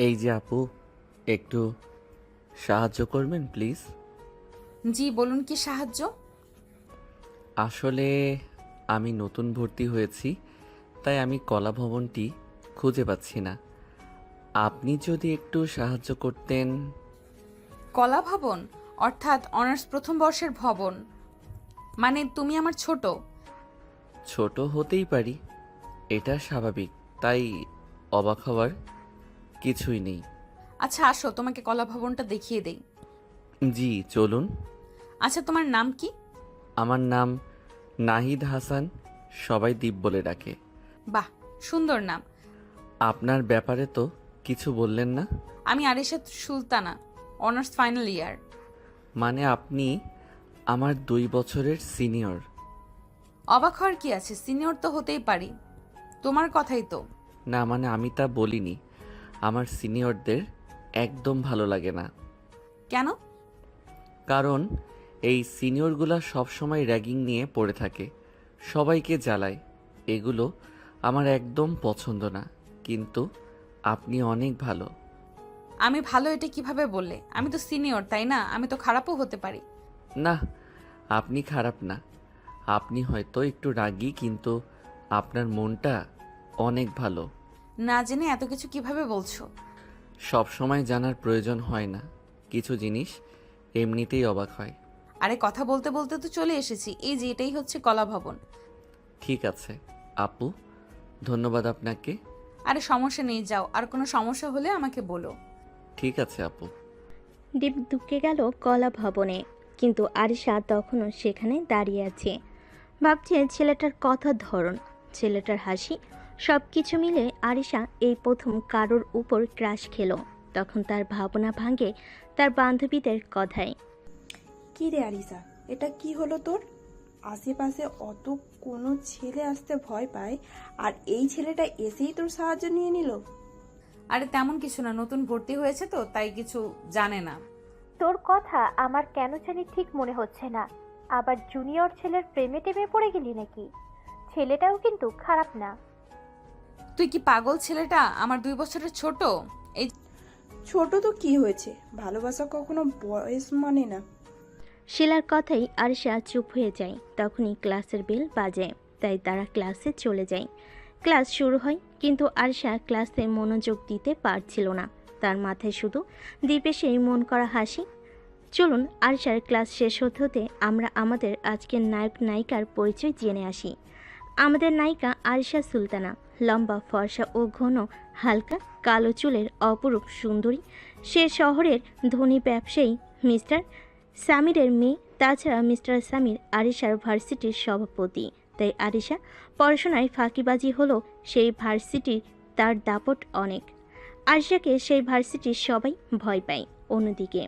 এই যে আপু, একটু সাহায্য করবেন প্লিজ। জি বলুন, কি সাহায্য? আসলে আমি নতুন ভর্তি হয়েছি, তাই আমি কলা ভবনটি খুঁজে পাচ্ছি না। আপনি যদি একটু সাহায্য করতেন। কলা ভবন? অর্থাৎ অনার্স প্রথম বর্ষের ভবন? মানে তুমি আমার ছোট? ছোট হতেই পারি, এটা স্বাভাবিক, তাই অবাক হওয়ার কিছুই নেই। আচ্ছা আসো, তোমাকে কলা ভবনটা দেখিয়ে দেই। জি চলুন। আচ্ছা তোমার নাম কি? আমার নাম নাহিদ হাসান, সবাই দীপ বলে ডাকে। বাহ, সুন্দর নাম। আপনার ব্যাপারে তো কিছু বললেন না। আমি Arisha Sultana, honours final year. মানে আপনি আমার 2 বছরের সিনিয়র? অবাক হওয়ার কি আছে, সিনিয়র তো হতেই পারি। তোমার কথাই তো। না মানে আমি তা বলিনি, আমার সিনিয়রদের একদম ভালো লাগে না। কেন? কারণ এই সিনিয়রগুলা সবসময় র্যাগিং নিয়ে পড়ে থাকে, সবাইকে জ্বালায়। এগুলো আমার একদম পছন্দ না। কিন্তু আপনি অনেক ভালো। আমি ভালো এটা কিভাবে বললে? আমি তো সিনিয়র, তাই না? আমি তো খারাপও হতে পারি। না, আপনি খারাপ না। আপনি হয়তো একটু রাগী, কিন্তু আপনার মনটা অনেক ভালো। না জেনে এত কিছু কিভাবে বলছো? সব সময় জানার প্রয়োজন হয় না, কিছু জিনিস এমনিতেই অবাক হয়। আরে কথা বলতে বলতে তো চলে এসেছি, এই যে এটাই হচ্ছে কলা ভবন। ঠিক আছে আপু, ধন্যবাদ আপনাকে। আরে সমস্যা নেই, যাও, আর কোনো সমস্যা হলে আমাকে বলো। ঠিক আছে আপু। দীপ ঢুকে গেল কলা ভবনে, কিন্তু আরিশা তখনও সেখানে দাঁড়িয়ে আছে। ভাবছে ছেলেটার কথার ধরন, ছেলেটার হাসি, সব কিছু মিলে আরিশা এই প্রথম কারোর উপর ক্রাশ খেলো। তখন তার ভাবনা ভাঙে তার বান্ধবীদের কথায়। কি রে আরিসা, এটা কি হলো তোর? আশেপাশে অত কোনো ছেলে আসতে ভয় পায়, আর এই ছেলেটা এসেই তোর সাহায্য নিয়ে নিল। আরে তেমন কিছু না, নতুন ভর্তি হয়েছে তো তাই কিছু জানে না। তোর কথা আমার কেন জানি ঠিক মনে হচ্ছে না। আবার জুনিয়র ছেলের প্রেমে টেমে পড়ে গেলি নাকি? ছেলেটাও কিন্তু খারাপ না। তুই কি পাগল? ছেলেটা আমার 2 বছরের ছোট। এই ছোট তো কি হয়েছে, ভালোবাসা কখনো বয়স মানে না। শিলার কথাই আরিশা চুপ হয়ে যায়। তখনই ক্লাসের বেল বাজে, তাই তারা ক্লাসে চলে যায়। ক্লাস শুরু হয়, কিন্তু আরিশা ক্লাসে মনোযোগ দিতে পারছিল না। তার মাথায় শুধু দ্বীপে সেই মন করা হাসি। চলুন আরিশার ক্লাস শেষ হতে হতে আমরা আমাদের আজকের নায়ক নায়িকার পরিচয় জেনে আসি। আমাদের নায়িকা আরিশা সুলতানা, লম্বা ফর্সা ও ঘন হালকা কালো চুলের অপরূপ সুন্দরী। সে শহরের ধনী ব্যবসায়ী মিস্টার সামিরের মেয়ে। তাছাড়া মিস্টার সামির আরিশার ভার্সিটির সভাপতি, তাই আরিশা পড়াশোনায় ফাঁকিবাজি হলেও সেই ভার্সিটির তার দাপট অনেক। আরিশাকে সেই ভার্সিটির সবাই ভয় পায়। অন্যদিকে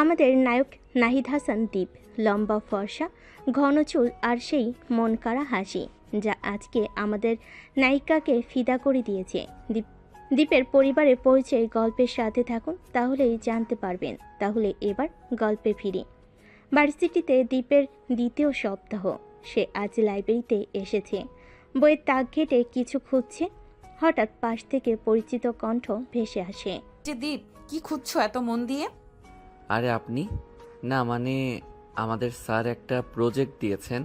আমাদের নায়ক নাহিদ হাসান দীপ, লম্বা ফর্সা, ঘন চুল আর সেই মন কাড়া হাসি, যা আজকে আমাদের নায়িকাকে ফিদা করে দিয়েছে। দ্বীপের পরিবারের পরিচয় গল্পের সাথে থাকুন, তাহলেই জানতে পারবেন। তাহলে এবার গল্পে ফিরি। ভার্সিটিতে দ্বীপের দ্বিতীয় সপ্তাহ। সে আজ লাইব্রেরিতে এসেছে, বইয়ের তাক ঘেটে কিছু খুঁজছে। হঠাৎ পাশ থেকে পরিচিত কণ্ঠ ভেসে আসে। যে দীপ, কি খুঁজছো এত মন দিয়ে? আরে আপনি? না মানে আমাদের স্যার একটা প্রজেক্ট দিয়েছেন,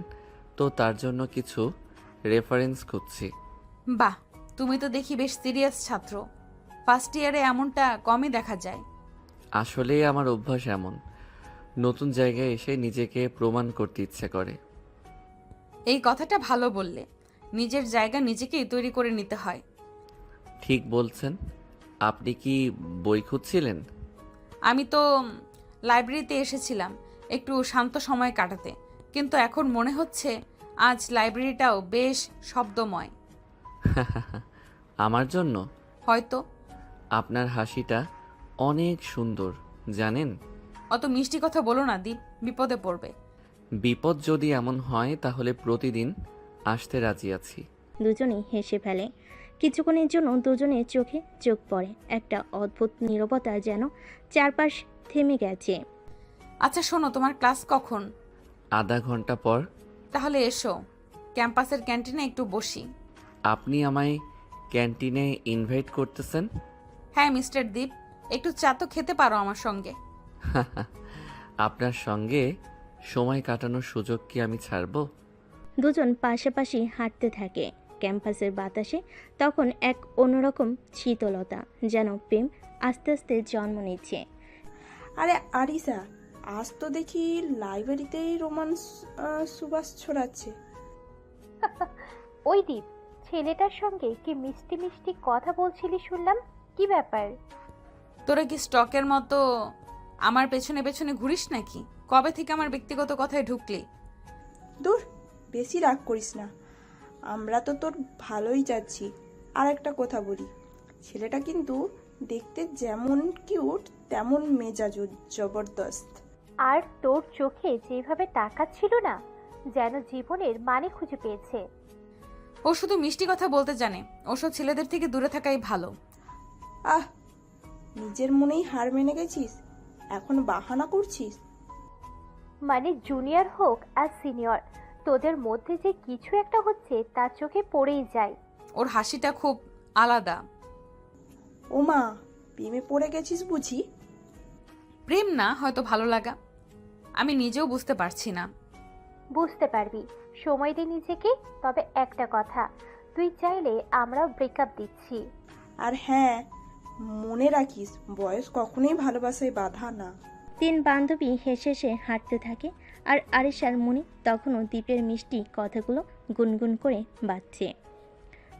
তো তার জন্য কিছু রেফারেন্স খুঁজছি। বাহ, তুমি তো দেখি বেশ সিরিয়াস ছাত্র। ফার্স্ট ইয়ারে এমনটা কমই দেখা যায়। আসলেই আমার অভ্যাস এমন, নতুন জায়গায় এসে নিজেকে প্রমাণ করতে ইচ্ছে করে। এই কথাটা ভালো বললে, নিজের জায়গা নিজেকেই তৈরি করে নিতে হয়। ঠিক বলছেন। আপনি কি বই খুঁজছিলেন? আমি তো লাইব্রেরিতে এসেছিলাম একটু শান্ত সময় কাটাতে, কিন্তু এখন মনে হচ্ছে আজ লাইব্রেরিটাও বেশ শব্দময়। আমার জন্য? হয়তো। আপনার হাসিটা অনেক সুন্দর, জানেন। অত মিষ্টি কথা বলো না দীপ, বিপদে পড়বে। বিপদ যদি এমন হয় তাহলে প্রতিদিন আসতে রাজি আছি। দুজনেই হেসে ফেলে। কিছুক্ষণের জন্য দুজনের চোখে চোখ পড়ে। একটা অদ্ভুত নীরবতা যেন চারপাশ থেমে গেছে। আচ্ছা শোনো, তোমার ক্লাস কখন? আধা ঘন্টা পর। তাহলে এসো, ক্যাম্পাসের ক্যান্টিনে একটু বসি। আপনি আমায় ক্যান্টিনে ইনভাইট করতেছেন? হ্যাঁ মিস্টার দীপ, একটু চা তো খেতে পারো আমার সঙ্গে। আপনার সঙ্গে সময় কাটানোর সুযোগ কি আমি ছাড়বো? দুজন পাশাপাশি হাঁটতে থাকে। ক্যাম্পাসের বাতাসে তখন এক অন্যরকম শীতলতা, যেন প্রেম আস্তে আস্তে জন্ম নিচ্ছে। আরে আরিসা, আজ তো দেখি লাইব্রেরিতেই রোমান্স সুবাস ছড়াচ্ছে। ওই দ্বীপ, ছেলেটার সঙ্গে কি মিষ্টি মিষ্টি কথা বলছিলি শুনলাম, কি ব্যাপার? তোরা কি স্টকের মতো আমার পেছনে পেছনে ঘুরিস নাকি? কবে থেকে আমার ব্যক্তিগত কথায় ঢুকলি? দূর, বেশি রাগ করিস না, আমরা তো তোর ভালোই চাচ্ছি। আর একটা কথা বলি, ছেলেটা কিন্তু দেখতে যেমন কিউট তেমন মেজাজ জবরদস্ত। আর তোর চোখে যেভাবে তাকাচ্ছিল না, যেন জীবনের মানে খুঁজে পেয়েছে। ও শুধু মিষ্টি কথা বলতে জানে, ওসব ছেলেদের থেকে দূরে থাকাই ভালো। আহ, নিজের মনেই হার মেনে গেছিস, এখন বাহানা করছিস? মানে জুনিয়র হোক আর সিনিয়র, তোদের মধ্যে যে কিছু একটা হচ্ছে তার চোখে পড়েই যায়। ওর হাসিটা খুব আলাদা। ওমা, প্রেমে পড়ে গেছিস বুঝি? প্রেম না, হয়তো ভালো লাগা। আমি নিজেও বুঝতে পারছি না। বুঝতে পারবি, সময় দে নিজেকে। তবে একটা কথা, তুই চাইলে আমরাও ব্রেকআপ দিচ্ছি। আর হ্যাঁ, মনে রাখিস, বয়স কখনোই ভালোবাসায় বাধা না। তিন বান্ধবী হেসে হেসে হাঁটতে থাকে, আর আরিশার মনে তখনও দ্বীপের মিষ্টি কথাগুলো গুনগুন করে বাজছে।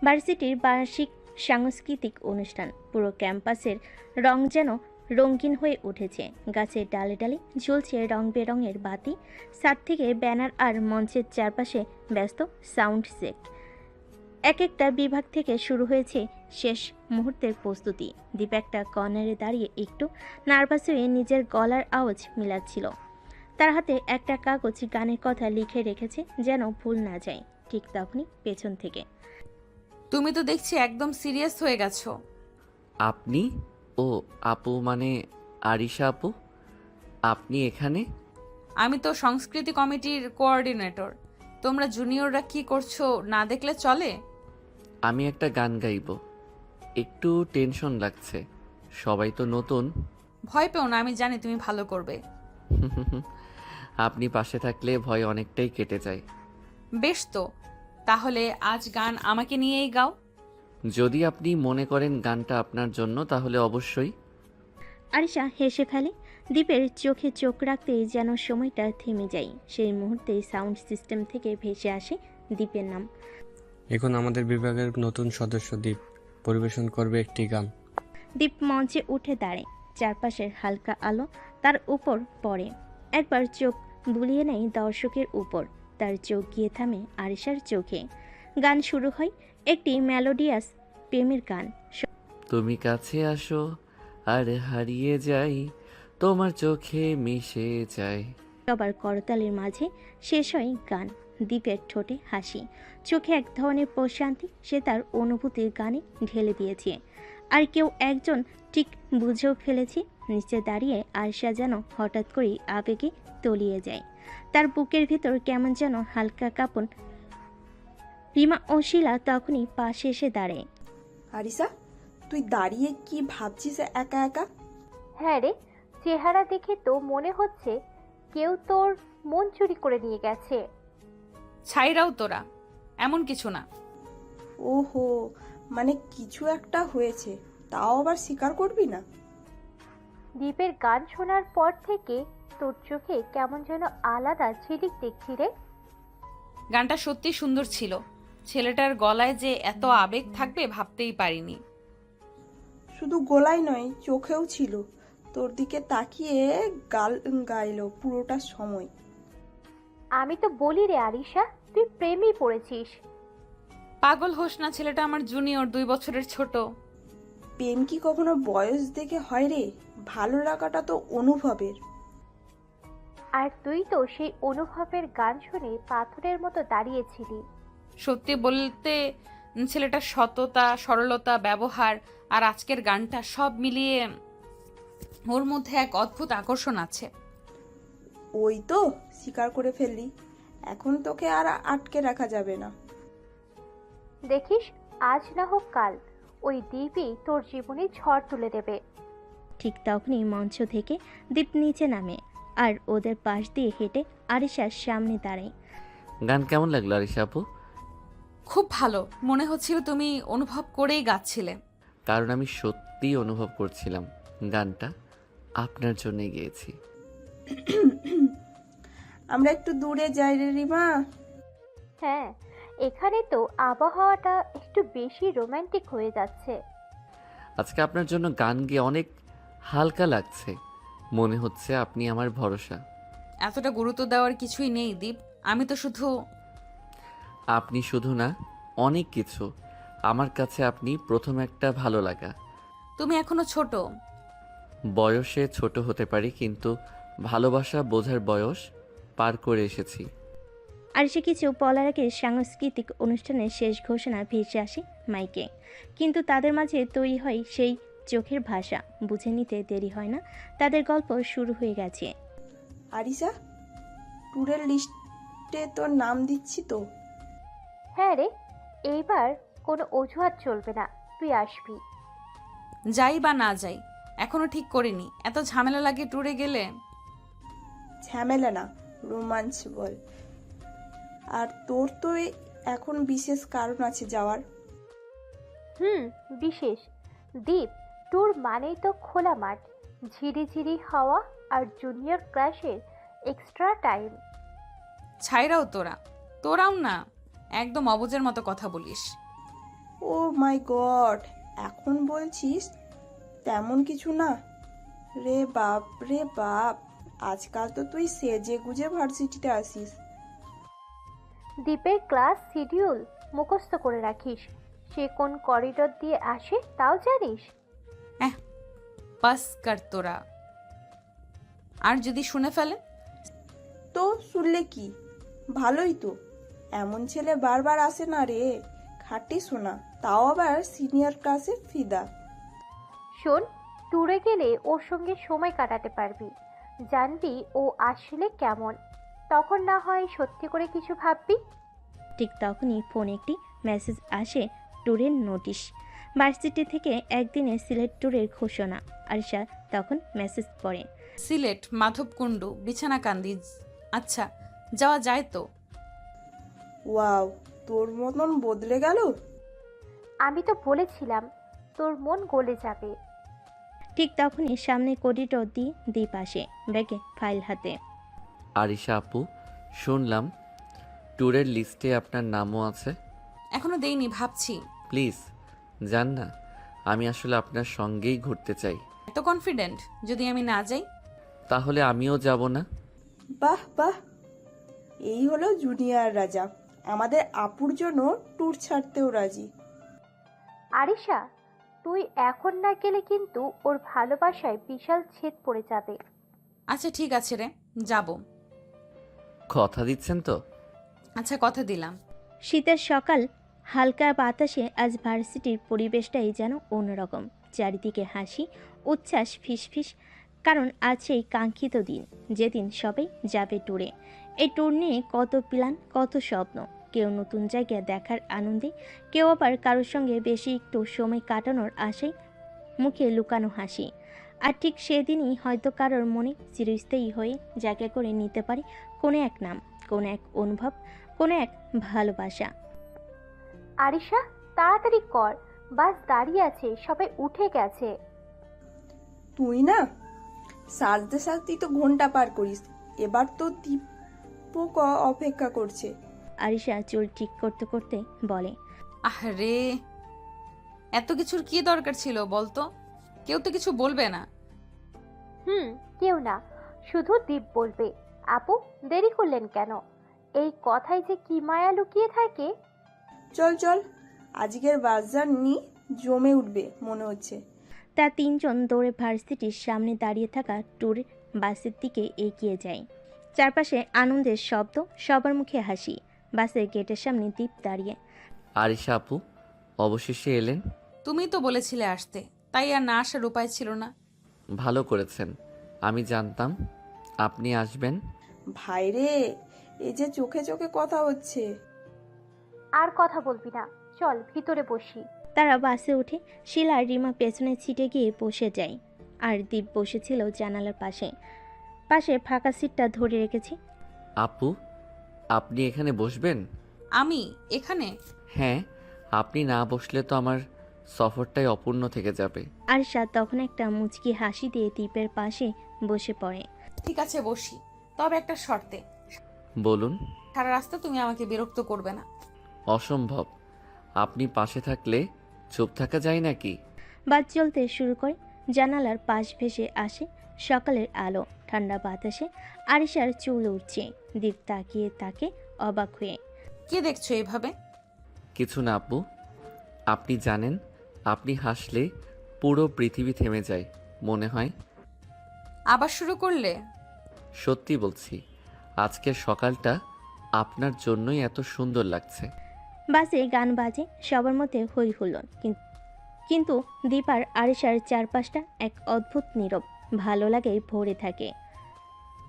ভার্সিটির বার্ষিক সাংস্কৃতিক অনুষ্ঠান, পুরো ক্যাম্পাসের রং যেন রঙিন হয়ে উঠেছে। গাছের ডালে ডালে ঝুলছে রং বেরঙের বাতি, ছাদ থেকে ব্যানার, আর মঞ্চের চারপাশে ব্যস্ত সাউন্ড চেক। এক একটা বিভাগ থেকে শুরু হয়েছে শেষ মুহূর্তের প্রস্তুতি। দীপ একটা কর্নারে দাঁড়িয়ে একটু নার্ভাস হয়ে নিজের গলার আওয়াজ মিলাচ্ছিল। তার হাতে একটা কাগজ গানের কথা লিখে রেখেছে, যেন ভুল না যায়। ঠিক তখনই পেছন থেকে, তুমি তো দেখছি একদম সিরিয়াস হয়ে গেছো। আপনি? ও আপু, মানে আরিশা আপু, আপনি এখানে? আমি তো সংস্কৃতি কমিটির কোঅর্ডিনেটর। তোমরা জুনিয়ররা কি করছো না দেখলে চলে? আমি একটা গান গাইবো, একটু টেনশন লাগছে, সবাই তো নতুন। ভয় পেও না, আমি জানি তুমি ভালো করবে। আপনি পাশে থাকলে ভয় অনেকটাই কেটে যায়। বেশ তো, তাহলে আজ গান আমাকে নিয়েই গাও। যদি আপনি মনে করেন গানটা আপনার জন্য, তাহলে অবশ্যই। আরিশা হেসে ফেলে। দীপের চোখে চোখ রাখতেই যেন সময়টা থেমে যায়। সেই মুহূর্তেই সাউন্ড সিস্টেম থেকে ভেসে আসে দীপের নাম। এখন আমাদের বিভাগের নতুন সদস্য দীপ পরিবেশন করবে একটি গান। দীপ মঞ্চে উঠে দাঁড়ায়, চারপাশের হালকা আলো তার উপর পড়ে। একবার চোখ বুলিয়ে নেয় দর্শকের উপর, তার চোখ গিয়ে থামে আরিশার চোখে। গান শুরু হয়, একটি মেলোডিয়াস প্রেমের গান। তুমি কাছে আসো আর হারিয়ে যাই, তোমার চোখে মিশে যায়। সবার করতালের মাঝে শেষ হয় গান। দীপের ঠোঁটে হাসি, চোখে এক ধরনের প্রশান্তি, সে তার অনুভূতির গানে ঢেলে দিয়েছে। আর কেউ একজন ঠিক বুঝেও ফেলেছে। নিচে দাঁড়িয়ে আয়শা যেন হঠাৎ করেই আবেগে তলিয়ে যায়। তার বুকের ভিতর কেমন যেন হালকা কাঁপন। রিমা ও শিলা তখনই পাশে এসে দাঁড়ায়। আরিসা, তুই দাঁড়িয়ে কি ভাবছিস একা একা? হ্যাঁ রে, চেহারা দেখে তো মনে হচ্ছে কেউ তোর মন চুরি করে নিয়ে গেছে। ছাইরাও তোরা, এমন কিছু না। ওহো, মানে কিছু একটা হয়েছে, তাও আবার স্বীকার করবি না? দীপের গান শোনার পর থেকে তোর চোখে কেমন যেন আলাদা ঝিলিক দেখছি রে। গানটা সত্যি সুন্দর ছিল। ছেলেটার গলায় যে এত আবেগ থাকবে ভাবতেই পারিনি। শুধু গলায় নয়, চোখেও ছিল। তোর দিকে তাকিয়ে গাল গাইলো পুরোটা সময়। আমি তো বলি রে আরিশা, তুই প্রেমেই পড়েছিস। পাগল হোস না, ছেলেটা আমার জুনিয়র, 2 বছরের ছোট। প্রেম কি কখনো বয়স দেখে হয় রে? ভালো লাগাটা তো অনুভবের। আর তুই তো সেই অনুভবের গান শুনে পাথরের মতো দাঁড়িয়েছিলি। সত্যি বলতে ছেলেটার সততা, সরলতা, ব্যবহার আর আজকের গানটা সব মিলিয়ে ওর মধ্যে এক অদ্ভুত আকর্ষণ আছে। ওই তো স্বীকার করে ফেললি, এখন তোকে আর আটকে রাখা যাবে না। দেখিস, আজ না হোক কাল ওই দ্বীপই তোর জীবনে ঝড় তুলে দেবে। ঠিক তখনই মঞ্চ থেকে দীপ নিচে নামে আর ওদের পাশ দিয়ে হেঁটে আরিশার সামনে দাঁড়ায়। গান কেমন লাগলো আরিশা আপু? খুব ভালো, মনে হচ্ছিল তুমি অনুভব করেই গাচ্ছিলে। কারণ আমি সত্যিই অনুভব করছিলাম গানটা আপনার জন্যই গেয়েছি। আমরা একটু দূরে যাই রে রিমা। হ্যাঁ, এখানে তো আবহাওয়াটা একটু বেশি রোমান্টিক হয়ে যাচ্ছে। আজকে আপনার জন্য গান গেয়ে অনেক হালকা লাগছে, মনে হচ্ছে আপনি আমার ভরসা। এতটা গুরুত্ব দেওয়ার কিছুই নেই দীপ, আমি তো শুধু। আপনি শুধু না, অনেক কিছু। আমার কাছে আপনি প্রথম একটা ভালো লাগা। তুমি এখনো ছোট। বয়সে ছোট হতে পারি, কিন্তু ভালোবাসা বোঝার বয়স পার করে এসেছি। আরিশা কিছু বলার আগে সাংস্কৃতিক অনুষ্ঠানের শেষ ঘোষণা ভেসে আসে মাইকে, কিন্তু তাদের মাঝে তৈরি হয় সেই চোখের ভাষা। বুঝে নিতে দেরি হয় না, তাদের গল্প শুরু হয়ে গেছে। আরিসা, ট্যুরের লিস্টে তোর নাম দিচ্ছি তো। হ্যাঁ রে, এইবার কোনো অজুহাত চলবে না, তুই আসবি। যাই বা না যাই এখনো ঠিক করিনি, এত ঝামেলা লাগে ট্যুরে গেলে। ঝামেলা না, রোমাঞ্চ বল। আর তোর তো এখন বিশেষ কারণ আছে যাওয়ার। বিশেষ দ্বীপ ট্যুর মানেই তো খোলা মাঠ, ঝিরিঝিরি হাওয়া আর জুনিয়র ক্লাসের এক্সট্রা টাইম। ছাইরাও তোরাও না, একদম অবুঝের মতো কথা বলিস। ও মাই গড, এখন বলছিস? তেমন কিছু না রে বাপ, আজকাল তো তুই সেজে গুজে ভার্সিটিতে আসিস। দ্বীপের ক্লাস শিডিউল মুখস্থ করে রাখিস, সে কোন করিডোর দিয়ে আসে তাও জানিস। বাস কর তোরা, আর যদি শুনে ফেলে? তো শুনলে কি, ভালোই তো। এমন ছেলে বারবার আসে না রে, খাঁটি শোনা, তাও আবার সিনিয়র ক্লাসে ফিদা। শোন, ট্যুরে গেলে ওর সঙ্গে সময় কাটাতে পারবি, জানবি ও আসলে কেমন, তখন না হয় সত্যি করে কিছু ভাববি। ঠিক তখনই ফোনে একটি মেসেজ আসে, ট্যুরের নোটিশ। ভার্সিটি থেকে একদিনের সিলেট ট্যুরের ঘোষণা। আরিশা তখন মেসেজ পড়ে। সিলেট, মাধবকুণ্ড, বিছানাকান্দি। আচ্ছা, যাওয়া যায় তো? ওয়াও, তোর মতন বদলে গেল। আমি তো বলেছিলাম তোর মন গলে যাবে। ঠিক তখনই সামনে করিডোর দিয়ে দীপ আসে, ব্যাগে ফাইল হাতে। আরিশা আপু, শুনলাম ট্যুরের লিস্টে আপনার নামও আছে। এখনো দেইনি, ভাবছি। প্লিজ যান না, আমি আসলে আপনার সঙ্গেই ঘুরতে চাই। এত কনফিডেন্ট? যদি আমি না যাই? তাহলে আমিও যাব না। বাহ বাহ, এই হলো জুনিয়র রাজা, আমাদের আপুর জন্য ট্যুর ছাড়তেও রাজি। আরিশা, তুই এখন না গেলে কিন্তু ওর ভালোবাসায় বিশাল ছেদ পড়ে যাবে। আচ্ছা ঠিক আছে রে, যাব। কথা দিচ্ছেন তো? আচ্ছা, কথা দিলাম। শীতের সকাল, হালকা বাতাসে আজ ভার্সিটির পরিবেশটাই যেন অন্যরকম। চারিদিকে হাসি, উচ্ছ্বাস, ফিসফিস, কারণ আজ সেই কাঙ্ক্ষিত দিন, যেদিন সবাই যাবে ট্যুরে। এই ট্যুর নিয়ে কত প্ল্যান, কত স্বপ্ন। কেউ নতুন জায়গা দেখার আনন্দে, কেউ আবার কারোর সঙ্গে বেশি একটু সময় কাটানোর আশায়, মুখে লুকানো হাসি। আর ঠিক সেদিনই হয়তো কারোর মনে চিরস্থায়ী হয়ে জায়গা করে নিতে পারে কোনো এক নাম, কোনো এক অনুভব, কোনো এক ভালোবাসা। আরিশা, তাড়াতাড়ি কর, বাস দাঁড়িয়ে আছে, সবাই উঠে গেছে। তুই না সাজতে সাজতেই তো ঘন্টা পার করিস, এবার তো দীপক অপেক্ষা করছে। আরিশা চুল ঠিক করতে করতে বলে। আরে, এত কিছুর কি দরকার ছিল বলতো? কেউ তো কিছু বলবে না। কেউ না, শুধু দীপ বলবে। আপু, দেরি করলেন কেন? এই কথায় যে কি মায়া লুকিয়ে থাকে। চল চল, আজকের বাস জার্নি জমে উঠবে মনে হচ্ছে। তার তিনজন দৌড়ে ভার্সিটির সামনে দাঁড়িয়ে থাকা ট্যুর বাসের দিকে এগিয়ে যায়। চারপাশে আনন্দের শব্দ, সবার মুখে হাসি। বাসের গেটের সামনে দীপ দাঁড়িয়ে। আরিশা আপু, অবশেষে এলেন। তুমি তো বলেছিলে আসতে, তাই আর না আসার উপায় ছিল না। ভালো করেছেন, আমি জানতাম আপনি আসবেন। ভাইরে, এই যে চোখে চোখে কথা হচ্ছে। আর কথা বলবি না, চল ভিতরে বসি। তারা বাসে উঠে শিলা আর রিমা পেছনের সিটে গিয়ে বসে যায়, আর দীপ বসেছিল জানালার পাশে পাশে ফাঁকা সিটটা ধরে রেখেছি। আপু, আপনি এখানে বসবেন? আমি এখানে? হ্যাঁ, আপনি না বসলে তো আমার সফরটাই অপূর্ণ থেকে যাবে। আরিশা তখন একটা মুচকি হাসি দিয়ে দীপের পাশে বসে পড়ে। ঠিক আছে বসি, তবে একটা শর্তে। বলুন। সারা রাস্তা তুমি আমাকে বিরক্ত করবে না। অসম্ভব, আপনি পাশে থাকলে চুপ থাকা যায় নাকি? বাস চলতে শুরু করে, জানালার পাশ ভেসে আসে সকালের আলো, ঠান্ডা বাতাসে আরিশার চুল উঠছে। দীপ তাকিয়ে তাকে অবাক হয়ে। কি দেখছো এভাবে? কিছু না আপু, আপনি জানেন আপনি হাসলে পুরো পৃথিবী থেমে যায় মনে হয়। আবার শুরু করলে? সত্যি বলছি, আজকের সকালটা আপনার জন্যই এত সুন্দর লাগছে। বাসে গান বাজে, সবার মধ্যে হই হুল্লোড়, কিন্তু দীপ আর আরিশার চারপাশটা এক অদ্ভুত নীরব ভালো লাগে ভরে থাকে।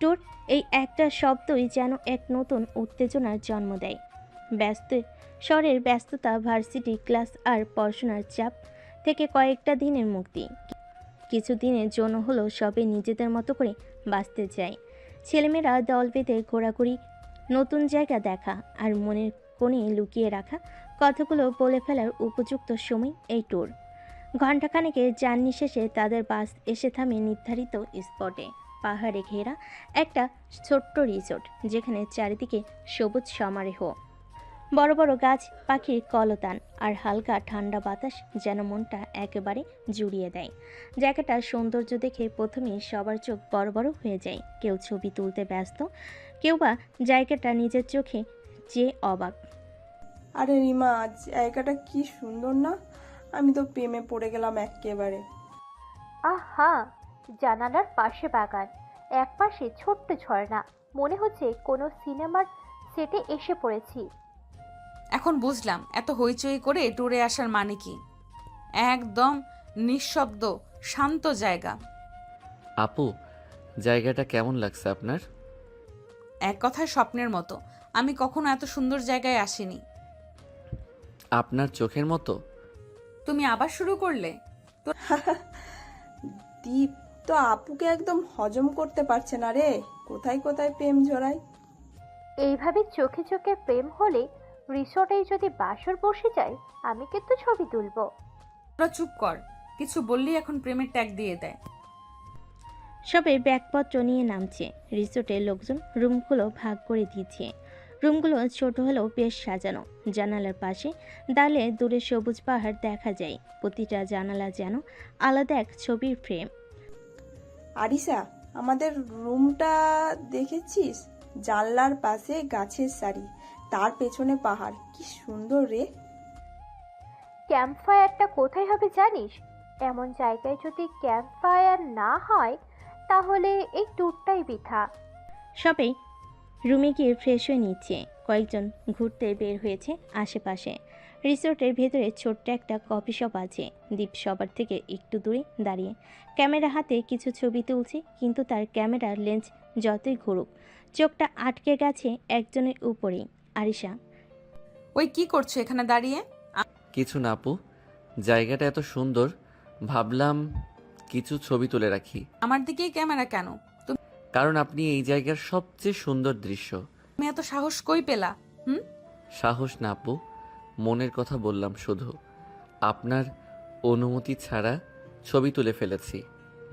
তোর এই একটা শব্দই যেন এক নতুন উত্তেজনার জন্ম দেয়। ব্যস্ত শহরের ব্যস্ততা, ভার্সিটি ক্লাস আর পড়াশোনার চাপ থেকে কয়েকটা দিনের মুক্তি। কিছু দিনের জন্য হলো সবে নিজেদের মতো করে বাঁচতে চায়। ছেলেমেয়েরা দল বেঁধে ঘোরাঘুরি, নতুন জায়গা দেখা আর মনের কোণে লুকিয়ে রাখা কথাগুলো বলে ফেলার উপযুক্ত সময় এই ট্যুর। ঘণ্টাখানেকের জার্নি শেষে তাদের বাস এসে থামে নির্ধারিত স্পটে। পাহাড়ে ঘেরা একটা ছোট্ট রিসোর্ট, যেখানে চারিদিকে সবুজ সমারোহ, বড় বড় গাছ, পাখির কলতান আর হালকা ঠান্ডা বাতাস যেন মনটা একেবারে জুড়িয়ে দেয়। জায়গাটার সৌন্দর্য দেখে প্রথমেই সবার চোখ বড় বড় হয়ে যায়। কেউ ছবি তুলতে ব্যস্ত, কেউ বা জায়গাটা নিজের চোখে যে অবাক। আরে রিমা, জায়গাটা কি সুন্দর না! আমি তো প্রেমে পড়ে গেলাম একেবারে। আহা, জানালার পাশে বাগান, এক পাশে ছোট্ট ঝর্ণা, মনে হচ্ছে কোনো সিনেমার সেটে এসে পড়েছি। এখন বুঝলাম এত হইচই করে ট্যুরে আসার মানে কি। একদম নিঃশব্দ শান্ত জায়গা। আপু, জায়গাটা কেমন লাগছে আপনার? এক কথায় স্বপ্নের মতো। আমি কখনো এত সুন্দর জায়গায় আসিনি। আপনার চোখের মতো? তুমি আবার শুরু করলে? দীপ তো আপুকে একদম হজম করতে পারছে না রে, কোথায় কোথায় প্রেম জড়ায়। এইভাবে চোখে চোখে প্রেম হলে রিসোর্টেই যদি বাসর বসে যায়, আমি কিন্তু ছবি তুলবো। তোরা চুপ কর, কিছু বললেই এখন প্রেমের ট্যাগ দিয়ে দেয়। সবে ব্যাগপত্র নিয়ে নামছে। রিসোর্টের লোকজন রুমগুলো ভাগ করে দিচ্ছে। রুমগুলো ছোট হলেও বেশ সাজানো। জানালার পাশে দাঁড়িয়ে দূরে সবুজ পাহাড় দেখা যায়। প্রতিটা জানালা যেন আলাদা এক ছবির ফ্রেম। আরিসা, আমাদের রুমটা দেখেছিস? জানলার পাশে গাছের সারি, তার পেছনে পাহাড়, কি সুন্দর রে! ক্যাম্প ফায়ারটা কোথায় হবে জানিস? এমন জায়গায় যদি ক্যাম্প ফায়ার না হয়, তাহলে এই ট্যুরটাই বৃথা। সবাই রুমে গিয়ে ফ্রেশ হয়ে নিচ্ছে। কয়েকজন ঘুরতে বের হয়েছে আশেপাশে। রিসোর্টের ভেতরে ছোট্ট একটা কফি শপ আছে। দীপ সবার থেকে একটু দূরে দাঁড়িয়ে ক্যামেরা হাতে কিছু ছবি তুলছে, কিন্তু তার ক্যামেরার লেন্স যতই ঘুরুক, চোখটা আটকে গেছে একজনের উপরেই, আরিশা। ওই কি করছো এখানে দাঁড়িয়ে? কিছু না আপু, জায়গাটা এত সুন্দর, ভাবলাম কিছু ছবি তুলে রাখি। আমার দিকেই ক্যামেরা কেন? কারণ আপনি এই জায়গার সবচেয়ে সুন্দর দৃশ্য। তুমি এত সাহস কই পেলা? সাহস না আপু, মনের কথা বললাম শুধু। আপনার অনুমতি ছাড়া ছবি তুলে ফেলেছি,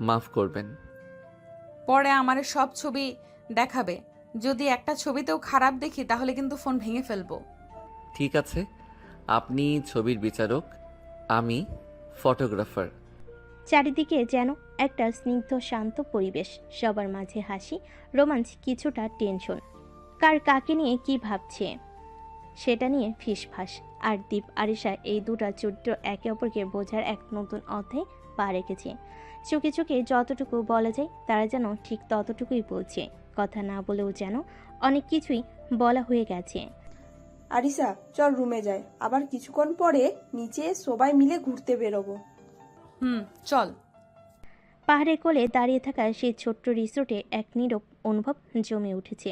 মাফ করবেন। পরে আমারে সব ছবি দেখাবে। যদি একটা ছবিতেও খারাপ দেখি তাহলে কিন্তু ফোন ভেঙে ফেলবো। ঠিক আছে, আপনি ছবির বিচারক, আমি ফটোগ্রাফার। চারিদিকে যেন একটা স্নিগ্ধ শান্ত পরিবেশ, সবার মাঝে হাসি, রোমাঞ্চ, কিছুটা টেনশন। কার কাকে নিয়ে কি ভাবছে সেটা নিয়ে ফিসফাস। আর দীপ আরিশা এই দুটা চরিত্র একে অপরকে বোঝার এক নতুন অধ্যায় পা রেখেছে। চোখে চোখে যতটুকু বলা যায় তারা যেন ঠিক ততটুকুই বলছে। কথা না বলেও যেন অনেক কিছুই বলা হয়ে গেছে। আরিসা, চল রুমে যাই, আবার কিছুক্ষণ পরে নিচে সবাই মিলে ঘুরতে বেরোবো। চল। পাহাড়ের কোলে দাঁড়িয়ে থাকা সেই ছোট্ট রিসোর্টে এক নীরব অনুভব জমে উঠেছে।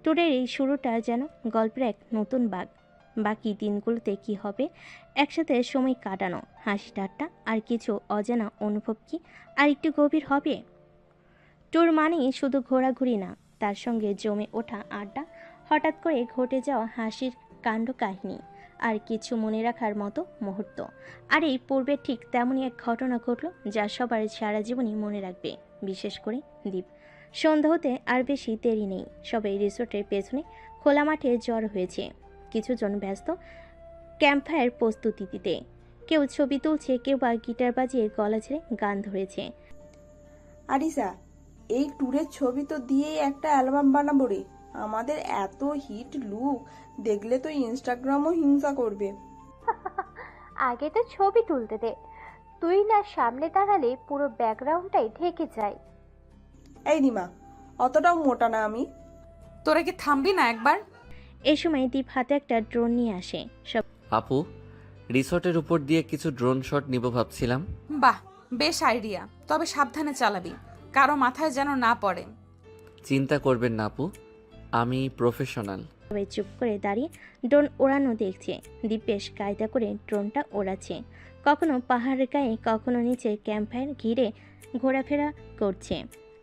ট্যুরের এই শুরুটা যেন গল্পের এক নতুন ভাগ। বাকি দিনগুলোতে কি হবে, একসাথে সময় কাটানো, হাসি ঠাট্টা আর কিছু অজানা অনুভব কি আর একটু গভীর হবে। ট্যুর মানেই শুধু ঘোরাঘুরি না, তার সঙ্গে জমে ওঠা আড্ডা, হঠাৎ করে ঘটে যাওয়া হাসির কাণ্ড কাহিনী আর কিছু মনে রাখার মতো মুহূর্ত। আর এই পূর্বে ঠিক তেমনই এক ঘটনা ঘটল যা সবার সারা জীবনই মনে রাখবে, বিশেষ করে দীপ। সন্ধ্যা হতে আর বেশি দেরি নেই, সবাই রিসোর্টের পেছনে খোলা মাঠে জড়ো হয়েছে। কিছুজন ব্যস্ত ক্যাম্পফায়ার প্রস্তুতিতে, কেউ ছবি তুলছে, কেউ বা গিটার বাজিয়ে গলা ছেড়ে গান ধরেছে। আরিসা, এই ট্যুরের ছবি তো দিয়েই একটা অ্যালবাম বানাবো রে। আমাদের এত হিট লুক দেখলে তো ইনস্টাগ্রামও হিংসা করবে। আগে তো ছবি তুলতে দে, তুই না সামনে দাঁড়ালে পুরো ব্যাকগ্রাউন্ডটাই ঢেকে যায়। এই রিমা, অতটাও মোটা না আমি। তোরা কি থামবি না একবার? এই সময় দীপ হাতে একটা ড্রোন নিয়ে আসে। সব আপু, রিসর্টের উপর দিয়ে কিছু ড্রোন শট নিব ভাবছিলাম। বাহ, বেশ আইডিয়া, তবে সাবধানে চালাবি, কারো মাথায় যেন না পড়ে। চিন্তা করবেন না আপু, আমি প্রফেশনাল। সবাই চুপ করে দাঁড়িয়ে ড্রোন ওড়ানো দেখছে। দীপ বেশ কায়দা করে ড্রোনটা ওড়াচ্ছে, কখনো পাহাড়ের গায়ে, কখনো নিচে ক্যাম্পফায়ার ঘিরে ঘোরাফেরা করছে।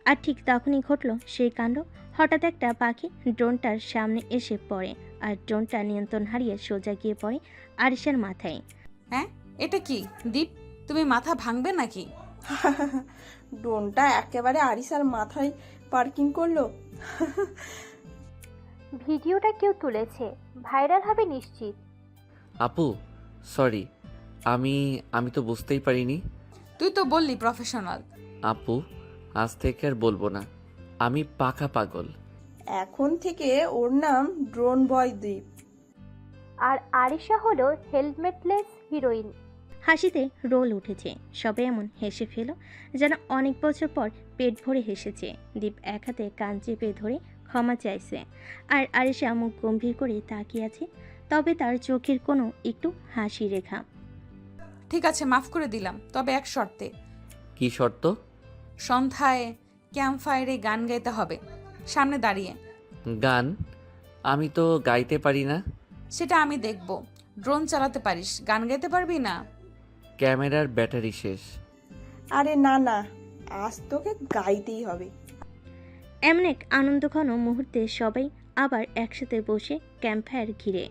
আর ঠিক তখনই ঘটল সেই কাণ্ড। হঠাৎ একটা পাখি ড্রোনটার সামনে এসে পড়ে, আর ড্রোনটা নিয়ন্ত্রণ হারিয়ে সোজা গিয়ে পড়ে আরিশার মাথায়। হ্যাঁ, এটা কি দীপ, তুমি মাথা ভাঙবে নাকি? ড্রোনটা একেবারে আরিসার মাথায় পার্কিং করলো। ভিডিওটা কেউ তুলেছে, ভাইরাল হবে নিশ্চিত। আপু সরি, আমি তো বুঝতেই পারিনি। তুই তো বললি প্রফেশনাল। আপু, আজ থেকে আর বলবো না, আমি পাকা পাগল। এখন থেকে ওর নাম ড্রোন বয় দ্বীপ। আর আরিশা হলো হেলমেটলেস হিরোইন। হাসিতে রোল উঠেছে, সবাই এমন হেসে ফেল যেন অনেক বছর পর পেট ভরে হেসেছে। দীপ এক হাতে কান চেপে ধরে ক্ষমা চাইছে, আর আরিশা মুখ গম্ভীর করে তাকিয়ে আছে, তবে তার চোখের কোনো একটু হাসি রেখা। ঠিক আছে, মাফ করে দিলাম, তবে এক শর্তে। কি শর্ত? সন্ধ্যায় ক্যাম্পফায়ারে গান গাইতে হবে, সামনে দাঁড়িয়ে। গান? আমি তো গাইতে পারি না। সেটা আমি দেখব। ড্রোন চালাতে পারিস, গান গাইতে পারবি না? ক্যামেরার ব্যাটারি শেষ। আরে না না, আজ তোকে গাইতেই হবে। এমন এক আনন্দঘন মুহূর্তে সবাই আবার একসাথে বসে ক্যাম্পফায়ার ঘিরে,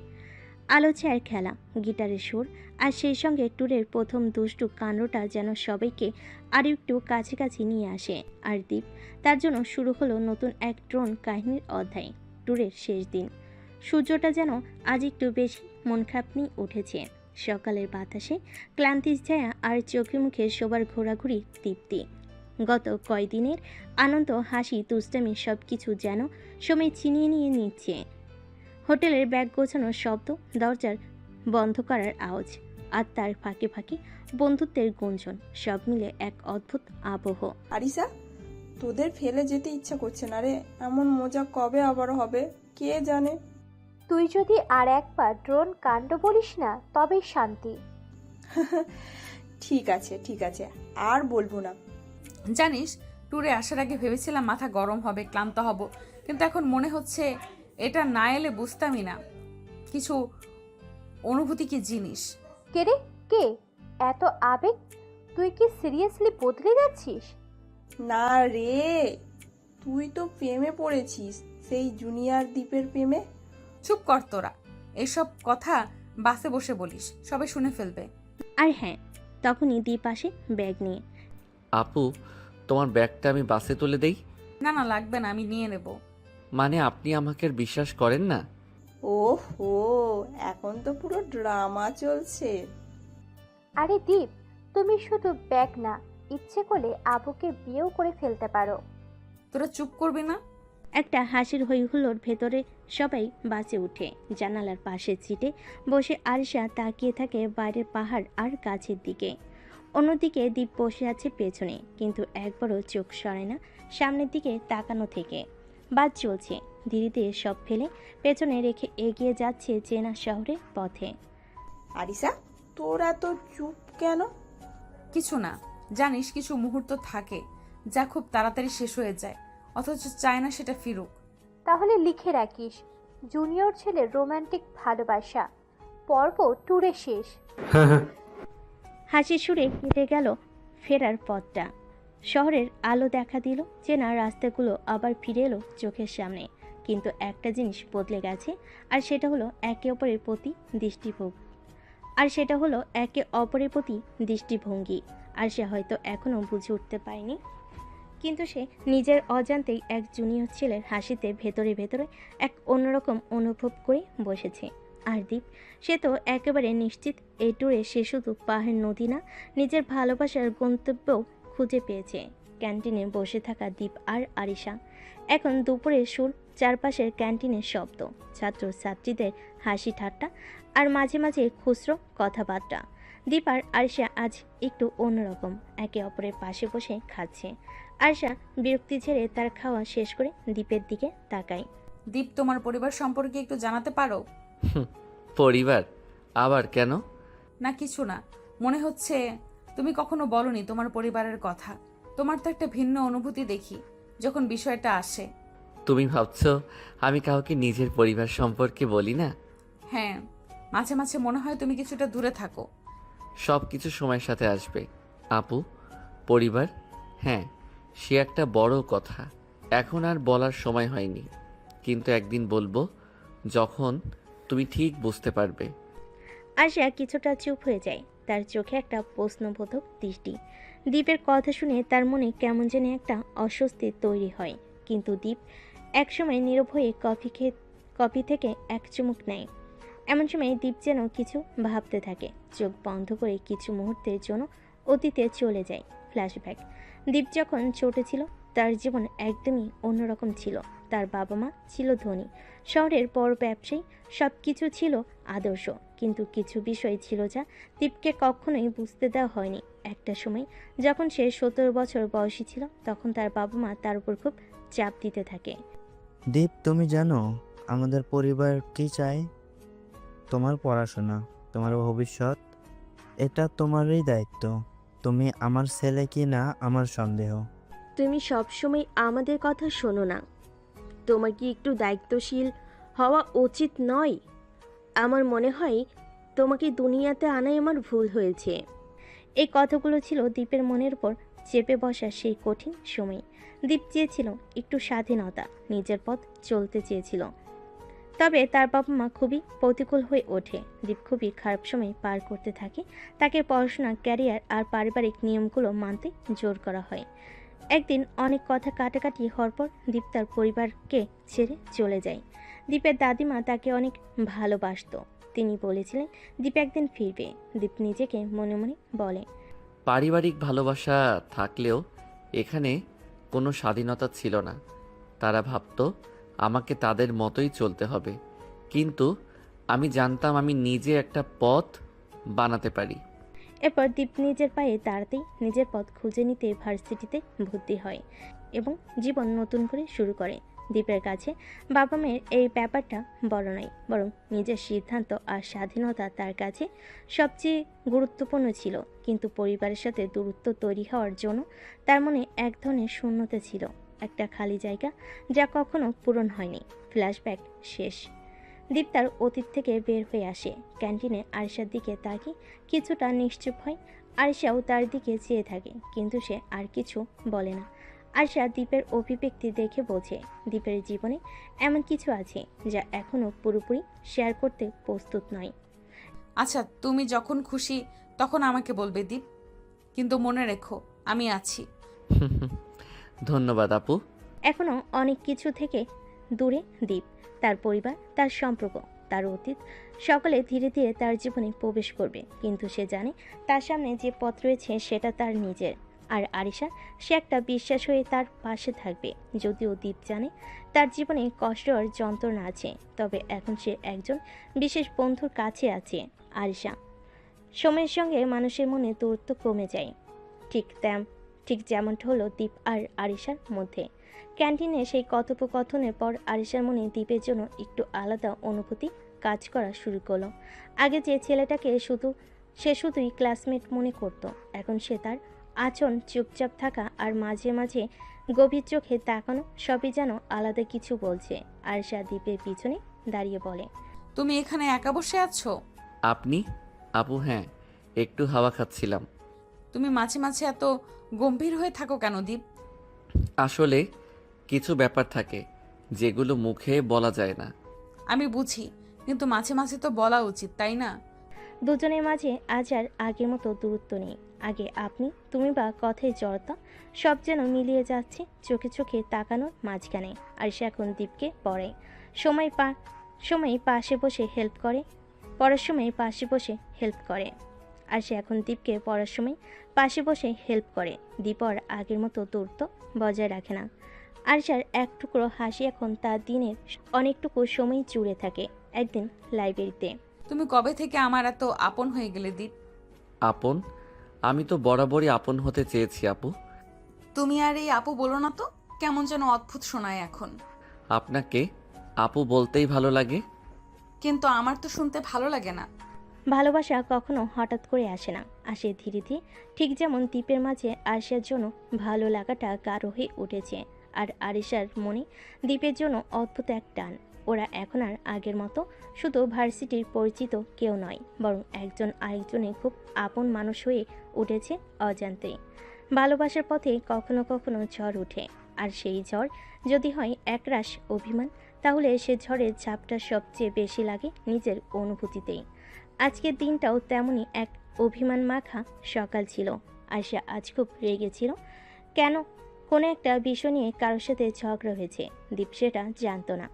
আলো ছায়ার খেলা, গিটারের সুর, আর সেই সঙ্গে ট্যুরের প্রথম দুষ্টু কাণ্ডটা যেন সবাইকে আরও একটু কাছাকাছি নিয়ে আসে। আর দীপ, তার জন্য শুরু হলো নতুন এক ড্রোন কাহিনীর অধ্যায়। ট্যুরের শেষ দিন, সূর্যটা যেন আজ একটু বেশি মন খারাপ নিয়ে উঠেছে। সকালের বাতাসে ক্লান্তির ছায়া, আর চোখে মুখে সবার ঘোরাঘুরি তৃপ্তি। গত কয়দিনের আনন্দ, হাসি, দুষ্টামি সব কিছু যেন সময় ছিনিয়ে নিয়ে নিচ্ছে। হোটেলের ব্যাগ গোছানোর শব্দ, দরজার বন্ধ করার আওয়াজ, আর তার ফাঁকে ফাঁকে বন্ধুত্বের গুঞ্জন, সব মিলে এক অদ্ভুত আবহ। আরিসা, তোদের ফেলে যেতে ইচ্ছা করছে না রে। এমন মজা কবে আবার হবে কে জানে। তুই যদি আর একবার ড্রোন কাণ্ড বলিস না, তবেই শান্তি। ঠিক আছে ঠিক আছে, আর বলবো না। জানিস, ট্যুরে আসার আগে ভেবেছিলাম মাথা গরম হবে, ক্লান্ত হব, কিন্তু এখন মনে হচ্ছে এটা না এলে বুঝতামই না কিছু অনুভূতি কি জিনিস। কে রে, কে এত আবেগ? তুই কি সিরিয়াসলি বদলে যাচ্ছিস? না রে, তুই তো প্রেমে পড়েছিস, সেই জুনিয়র দ্বীপের প্রেমে। চুপ কর তোরা, এসব কথা বাসে বসে বলিস, সবাই শুনে ফেলবে। আর হ্যাঁ, তখনই দীপ আসে ব্যাগ নিয়ে। আপু, তোমার ব্যাগটা আমি বাসে তুলে দেই? না না, লাগবে না, আমি নিয়ে নেব। মানে আপনি আমাকে আর বিশ্বাস করেন না? ওহো, এখন তো পুরো ড্রামা চলছে। আরে দীপ, তুমি শুধু ব্যাগ না, ইচ্ছে করলে আবুকে বিয়েও করে ফেলতে পারো। তোরা চুপ করবি না? একটা হাসির হই হুল্লোড় ভেতরে সবাই বাসে উঠে। জানালার পাশের সিটে বসে আরিশা তাকিয়ে থাকে বাইরের পাহাড় আর গাছের দিকে। অন্যদিকে দীপ বসে আছে পেছনে, কিন্তু একবারও চোখ সরে না সামনের দিকে তাকানো থেকে। বাস চলছে ধীরে ধীরে, সব ফেলে পেছনে রেখে এগিয়ে যাচ্ছে চেনা শহরের পথে। আরিসা, তোর এত চুপ কেন? কিছু না, জানিস কিছু মুহূর্ত থাকে যা খুব তাড়াতাড়ি শেষ হয়ে যায়, অথচ চায় না সেটা ফিরুক। তাহলে লিখে রাখিস, জুনিয়র ছেলের রোমান্টিক ভালোবাসা পর্ব ট্যুরে শেষ। হাসি সুরে কেটে গেল ফেরার পথটা। শহরের আলো দেখা দিল, চেনা রাস্তাগুলো আবার ফিরে এলো চোখের সামনে। কিন্তু একটা জিনিস বদলে গেছে, আর সেটা হলো একে অপরের প্রতি দৃষ্টিভঙ্গি। আর সে হয়তো এখনও বুঝে উঠতে পারেনি, কিন্তু সে নিজের অজান্তেই এক জুনিয়র ছেলের হাসিতে ভেতরে ভেতরে এক অন্যরকম অনুভব করে বসেছে। আর দীপ, সে তো একেবারে নিশ্চিত এই ট্যুরে সে শুধু পাহাড় নদী না, নিজের ভালোবাসার গন্তব্যও খুঁজে পেয়েছে। ক্যান্টিনে বসে থাকা দীপ আর আরিশা। এখন দুপুরের সুর, চারপাশের ক্যান্টিনের শব্দ, ছাত্র ছাত্রীদের হাসি ঠাট্টা, আর মাঝে মাঝে খুচরো কথাবার্তা। দীপ আর আরিশা আজ একটু অন্যরকম, একে অপরের পাশে বসে খাচ্ছে। আরিশা বিরক্তি ঝেড়ে তার খাওয়া শেষ করে দীপের দিকে তাকায়। দীপ, তোমার পরিবার সম্পর্কে একটু জানাতে পারো? পরিবার? আবার কেন? না কিছু না, মনে হচ্ছে তুমি কখনো বলনি তোমার পরিবারের কথা। তোমার তো একটা ভিন্ন অনুভূতি দেখি যখন বিষয়টা আসে। তুমি ভাবছো আমি কাউকে নিজের পরিবার সম্পর্কে বলি না? হ্যাঁ, মাঝে মাঝে মনে হয় তুমি কিছুটা দূরে থাকো। সব কিছু সময়ের সাথে আসবে আপু। পরিবার, হ্যাঁ, সে একটা বড় কথা, এখন আর বলার সময় হয়নি, কিন্তু একদিন বলবো, যখন তুমি ঠিক বুঝতে পারবে। আশা কিছুটা চুপ হয়ে যায়, তার চোখে একটা প্রশ্নবোধক দৃষ্টি। দীপের কথা শুনে তার মনে কেমন যেন একটা অস্বস্তি তৈরি হয়। কিন্তু দীপ একসময় নীরব হয়ে কফি থেকে এক চুমুক নেয়। এমন সময় দীপ যেন কিছু ভাবতে থাকে, চোখ বন্ধ করে কিছু মুহূর্তের জন্য অতীতে চলে যায়। ফ্ল্যাশব্যাক। দীপ যখন ছোট ছিল, তার জীবন একদমই অন্যরকম ছিল। তার বাবা মা ছিল ধনী, শহরের বড় ব্যবসায়ী, সব কিছু ছিল আদর্শ। কিন্তু কিছু বিষয় ছিল যা দীপকে কখনোই বুঝতে দেওয়া হয়নি। একটা সময় যখন সে 17 বছর বয়সী ছিল, তখন তার বাবা মা তার উপর খুব চাপ দিতে থাকে। দীপ, তুমি জানো আমাদের পরিবার কি চায়? তোমার পড়াশোনা, তোমার ভবিষ্যৎ, এটা তোমারই দায়িত্ব। তুমি আমার ছেলে কি না আমার সন্দেহ। তুমি সবসময় আমাদের কথা শোনো না। তোমার কি একটু দায়িত্বশীল হওয়া উচিত নয়? আমার মনে হয় তোমাকে দুনিয়াতে আনাই আমার ভুল হয়েছে। এই কথাগুলো ছিল দীপের মনের উপর চেপে বসা সেই কঠিন সময়। দীপ চেয়েছিল একটু স্বাধীনতা, নিজের পথ চলতে চেয়েছিল। তবে তার বাবা মা খুবই প্রতিকূল হয়ে ওঠে। দীপ খুবই খারাপ সময় পার করতে থাকে। তাকে পড়াশোনা, ক্যারিয়ার আর পারিবারিক নিয়মগুলো মানতে জোর করা হয়। একদিন অনেক কথা কাটাকাটি হওয়ার পর দীপ তার পরিবারকে ছেড়ে চলে যায়। দীপের দাদিমা তাকে অনেক ভালোবাসতো। তিনি বলেছিলেন দীপ একদিন ফিরবে। দীপ নিজেকে মনে মনে বলে, পারিবারিক ভালোবাসা থাকলেও এখানে কোনো স্বাধীনতা ছিল না। তারা ভাবতো আমাকে তাদের মতোই চলতে হবে, কিন্তু আমি জানতাম আমি নিজে একটা পথ বানাতে পারি। এরপর দীপ নিজের পায়ে দাঁড়াতেই নিজের পথ খুঁজে নিতে ভার্সিটিতে ভর্তি হয় এবং জীবন নতুন করে শুরু করে। দীপের কাছে বাবা মায়ের এই ব্যাপারটা বড় নয়, বরং নিজের সিদ্ধান্ত আর স্বাধীনতা তার কাছে সবচেয়ে গুরুত্বপূর্ণ ছিল। কিন্তু পরিবারের সাথে দূরত্ব তৈরি হওয়ার জন্য তার মনে এক ধরনের শূন্যতা ছিল, একটা খালি জায়গা যা কখনো পূরণ হয়নি। ফ্ল্যাশব্যাক শেষ। দীপ তার অতীত থেকে বের হয়ে আসে। ক্যান্টিনে আরিশার দিকে তাকিয়ে কিছুটা নিশ্চুপ হয়। আরিশাও তার দিকে চেয়ে থাকে, কিন্তু সে আর কিছু বলে না। আরিশা দীপের অভিব্যক্তি দেখে বোঝে দীপের জীবনে এমন কিছু আছে যা এখনও পুরোপুরি শেয়ার করতে প্রস্তুত নয়। আচ্ছা, তুমি যখন খুশি তখন আমাকে বলবে দীপ, কিন্তু মনে রেখো আমি আছি। ধন্যবাদ আপু। এখনও অনেক কিছু থেকে দূরে দীপ, তার পরিবার, তার সম্পর্ক, তার অতীত, সকলে ধীরে ধীরে তার জীবনে প্রবেশ করবে। কিন্তু সে জানে তার সামনে যে পথ রয়েছে সেটা তার নিজের। আর আরিশা, সে একটা বিশ্বাস হয়ে তার পাশে থাকবে। যদিও দীপ জানে তার জীবনে কষ্ট আর যন্ত্রণা আছে, তবে এখন সে একজন বিশেষ বন্ধুর কাছে আছে। আরিশা। সময়ের সঙ্গে মানুষের মনে দূরত্ব কমে যায়, ঠিক যেমনটা হলো দীপ আর আরিশার মধ্যে। ক্যান্টিনে সেই কথোপকথনের পর আরিশার মনে দীপের জন্য একটু আলাদা অনুভূতি কাজ করা শুরু করলো। আগে যে ছেলেটাকে সে শুধুই ক্লাসমেট মনে করত, এখন সে তার আচরণ, চুপচাপ থাকা আর মাঝে মাঝে গভীর চোখে তাকানো, সবই যেন আলাদা কিছু বলছে। আরিশা দীপের পিছনে দাঁড়িয়ে বলে, তুমি এখানে একা বসে আছো? আপনি? আপু হ্যাঁ, একটু হাওয়া খাচ্ছিলাম। তুমি মাঝে মাঝে এত গম্ভীর হয়ে থাকো কেন দীপ? আসলে কিছু ব্যাপার থাকে যেগুলো মুখে বলা যায় না। আমি বুঝি, কিন্তু মাঝে মাঝে তো বলা উচিত, তাই না? দুজনের মাঝে আজ আর আগের মতো দূরত্ব নেই। আগে আপনি তুমি বা কথায় জড়তা সব যেন মিলিয়ে যাচ্ছে চোখে চোখে তাকানোর মাঝখানে। আর সে এখন দীপকে পড়ে সময় পাশে বসে হেল্প করে, পড়ার সময় পাশে বসে হেল্প করে। আর সে এখন দীপকে পড়ার সময় পাশে বসে হেল্প করে। দীপ আর আগের মতো দূরত্ব বজায় রাখে না। আরশার এক টুকরো হাসি এখন তার দিনের অনেকটুকু সময় জুড়ে থাকে। একদিন লাইব্রেরিতে তুমি কবে থেকে আমার এত আপন হয়ে গেলে দীপ? আপন? আমি তো বরাবরই আপন হতে চেয়েছি আপু। তুমি আর এই আপু বলো না তো, কেমন যেন অদ্ভুত শোনায় এখন। আপনাকে আপু বলতেই ভালো লাগে। কিন্তু আমার তো শুনতে ভালো লাগে না। ভালোবাসা কখনো হঠাৎ করে আসে না, আসে ধীরে ধীরে। ঠিক যেমন দ্বীপের মাঝে আরিশার জন্য ভালো লাগাটা গাঢ় হয়ে উঠেছে, আর আরিশার মনে দ্বীপের জন্য অদ্ভুত এক টান। ওরা এখন আর আগের মতো শুধু ভার্সিটির পরিচিত কেউ নয়, বরং একজন আরেকজনের খুব আপন মানুষ হয়ে উঠেছে অজান্তেই। ভালোবাসার পথে কখনো কখনো ঝড় ওঠে, আর সেই ঝড় যদি হয় একরাশ অভিমান, তাহলে সে ঝড়ের ঝাপটা সবচেয়ে বেশি লাগে নিজের অনুভূতিতেই। আজকের দিনটাও তেমনই এক অভিমান মাখা সকাল ছিল। আয়শা আজ খুব রেগেছিল। কেন? কোনো একটা বিষয় নিয়ে কারোর সাথে ঝগড়া হয়েছে। দীপ সেটা জানতো না।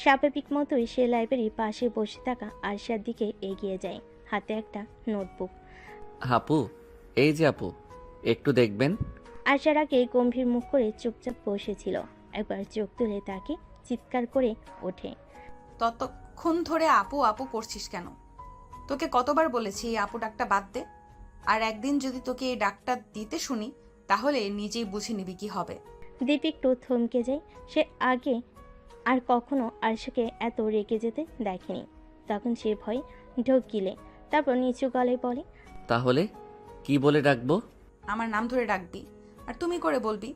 স্বাভাবিক মতোই সে লাইব্রেরির পাশে বসে থাকা আয়শার দিকে এগিয়ে যায়, হাতে একটা নোটবুক। আপু, এই যে আপু, একটু দেখবেন। আয়শার আগে গম্ভীর মুখ করে চুপচাপ বসেছিল, একবার চোখ তুলে তাকে চিৎকার করে ওঠে। ততক্ষণ ধরে আপু আপু করছিস কেন? তোকে কতবার বলেছি এই আপু ডাকটা বাদ দে। আর একদিন যদি তোকে এই ডাকটা দিতে শুনি, তাহলে নিজেই বুঝে নিবি কি হবে। দীপ একটু থমকে যায়। সে আগে আর কখনো আরশাকে এত রেগে যেতে দেখেনি। তখন সে ভয়ে ঢোক গিলে, তারপর নিচু গলায় বলে, তাহলে কি বলে ডাকবো? আমার নাম ধরে ডাকবি, আর তুমি করে বলবি।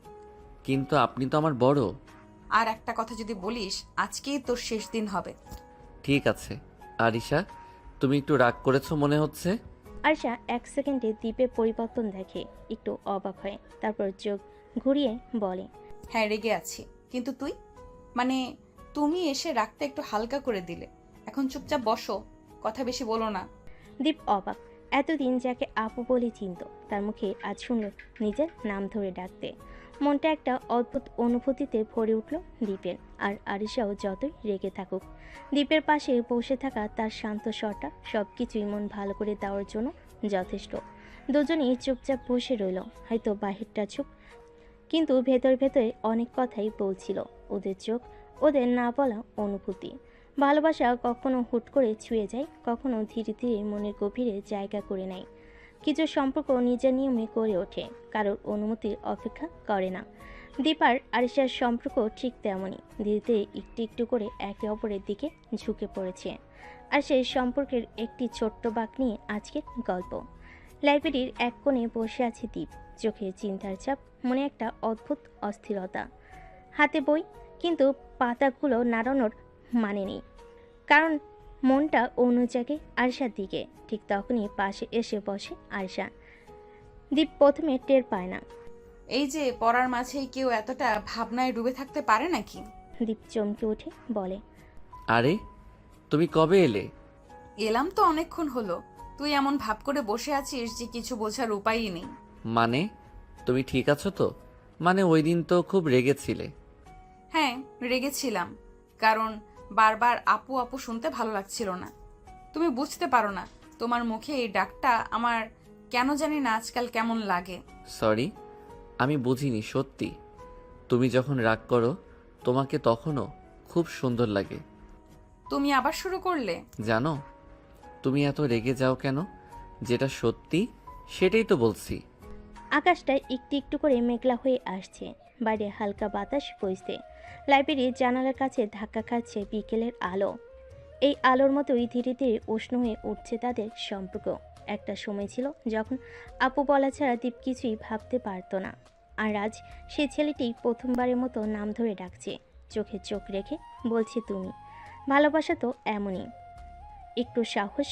কিন্তু আপনি তো আমার বড়। আর একটা কথা যদি বলিস, আজকেই তোর শেষ দিন হবে। ঠিক আছে। আরিশা, তুমি একটু রাগ করেছো মনে হচ্ছে। আরশা এক সেকেন্ডে দ্বীপের পরিবর্তন দেখে, একটু অবাক হয়, তারপর চোখ ঘুরিয়ে বলে, হ্যাঁ রেগে আছি, কিন্তু তুই মানে তুমি এসে রাগটা একটু হালকা করে দিলে। এখন চুপচাপ বসো, কথা বেশি বলো না। দীপ অবাক। এতদিন যাকে আপু বলে চিনত, তার মুখে আজ শুনল নিজের নাম ধরে ডাকতে। মনটা একটা অদ্ভুত অনুভূতিতে ভরে উঠল দ্বীপের। আর আরিশাও যতই রেগে থাকুক, দ্বীপের পাশে বসে থাকা তার শান্ত স্বরটা সব কিছুই মন ভালো করে দেওয়ার জন্য যথেষ্ট। দুজনেই চুপচাপ বসে রইল, হয়তো বাহিরটা চুপ, কিন্তু ভেতর ভেতরে অনেক কথাই বলছিল ওদের চোখ, ওদের না বলা অনুভূতি। ভালোবাসা কখনো হুট করে ছুঁয়ে যায়, কখনো ধীরে ধীরে মনের গভীরে জায়গা করে নেয়। কিছু সম্পর্ক নিজের নিয়মে গড়ে ওঠে, কারোর অনুমতির অপেক্ষা করে না। দীপ আর আরিশার সম্পর্ক ঠিক তেমনই, ধীরে ধীরে একটু একটু করে একে অপরের দিকে ঝুঁকে পড়েছে। আর সেই সম্পর্কের একটি ছোট্ট বাঁক নিয়ে আজকের গল্প। লাইব্রেরির এক কোণে বসে আছে দীপ, চোখে চিন্তার চাপ, মনে একটা অদ্ভুত অস্থিরতা। হাতে বই, কিন্তু পাতাগুলো নাড়ানোর মানে নেই, কারণ মনটা অন্য জায়গায় আরশার দিকে। ঠিক তখনই পাশে এসে বসে আরশা। দীপ প্রথমে টের পায় না। এই যে পড়ার মাঝেই কেউ এতটা ভাবনায় ডুবে থাকতে পারে নাকি? দীপ চমকে উঠে বলে, আরে, তুমি কবে এলে? এলাম তো অনেকক্ষণ হলো। তুই এমন ভাব করে বসে আছিস যে কিছু বোঝার উপায়ই নেই। মানে, তুমি ঠিক আছো তো? মানে ওই দিন তো খুব রেগেছিলে। হ্যাঁ রেগেছিলাম, কারণ বারবার আপু আপু শুনতে ভালো লাগছিল না। তুমি বুঝতে পারো না, তোমার মুখে এই ডাকটা আমার কেন জানি না আজকাল কেমন লাগে। সরি, আমি বুঝিনি সত্যি। তুমি যখন রাগ করো, তোমাকে তখনও খুব সুন্দর লাগে। তুমি আবার শুরু করলে? জানো, তুমি এত রেগে যাও কেন? যেটা সত্যি সেটাই তো বলছি। আকাশটা একটু একটু করে মেঘলা হয়ে আসছে, বাইরে হালকা বাতাস বইছে। লাইব্রেরির জানালার কাছে ধাক্কা খাচ্ছে বিকেলের আলো। এই আলোর মতোই ধীরে ধীরে উষ্ণ হয়ে উঠছে তাদের সম্পর্ক। একটা সময় ছিল যখন আপু বলা ছাড়া দীপ কিছুই ভাবতে পারতো না, আর আজ সেই ছেলেটি প্রথমবারের মতো নাম ধরে ডাকছে, চোখে চোখ রেখে বলছে তুমি। ভালোবাসা তো এমনই, একটু সাহস,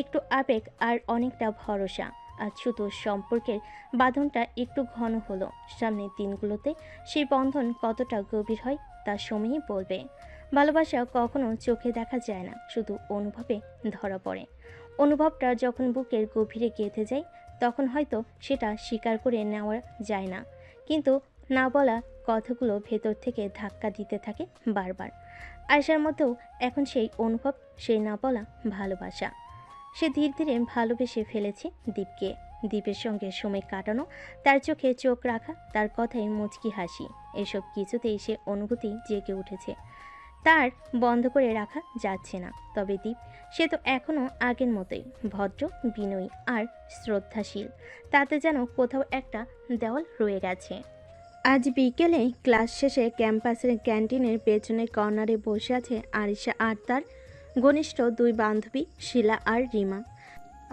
একটু আবেগ আর অনেকটা ভরসা। আর শুধু সম্পর্কের বাঁধনটা একটু ঘন হলো। সামনের দিনগুলোতে সেই বন্ধন কতটা গভীর হয় তা সময়ই বলবে। ভালোবাসা কখনো চোখে দেখা যায় না, শুধু অনুভবে ধরা পড়ে। অনুভবটা যখন বুকের গভীরে গেঁথে যায় তখন হয়তো সেটা স্বীকার করে নেওয়া যায় না, কিন্তু না বলা কথাগুলো ভেতর থেকে ধাক্কা দিতে থাকে বারবার। আয়শার মধ্যেও এখন সেই অনুভব, সেই না বলা ভালোবাসা। সে ধীরে ধীরে ভালোবেসে ফেলেছে দীপকে। দীপের সঙ্গে সময় কাটানো, তার চোখে চোখ রাখা, তার কথায় মুচকি হাসি, এসব কিছুতেই সে অনুভূতি জেগে উঠেছে। তার বন্ধ করে রাখা যাচ্ছে না। তবে দীপ, সে তো এখনও আগের মতোই ভদ্র, বিনয়ী আর শ্রদ্ধাশীল। তাতে যেন কোথাও একটা দেওয়াল রয়ে গেছে। আজ বিকেলে ক্লাস শেষে ক্যাম্পাসের ক্যান্টিনের পেছনের কর্নারে বসে আছে আরিশা আর তার ঘনিষ্ঠ দুই বান্ধবী শিলা আর রিমা।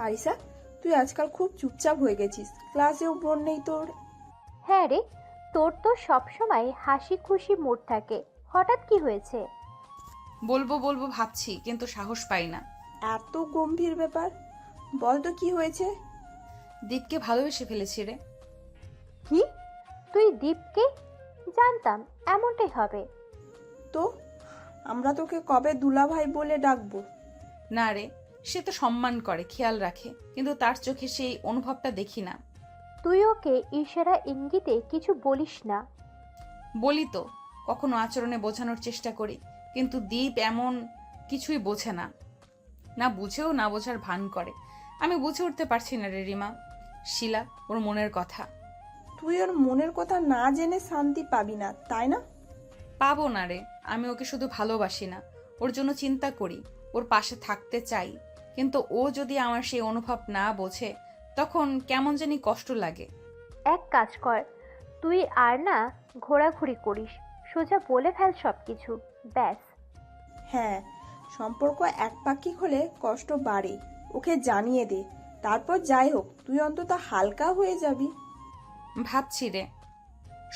আরিসা, তুই আজকাল খুব চুপচাপ হয়ে গেছিস, ক্লাসেও বোন নেই তোর। হ্যাঁ রে, তোর তো সবসময় হাসি খুশি মুড থাকে, হঠাৎ কি হয়েছে? বলবো বলবো ভাবছি, কিন্তু সাহস পাই না। এত গম্ভীর ব্যাপার, বল তো কি হয়েছে? দীপকে ভালোবেসে ফেলেছি রে। কি? তুই দীপকে? জানতাম এমনটাই হবে। তো আমরা তোকে কবে দুলাভাই বলে ডাকবো? না রে, সে তো সম্মান করে, খেয়াল রাখে, কিন্তু তার চোখে সেই অনুভবটা দেখি না। তুই ওকে ইশারা ইঙ্গিতে কিছু বলিস না? বলি তো, কখনো আচরণে বোঝানোর চেষ্টা করি, কিন্তু দীপ এমন কিছুই বোঝে না। না বুঝেও না বোঝার ভান করে। আমি বুঝে উঠতে পারছি না রে রিমা। শিলা, ওর মনের কথা। তুই ওর মনের কথা না জেনে শান্তি পাবি না, তাই না? পাবো না রে, আমি ওকে শুধু ভালোবাসি না, ওর জন্য চিন্তা করি, ওর পাশে থাকতে চাই। কিন্তু ও যদি আমার সেই অনুভব না বোঝে, তখন কেমন জানি কষ্ট লাগে। এক কাজ কর, তুই আর না ঘোরাঘুরি করিস, সোজা বলে ফেল সব কিছু, ব্যাস। হ্যাঁ, সম্পর্ক একপাক্ষিক হলে কষ্ট বাড়ে, ওকে জানিয়ে দে। তারপর যাই হোক, তুই অন্তত হালকা হয়ে যাবি। ভাবছি রে,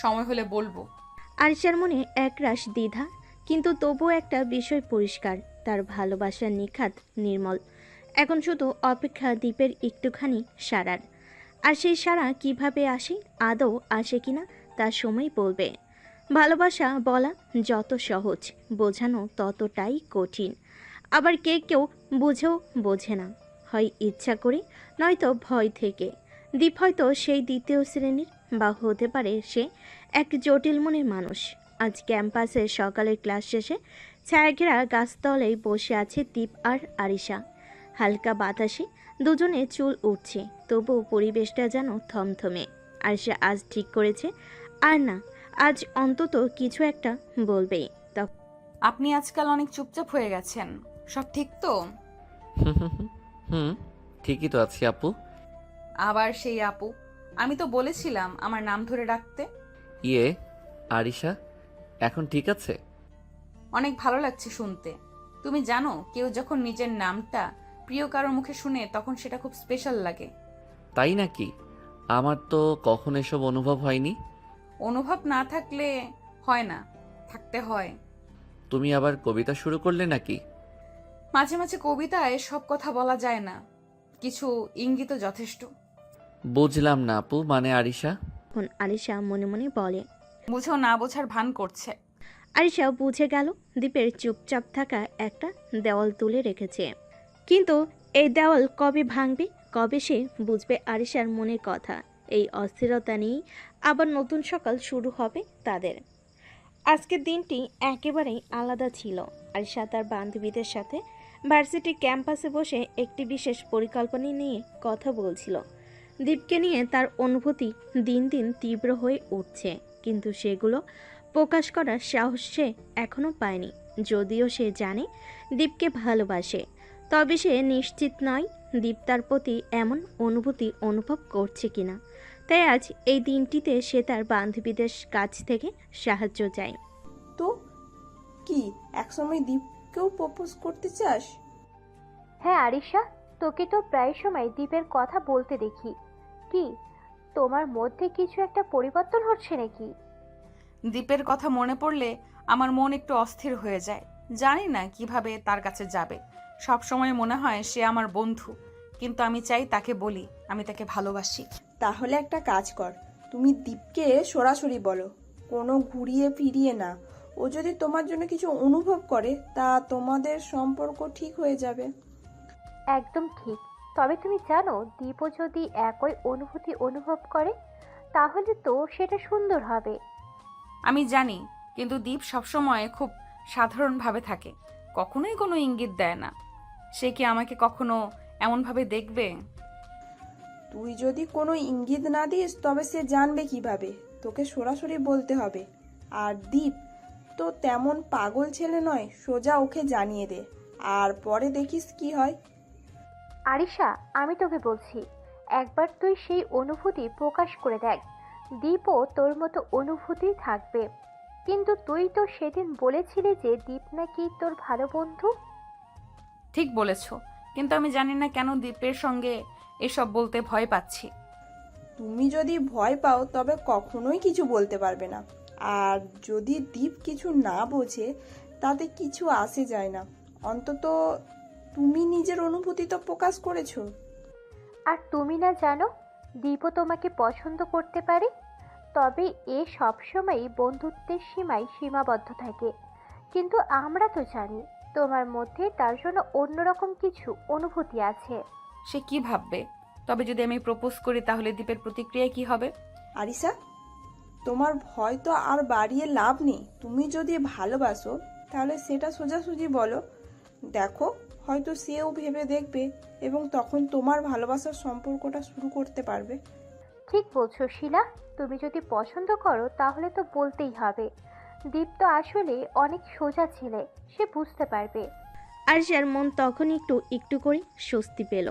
সময় হলে বলবো। আরিশার মনে একরাশ দ্বিধা, কিন্তু তবুও একটা বিষয় পরিষ্কার, তার ভালোবাসা নিখাত, নির্মল। এখন শুধু অপেক্ষা দীপের একটুখানি সাড়ার। আর সেই সাড়া কিভাবে আসে, আদৌ আসে কিনা, তার সময় বলবে। ভালোবাসা বলা যত সহজ, বোঝানো ততটাই কঠিন। আবার কেউ বুঝেও বোঝে না, হয় ইচ্ছা করে, নয়তো ভয় থেকে। দীপ হয়তো সেই দ্বিতীয় শ্রেণীর, বা হতে পারে সে এক জটিল মনের মানুষ। আজ ক্যাম্পাসে সকালের ক্লাস শেষে ছায়াঘেরা গাছতলায় বসে আছে দীপ আর আরিশা। হালকা বাতাসে দুজনে চুল উঠছে, তবুও পরিবেশটা যেন থমথমে। আরিশা আজ ঠিক করেছে, আর না, আজ অন্তত কিছু একটা বলবেই। আপনি আজকাল অনেক চুপচাপ হয়ে গেছেন, সব ঠিক তো? হুম, ঠিকই তো আছি আপু। আবার সেই আপু? আমি তো বলেছিলাম আমার নাম ধরে ডাকতে। ইয়ে, আরিশা এখন ঠিক আছে? অনেক ভালো লাগছে শুনতে। তুমি জানো, কেউ যখন নিজের নামটা প্রিয় কারোর মুখে শুনে, তখন সেটা খুব স্পেশাল লাগে। তাই নাকি? আমার তো কখনো এসব অনুভব হয়নি। অনুভব না থাকলে হয় না, থাকতে হয়। তুমি আবার কবিতা শুরু করলে নাকি? মাঝে মাঝে কবিতায় সব কথা বলা যায় না, কিছু ইঙ্গিতও যথেষ্ট। বুঝলাম না আপু, মানে আরিশা? এখন আরিশা মনে মনে বলে। বুঝেও না বোঝার ভান করছে। আরিশা বুঝে গেল দীপের চুপচাপ থাকা একটা দেওয়াল তুলে রেখেছে। কিন্তু এই দেওয়াল কবে ভাঙবে, কবে সে বুঝবে আরিশার মনের কথা? এই অস্থিরতা নিয়েই আবার নতুন সকাল শুরু হবে তাদের। আজকের দিনটি একেবারেই আলাদা ছিল। আরিশা তার বান্ধবীদের সাথে ভার্সিটি ক্যাম্পাসে বসে একটি বিশেষ পরিকল্পনা নিয়ে কথা বলছিল। দীপকে নিয়ে তার অনুভূতি দিন দিন তীব্র হয়ে উঠছে, কিন্তু সেগুলো প্রকাশ করার সাহস সে এখনও পায়নি। যদিও সে জানে দীপকে ভালোবাসে, তবে সে নিশ্চিত নয় দীপ তার প্রতি এমন অনুভূতি অনুভব করছে কিনা। তাই আজ এই দিনটিতে সে তার বান্ধবীদের কাছ থেকে সাহায্য চায়। তো কি একসময় দীপকেও প্রপোজ করতে চাস? হ্যাঁ আরিশা, তোকে তো প্রায় সময় দীপের কথা বলতে দেখি। কি, তোমার মধ্যে কিছু একটা পরিবর্তন হচ্ছে নাকি? দীপের কথা মনে পড়লে আমার মন একটু অস্থির হয়ে যায়। জানি না কিভাবে তার কাছে যাবে, সব সময় মনে হয় সে আমার বন্ধু, কিন্তু আমি চাই তাকে বলি আমি তাকে ভালোবাসি। তাহলে একটা কাজ কর, তুমি দীপকে সরাসরি বলো, কোনো ঘুরিয়ে ফিরিয়ে না। ও যদি তোমার জন্য কিছু অনুভব করে তা তোমাদের সম্পর্ক ঠিক হয়ে যাবে। একদম ঠিক। তবে তুমি জানো, দীপও যদি একই অনুভূতি অনুভব করে তাহলে তো সেটা সুন্দর হবে। আমি জানি, কিন্তু দীপ সবসময় খুব সাধারণভাবে থাকে, কখনোই কোনো ইঙ্গিত দেয় না। সে কি আমাকে কখনো এমনভাবে দেখবে? তুই যদি কোনো ইঙ্গিত না দিস তবে সে জানবে কিভাবে? তোকে সরাসরি বলতে হবে। আর দীপ তো তেমন পাগল ছেলে নয়, সোজা ওকে জানিয়ে দে, আর পরে দেখিস কি হয়। আরিশা, আমি তোকে বলছি, একবার তুই সেই অনুভূতি প্রকাশ করে দেখ, দীপও তোর মতো অনুভূতি থাকবে। কিন্তু তুই তো সেদিন বলেছিলি যে দীপ নাকি তোর ভালো বন্ধু। ঠিক বলেছ, কিন্তু আমি জানি না কেন দীপের সঙ্গে এসব বলতে ভয় পাচ্ছি। তুমি যদি ভয় পাও তবে কখনোই কিছু বলতে পারবে না। আর যদি দীপ কিছু না বোঝে তাতে কিছু আসে যায় না। অন্তত তুমি নিজের অনুভূতি তো প্রকাশ করেছো। আর তুমি না জানো, দীপও তোমাকে পছন্দ করতে পারে, তবে এ সবসময়ই বন্ধুত্বের সীমায় সীমাবদ্ধ থাকে। কিন্তু আমরা তো জানি তোমার মধ্যে তার জন্য অন্যরকম কিছু অনুভূতি আছে। সে কি ভাববে? তবে যদি আমি প্রপোজ করি তাহলে দীপের প্রতিক্রিয়া কি হবে? আরিসা, তোমার ভয় তো আর বাড়িয়ে লাভ নেই। তুমি যদি ভালোবাসো তাহলে সেটা সোজাসুজি বলো। দেখো, হয়তো সেও ভেবে দেখবে এবং তখন তোমার ভালোবাসার সম্পর্কটা শুরু করতে পারবে। ঠিক বলছো শিলা, তুমি যদি পছন্দ করো তাহলে তো বলতেই হবে। দীপ তো আসলে অনেক সোজা ছেলে, সে বুঝতে পারবে। আরশার মন তখন একটু একটু করে স্বস্তি পেল।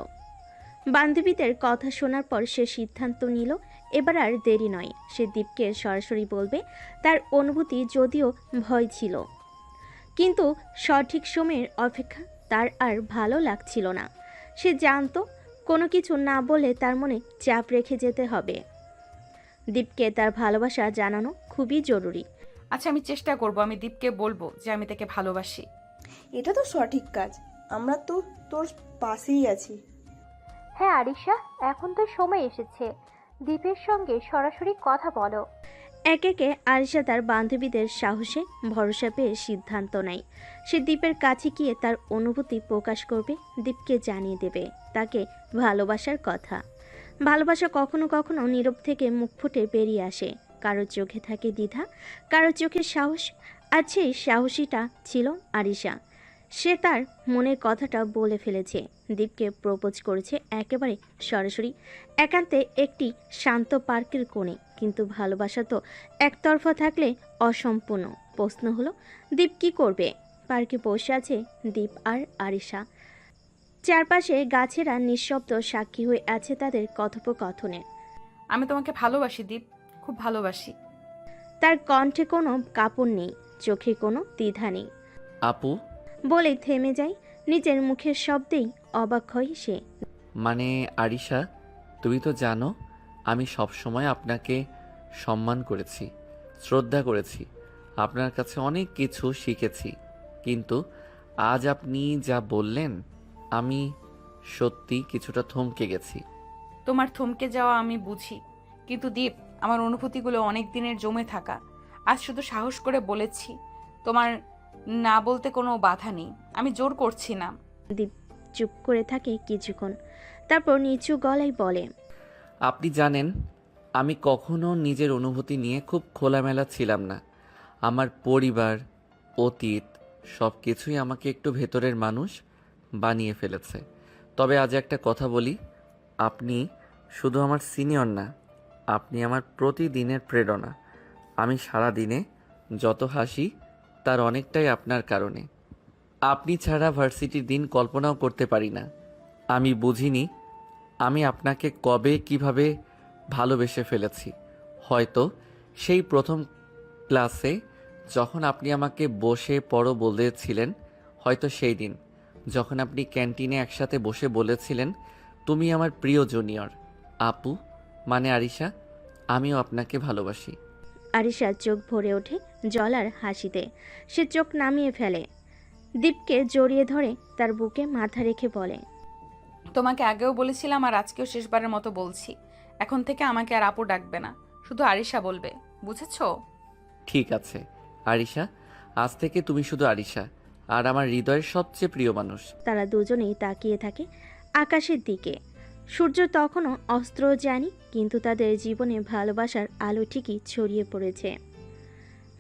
বান্ধবীদের কথা শোনার পর সে সিদ্ধান্ত নিল এবার আর দেরি নয়, সে দীপকে সরাসরি বলবে তার অনুভূতি, যদিও ভয় ছিল। কিন্তু সঠিক সময়ের অপেক্ষা তার আর ভালো লাগছিল না। সে জানতো কোনো কিছু না বলে তার মনে চাপ রেখে যেতে হবে। দীপকে তার ভালোবাসা জানানো খুবই জরুরি। আচ্ছা, আমি চেষ্টা করব, আমি দীপকে বলবো যে আমি তাকে ভালোবাসি। এটা তো সঠিক কাজ। আমরা তো তোর পাশেই আছি। হ্যাঁ আরিশা, এখন তো সময় এসেছে, দীপের সঙ্গে সরাসরি কথা বলো। একে একে আরিশা তার বান্ধবীদের সাহসে ভরসা পেয়ে সিদ্ধান্ত নেয় সে দীপের কাছে গিয়ে তার অনুভূতি প্রকাশ করবে, দীপকে জানিয়ে দেবে তাকে ভালোবাসার কথা। ভালোবাসা কখনো কখনো নীরব থেকে মুখ ফুটে বেরিয়ে আসে। কারো চোখে থাকে দ্বিধা, কারো চোখে সাহস। আর সেই সাহসীটা ছিল আরিশা। সে তার মনের কথাটা বলে ফেলেছে, দীপকে প্রপোজ করেছে একেবারে সরাসরি, একান্তে একটি শান্ত পার্কের কোণে। কিন্তু ভালোবাসা তো একতরফা থাকলে অসম্পূর্ণ। প্রশ্ন হলো দীপ কি করবে? পার্কে বসে আছে দীপ আর আরিশা। চারপাশে গাছেরা নিঃশব্দ সাক্ষী হয়ে আছে তাদের কথোপকথনে। আমি তোমাকে ভালোবাসি দীপ, খুব ভালোবাসি। তার কণ্ঠে কোনো কাঁপন নেই, চোখে কোনো দ্বিধা নেই। আপু, বলে থেমে যায়, নিজের মুখের শব্দেই অবাক হয় সে। মানে আরিশা, তুমি তো জানো আমি সব সময় আপনাকে সম্মান করেছি, শ্রদ্ধা করেছি, আপনার কাছে অনেক কিছু শিখেছি। কিন্তু আজ আপনি যা বললেন আমি সত্যি কিছুটা থমকে গেছি। তোমার থমকে যাওয়া আমি বুঝি, কিন্তু দীপ, আমার অনুভূতিগুলো অনেক দিনের জমে থাকা। আজ শুধু সাহস করে বলেছি। তোমার না বলতে কোনো বাধা নেই, আমি জোর করছি না। দীপ চুপ করে থাকে কিছুক্ষণ, তারপর নিচু গলায় বলে, আপনি জানেন আমি কখনো নিজের অনুভূতি নিয়ে খুব খোলামেলা ছিলাম না। আমার পরিবার, অতীত সব কিছুই আমাকে একটু ভেতরের মানুষ বানিয়ে ফেলেছে। তবে আজ একটা কথা বলি, আপনি শুধু আমার সিনিয়র না, আপনি আমার প্রতিদিনের প্রেরণা। আমি সারা দিনে যত হাসি তার অনেকটাই আপনার কারণে। আপনি ছাড়া ভার্সিটির দিন কল্পনাও করতে পারি না। আমি বুঝিনি আমি আপনাকে কবে কিভাবে ভালোবেসে ফেলেছি। হয়তো সেই প্রথম ক্লাসে যখন আপনি আমাকে বসে পড়ো বলেছিলেন, হয়তো সেই দিন যখন আপনি ক্যান্টিনে একসাথে বসে বলেছিলেন তুমি আমার প্রিয় জুনিয়র। আপু মানে আরিশা, আমিও আপনাকে ভালোবাসি। আরিশা চোখ ভরে ওঠে জলার হাসিতে। সে চোখ নামিয়ে ফেলে। দীপকে জড়িয়ে ধরে তার বুকে মাথা রেখে বলে, তোমাকে আগেও বলেছিলাম আর আজকেও শেষবারের মতো বলছি, এখন থেকে আমাকে আর আপু ডাকবে না, শুধু আরিশা বলবে, বুঝেছো? ঠিক আছে আরিশা, আজ থেকে তুমি শুধু আরিশা, আর আমার হৃদয়ের সবচেয়ে প্রিয় মানুষ। তারা দুজনেই তাকিয়ে থাকে আকাশের দিকে। সূর্য তখনও অস্ত্র যায়নি, কিন্তু তাদের জীবনে ভালোবাসার আলো ঠিকই ছড়িয়ে পড়েছে।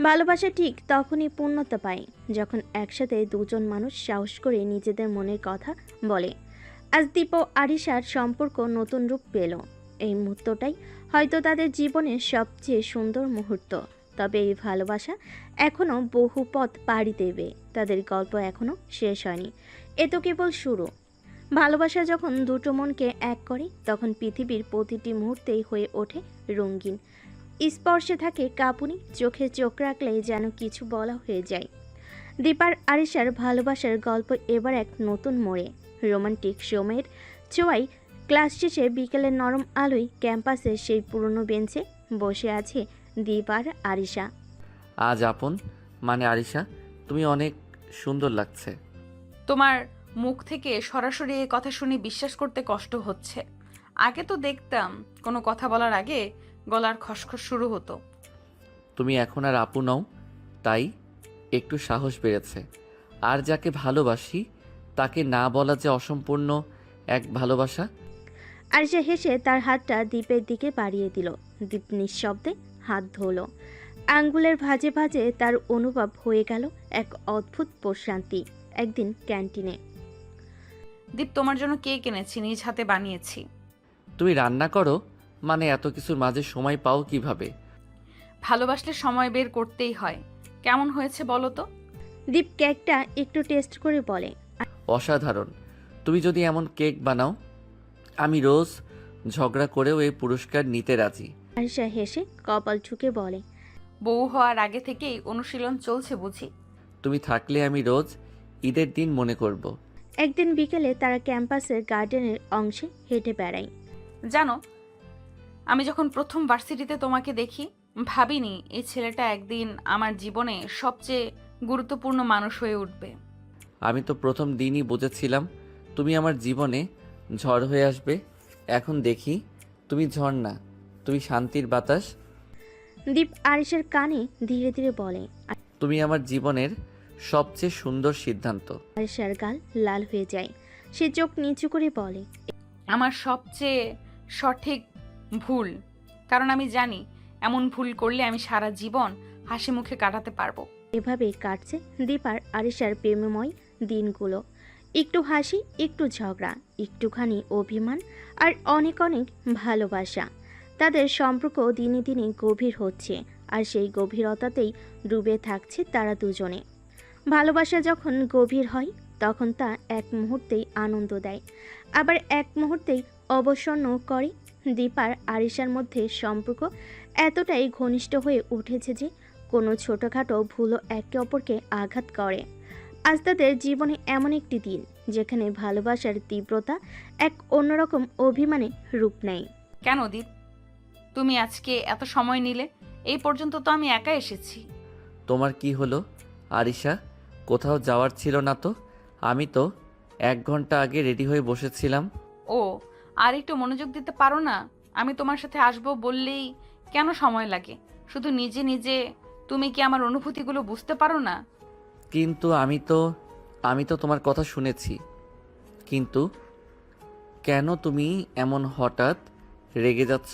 ভালোবাসা ঠিক তখনই পূর্ণতা পায় যখন একসাথে দুজন মানুষ সাহস করে নিজেদের মনের কথা বলে। আজ দীপ ও আরিশার সম্পর্ক নতুন রূপ পেল। এই মুহূর্তটাই হয়তো তাদের জীবনের সবচেয়ে সুন্দর মুহূর্ত। তবে এই ভালোবাসা এখনও বহু পথ পাড়ি দেবে, তাদের গল্প এখনও শেষ হয়নি, এ তো কেবল শুরু। ভালোবাসা যখন দুটো মনকে এক করে তখন পৃথিবীর প্রতিটি মুহূর্তেই হয়ে ওঠে রঙিন। স্পর্শে থাকে কাঁপুনি, চোখে চোখ রাখলে যেন কিছু বলা হয়ে যায়। দীপার আরিশার ভালোবাসার গল্প এবার এক নতুন মোড়ে। রোমান্টিক সময়ের ছোঁয়ায় ক্লাস শেষে বিকেলের নরম আলোয় ক্যাম্পাসের সেই পুরনো বেঞ্চে বসে আছে দীপ আর আরিশা। আজ আপন মানে আরিশা, তুমি অনেক সুন্দর লাগছে। তোমার মুখ থেকে সরাসরি এই কথা শুনে বিশ্বাস করতে কষ্ট হচ্ছে। আগে তো দেখতাম কোনো কথা বলার আগে গলার খসখস শুরু হতো। তুমি এখন আর আপু নও, তাই একটু সাহস বেড়েছে। আর যাকে ভালোবাসি তাকে না বলা যে অসম্পূর্ণ এক ভালোবাসা। আরিশা হেসে তার হাতটা দীপের দিকে বাড়িয়ে দিল। দীপ নিঃশব্দে হাত ধরল। আঙ্গুলের ভাঁজে ভাঁজে তার অনুভব হয়ে গেল এক অদ্ভুত প্রশান্তি। একদিন ক্যান্টিনে, দীপ, তোমার জন্য কেক এনেছি, নিজ হাতে বানিয়েছি। তুমি রান্না করো? মানে এত কিছুর মাঝে সময় পাও কিভাবে? ভালোবাসলে সময় বের করতেই হয়। কেমন হয়েছে বলো তো? দীপ কেকটা একটু টেস্ট করে বলে, অসাধারণ। তুমি যদি এমন কেক বানাও, আমি রোজ ঝগড়া করেও এই পুরস্কার নিতে রাজি। আরিশা হেসে কপাল ঠুকে বলে, বউ হওয়ার আগে থেকেই অনুশীলন চলছে বুঝি। তুমি থাকলে আমি রোজ ঈদের দিন মনে করব। একদিন বিকেলে তারা ক্যাম্পাসের গার্ডেনের অংশে হেঁটে বেড়ায়। জানো, আমি যখন প্রথম ভার্সিটিতে তোমাকে দেখি, ভাবিনি এই ছেলেটা একদিন আমার জীবনে সবচেয়ে গুরুত্বপূর্ণ মানুষ হয়ে উঠবে। আমি তো প্রথম দিনই বুঝেছিলাম তুমি আমার জীবনে ঝড় হয়ে আসবে। এখন দেখি তুমি ঝড় না, তুমি শান্তির বাতাস। দীপ আরিশার কানে ধীরে ধীরে বলে। তুমি আমার জীবনের সবচেয়ে সুন্দর সিদ্ধান্ত। আরিশার গাল লাল হয়ে যায়। সে চোখ নিচু করে বলে, আমার সবচেয়ে সঠিক ভুল, কারণ আমি জানি এমন ভুল করলে আমি সারা জীবন হাসি মুখে কাটাতে পারবো। এভাবেই কাটছে দীপ আর আরিশার প্রেমময় দিনগুলো। একটু হাসি, একটু ঝগড়া, একটুখানি অভিমান, আর অনেক অনেক ভালোবাসা। তাদের সম্পর্ক দিনে দিনে গভীর হচ্ছে, আর সেই গভীরতাতেই ডুবে থাকছে তারা দুজনে। ভালোবাসা যখন গভীর হয় তখন তা এক মুহূর্তেই আনন্দ দেয়, আবার এক মুহূর্তেই অবসন্ন করে। দীপ আর আরিশার মধ্যে সম্পর্ক এতটাই ঘনিষ্ঠ হয়ে উঠেছে যে কোনো ছোটোখাটো ভুলও একে অপরকে আঘাত করে। আজ তাদের জীবনে এমন একটি দিন যেখানে ভালোবাসার তীব্রতা এক অন্যরকম অভিমানে রূপ নেয়। কেন দীপ, তুমি আজকে এত সময় নিলে? এই পর্যন্ত তো আমি একা এসেছি। তোমার কি হলো আরিশা? কোথাও যাওয়ার ছিল না তো? আমি তো 1 ঘন্টা আগে রেডি হয়ে বসেছিলাম। ও, আর একটু মনোযোগ দিতে পারো না? আমি তোমার সাথে আসবো বললেই কেন সময় লাগে? শুধু নিজে নিজে তুমি কি আমার অনুভূতিগুলো বুঝতে পারো না? কিন্তু আমি তো তোমার কথা শুনেছি। কিন্তু কেন তুমি এমন হঠাৎ রেগে যাচ্ছ?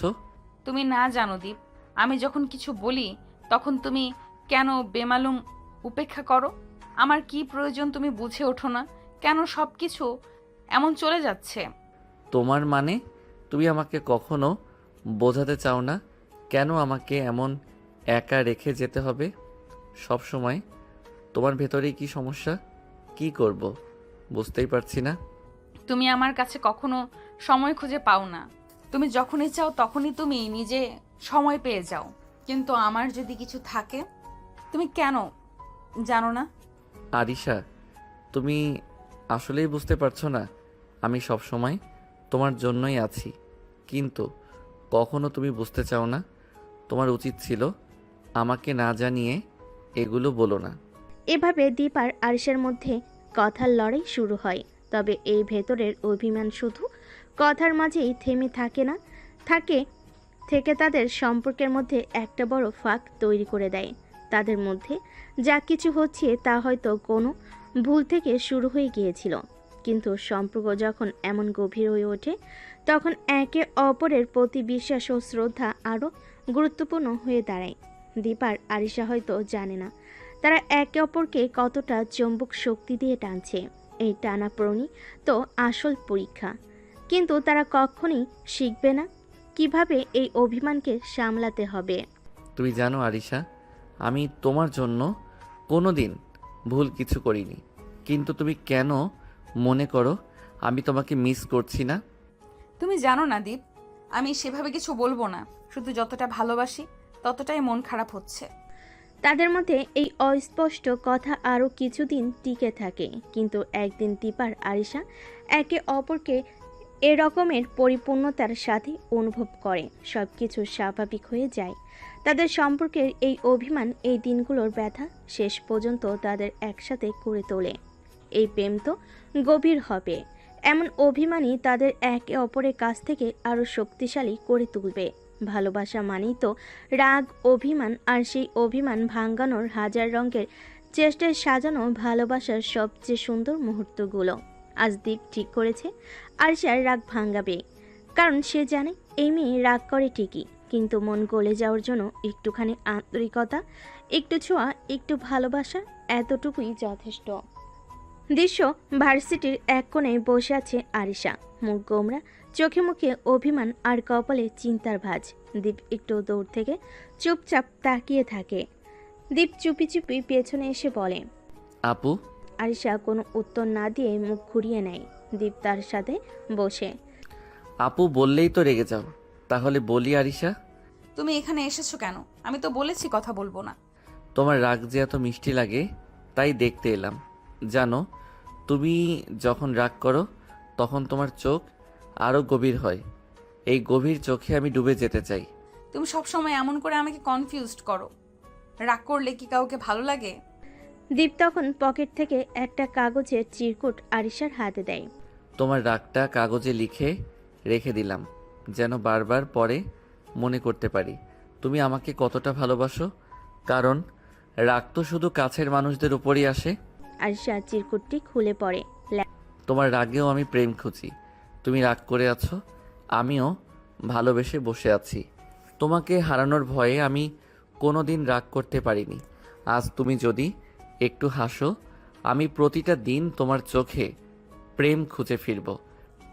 তুমি না জানো দীপ, আমি যখন কিছু বলি তখন তুমি কেন বেমালুম উপেক্ষা করো? আমার কি প্রয়োজন তুমি বুঝে ওঠো না? কেন সব কিছু এমন চলে যাচ্ছে? তোমার মানে তুমি আমাকে কখনো বোঝাতে চাও না কেন আমাকে এমন একা রেখে যেতে হবে সব সময়? তোমার ভেতরেই কি সমস্যা? কি করব বুঝতেই পারছি না। তুমি আমার কাছে কখনো সময় খুঁজে পাও না। তুমি যখনই চাও তখনই তুমি নিজে সময় পেয়ে যাও, কিন্তু আমার যদি কিছু থাকে তুমি কেন জানো না? আরিশা, তুমি আসলেই বুঝতে পারছো না আমি সব সময় তোমার জন্যই আছি, কিন্তু কখনো তুমি বুঝতে চাও না। তোমার উচিত ছিল আমাকে না জানিয়ে এগুলো বলো না। এভাবে দীপ আর আরিশার মধ্যে কথার লড়াই শুরু হয়। তবে এই ভেতরের অভিমান শুধু কথার মাঝেই থেমে থাকে না, থাকে থেকে তাদের সম্পর্কের মধ্যে একটা বড় ফাঁক তৈরি করে দেয়। তাদের মধ্যে যা কিছু হচ্ছে তা হয়তো কোনো ভুল থেকে শুরু হয়ে গিয়েছিল, কিন্তু সম্পর্ক যখন এমন গভীর হয়ে ওঠে তখন একে অপরের প্রতি বিশ্বাস ও শ্রদ্ধা আরও গুরুত্বপূর্ণ হয়ে দাঁড়ায়। দীপ আর আরিশা হয়তো জানে না তারা একে অপরকে কতটা চুম্বক শক্তি দিয়ে টানছে। এই টানাপ্রণই তো আসল পরীক্ষা, কিন্তু তারা কখনোই শিখবে না কিভাবে এই অভিমানকে সামলাতে হবে। তুমি জানো আরিশা, আমি তোমার জন্য কোনো দিন ভুল কিছু করিনি, কিন্তু তুমি কেন মনে করো আমি তোমাকে মিস করছি না? তুমি জানো না দীপ, আমি সেভাবে কিছু বলবো না, শুধু যতটা ভালোবাসি ততটাই মন খারাপ হচ্ছে। তাদের মধ্যে এই অস্পষ্ট কথা আরও কিছুদিন টিকে থাকে, কিন্তু একদিন দীপ আর আরিশা একে অপরকে এরকমের পরিপূর্ণতার সাথে অনুভব করে সব কিছু স্বাভাবিক হয়ে যায়। তাদের সম্পর্কের এই অভিমান, এই দিনগুলোর ব্যথা শেষ পর্যন্ত তাদের একসাথে করে তোলে। এই প্রেম তো গভীর হবে, এমন অভিমানই তাদের একে অপরের কাছ থেকে আরও শক্তিশালী করে তুলবে। ভালোবাসা মানেই তো রাগ, অভিমান, আর সেই অভিমান ভাঙানোর হাজার রঙের চেষ্টায় সাজানো ভালোবাসার সবচেয়ে সুন্দর মুহূর্তগুলো। আজ দীপ ঠিক করেছে আরিশার রাগ ভাঙাবে, কারণ সে জানে এই মেয়ে রাগ করে ঠিকই, কিন্তু মন গলে যাওয়ার জন্য একটুখানি আন্তরিকতা, একটু ছোঁয়া, একটু ভালোবাসা, এতটুকুই যথেষ্ট। দৃশ্য ভার্সিটির এক কোণে বসে আছে আরিশা, মুখ গোমরা, চোখে মুখে অভিমান আর কপালে চিন্তার ভাঁজ। দীপ একটু দূর থেকে চুপচাপ তাকিয়ে থাকে। দীপ চুপি চুপি পেছনে এসে বলে, আপু। আরিশা কোনো উত্তর না দিয়ে মুখ ঘুরিয়ে নেয়। দীপ তার সাথে বসে। আপু বললেই তো রেগে যাও, তাহলে বলি আরিশা। তুমি এখানে এসেছো কেন? আমি তো বলেছি কথা বলবো না। তোমার রাগ যে এত মিষ্টি লাগে তাই দেখতে এলাম। জানো, তুমি যখন রাগ করো তখন তোমার চোখ আরও গভীর হয়। এই গভীর চোখে আমি ডুবে যেতে চাই। তুমি সবসময় এমন করে আমাকে কনফিউজড করো। রাগ করলে কি কাউকে ভালো লাগে? দীপ তখন পকেট থেকে একটা কাগজের চিরকুট আরিশার হাতে দেয়। তোমার রাগটা কাগজে লিখে রেখে দিলাম, যেন বারবার পরে মনে করতে পারি তুমি আমাকে কতটা ভালোবাসো। কারণ রাগ তো শুধু কাছের মানুষদের উপরই আসে। আরিশা চিরকুটটি খুলে পড়ে। তোমার রাগেও আমি প্রেম খুঁজি। তুমি রাগ করে আছো, আমিও ভালোবেসে বসে আছি। তোমাকে হারানোর ভয়ে আমি কোনো দিন রাগ করতে পারিনি। আজ তুমি যদি একটু হাসো, আমি প্রতিটা দিন তোমার চোখে প্রেম খুঁজে ফিরব।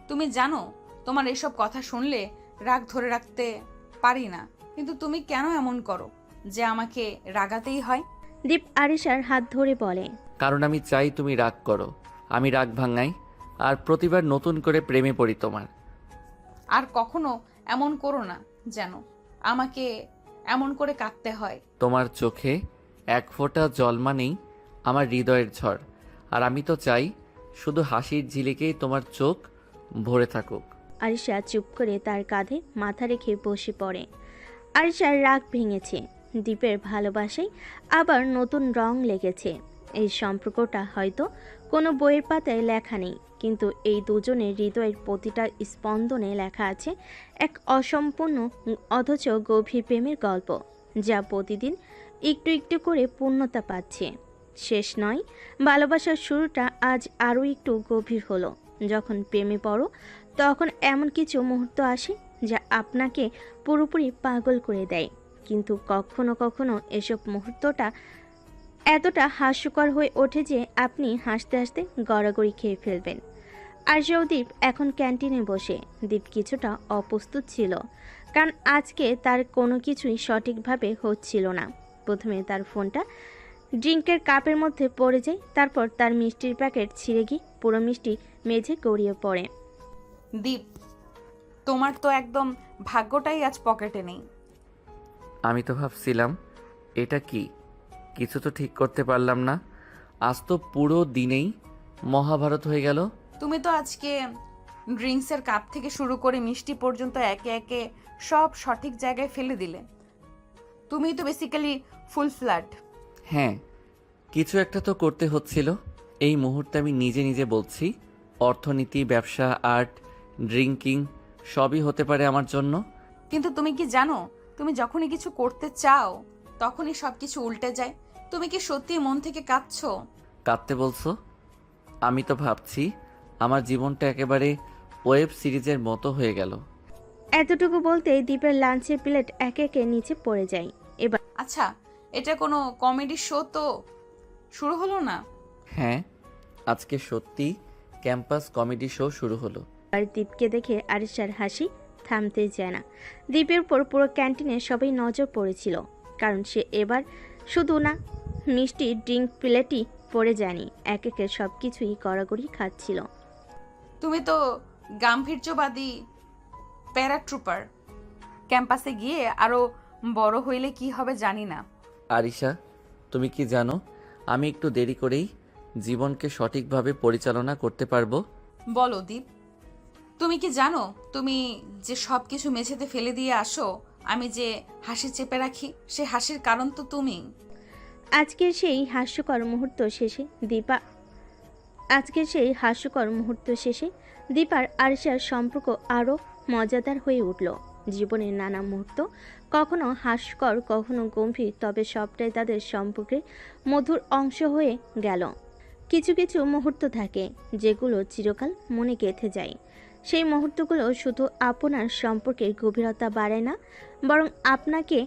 তুমি জানো, তোমার এসব কথা শুনলে রাগ ধরে রাখতে পারি না, কিন্তু তুমি কেন এমন করো যে আমাকে রাগাতেই হয়? দীপ আরিশার হাত ধরে বলে, কারণ আমি চাই তুমি রাগ করো, আমি রাগ ভাঙাই, আর প্রতিবার নতুন করে প্রেমে পড়ি তোমার। আর কখনো এমন করো না যেন আমাকে এমন করে কাঁদতে হয়। তোমার চোখে এক ফোঁটা জল মানেই আমার হৃদয়ের ঝড়, আর আমি তো চাই শুধু হাসির ঝিলিকেই তোমার চোখ ভরে থাকুক। আরিশা চুপ করে তার কাঁধে মাথা রেখে বসে পড়ে। আরিশার রাগ ভেঙেছে, দীপের ভালোবাসায় আবার নতুন রং লেগেছে। এই সম্পর্কটা হয়তো কোনো বইয়ের পাতায় লেখা নেই, কিন্তু এই দুজনের হৃদয়ের প্রতিটা স্পন্দনে লেখা আছে এক অসম্পূর্ণ অথচ গভীর প্রেমের গল্প, যা প্রতিদিন একটু একটু করে পূর্ণতা পাচ্ছে। শেষ নয়, ভালোবাসার শুরুটা আজ আরও একটু গভীর হলো। যখন প্রেমে পড়ো তখন এমন কিছু মুহূর্ত আসে যা আপনাকে পুরোপুরি পাগল করে দেয়, কিন্তু কখনো কখনো এসব মুহূর্তটা এতটা হাস্যকর হয়ে ওঠে যে আপনি হাসতে হাসতে গড়াগড়ি খেয়ে ফেলবেন। আর দীপ এখন ক্যান্টিনে বসে। দীপ কিছুটা অপ্রস্তুত ছিল, কারণ আজকে তার কোনো কিছুই সঠিকভাবে হচ্ছিল না। প্রথমে তার ফোনটা ড্রিঙ্কের কাপের মধ্যে পড়ে যায়, তারপর তার মিষ্টির প্যাকেট ছিঁড়ে গিয়ে পুরো মিষ্টি মেঝে গড়িয়ে পড়ে। দীপ, তোমার তো একদম ভাগ্যটাই আজ পকেটে নেই। আমি তো ভাবছিলাম এটা কি, কিছু তো ঠিক করতে পারলাম না। আজ তো পুরো দিনেই মহাভারত হয়ে গেল। তুমি তো আজকে ড্রিঙ্কসের কাপ থেকে শুরু করে মিষ্টি পর্যন্ত একে একে সব সঠিক জায়গায় ফেলে দিলে। তুমিই তো বেসিক্যালি ফুল ফ্ল্যাট। হ্যাঁ, কিছু একটা তো করতে হচ্ছিল। এই মুহূর্তে আমি নিজে নিজে বলছি, অর্থনীতি, ব্যবসা, আর্ট, ড্রিঙ্কিং সবই হতে পারে আমার জন্য। কিন্তু তুমি কি জানো, তুমি যখনই কিছু করতে চাও তখনই সব কিছু উল্টে যায়। তুমি কি সত্যি মন থেকে কাঁদছো? কাঁদতে বলছো? আমি তো ভাবছি আমার জীবনটা একেবারে ওয়েব সিরিজের মতো হয়ে গেল। এতটুকু বলতেই দীপের লাঞ্চের প্লেট একে একে নিচে পড়ে যায়। এবার আচ্ছা, এটা কোনো কমেডি শো তো শুরু হলো না? হ্যাঁ, আজকে সত্যি ক্যাম্পাস কমেডি শো শুরু হলো। দীপকে দেখে আরিশার হাসি থামতে যায় না। দীপের উপর পুরো ক্যান্টিনে সবাই নজর পড়েছিল, কারণ সে এবার শুধু না মিষ্টি ড্রিঙ্ক প্লেটই পড়ে যায়নি, এক একে সব কিছুই গড়াগড়ি খাচ্ছিল। তুমি তো গাম্ভীর্যবাদী প্যারাট্রুপার। ক্যাম্পাসে গিয়ে আরো বড় হইলে কি হবে জানি না। আরিশা, তুমি কি জানো আমি একটু দেরি করেই জীবনকে সঠিকভাবে পরিচালনা করতে পারবো? বলো দীপ, তুমি কি জানো তুমি যে সব কিছু মেঝেতে ফেলে দিয়ে আসো, আমি যে হাসি চেপে রাখি, সে হাসির কারণ তো তুমি। আজকের সেই হাস্যকর মুহূর্ত শেষে দীপার আরিশার সম্পর্ক আরও মজাদার হয়ে উঠল। জীবনের নানা মুহূর্ত, কখনো হাস্যকর, কখনো গম্ভীর, তবে সবটাই তাদের সম্পর্কের মধুর অংশ হয়ে গেল। কিছু কিছু মুহূর্ত থাকে যেগুলো চিরকাল মনে গেঁথে যায়। সেই মুহূর্তগুলো শুধু আপনার সম্পর্কের গভীরতা বাড়ায় না, বরং আপনাকে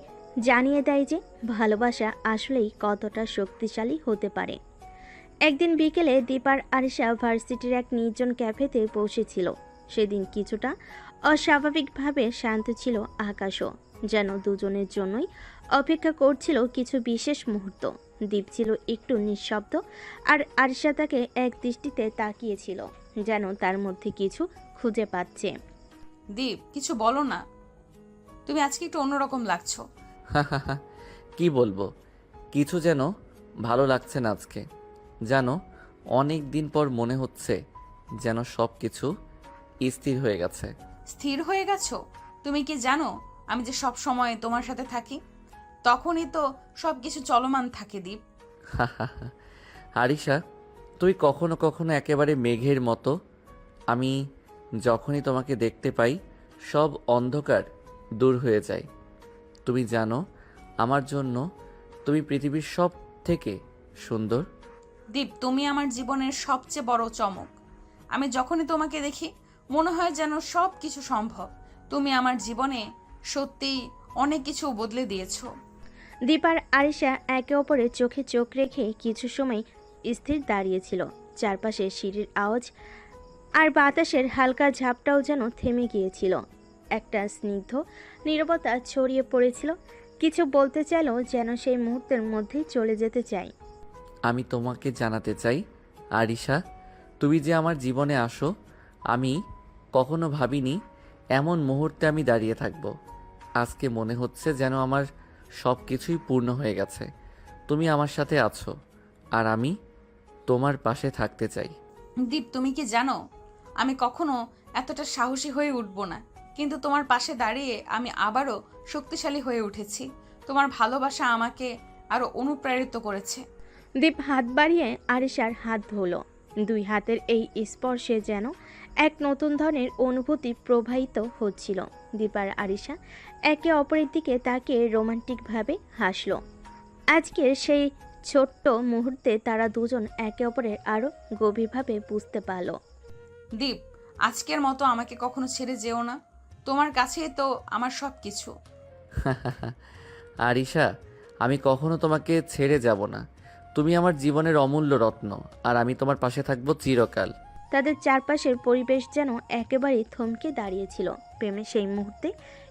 জানিয়ে দেয় যে ভালোবাসা আসলেই কতটা শক্তিশালী হতে পারে। একদিন বিকেলে দীপার আরিশা ভার্সিটির এক নির্জন ক্যাফেতে পৌঁছেছিল। সেদিন কিছুটা অস্বাভাবিকভাবে শান্ত ছিল আকাশও, যেন দুজনের জন্যই অপেক্ষা করছিল কিছু বিশেষ মুহূর্ত। দীপ ছিল একটু নিঃশব্দ, আর আরিশা তাকে এক দৃষ্টিতে তাকিয়েছিল, যেন তার মধ্যে কিছু খুঁজে পাচ্ছে। দীপ, কিছু বলো না, তুমি আজকে একটু অন্যরকম লাগছো। কি বলবো, কিছু যেন ভালো লাগছে না আজকে। জানো, অনেক দিন পর মনে হচ্ছে যেন সব কিছু স্থির হয়ে গেছে। স্থির হয়ে গেছো? তুমি কি জানো আমি যে সব সময় তোমার সাথে থাকি, তখনই তো সব কিছু চলমান থাকে দীপ। আরিশা, তুই কখনো কখনো একেবারে মেঘের মতো। আমি যখনই তোমাকে দেখতে পাই সব অন্ধকার দূর হয়ে যায়। তুমি জানো, আমার জন্য তুমি পৃথিবীর সব থেকে সুন্দর। দীপ, তুমি আমার জীবনের সবচেয়ে বড় চমক। আমি যখনই তোমাকে দেখি মনে হয় যেন সব কিছু সম্ভব। তুমি আমার জীবনে সত্যিই অনেক কিছু বদলে দিয়েছো। দীপার আরিশা একে অপরের চোখে চোখ রেখে কিছু সময় স্থির দাঁড়িয়েছিল। চারপাশে সিঁড়ির আওয়াজ আর বাতাসের হালকা ঝাপটাও যেন থেমে গিয়েছিল। একটা স্নিগ্ধ নীরবতা ছড়িয়ে পড়েছিল। কিছু বলতে চাইল, যেন সেই মুহূর্তের মধ্যেই চলে যেতে চাই। আমি তোমাকে জানাতে চাই আরিশা, তুমি যে আমার জীবনে আসো, আমি কখনো ভাবিনি এমন মুহূর্তে আমি দাঁড়িয়ে থাকব। আজকে মনে হচ্ছে যেন আমার সব কিছুই পূর্ণ হয়ে গেছে। তুমি আমার সাথে আছো, আর আমি তোমার পাশে থাকতে চাই। দীপ, তুমি কি জানো আমি কখনো এতটা সাহসী হয়ে উঠব না, কিন্তু তোমার পাশে দাঁড়িয়ে আমি আবারও শক্তিশালী হয়ে উঠেছি। তোমার ভালোবাসা আমাকে আরো অনুপ্রাণিত করেছে। দীপ হাত বাড়িয়ে আরিশার হাত ধরল। দুই হাতের এই স্পর্শে যেন এক নতুন ধরনের অনুভূতি প্রবাহিত হচ্ছিল। দীপ আর আরিশা একে অপরের দিকে তাকিয়ে রোমান্টিকভাবে হাসল। আজকের সেই ছোট্ট মুহূর্তে তারা দুজন একে অপরের আরও গভীরভাবে বুঝতে পারল। দীপ, আজকের মতো আমাকে কখনো ছেড়ে যেও না। তোমার কাছেই তো আমার সব কিছু। আরিশা, আমি কখনো তোমাকে ছেড়ে যাব না। তুমি আমার জীবনের অমূল্য রত্ন, আর আমি তোমার পাশে থাকবো চিরকাল। তাদের চারপাশের পরিবেশ যেন একেবারেই থমকে দাঁড়িয়েছিল। প্রেমের সেই মুহূর্তে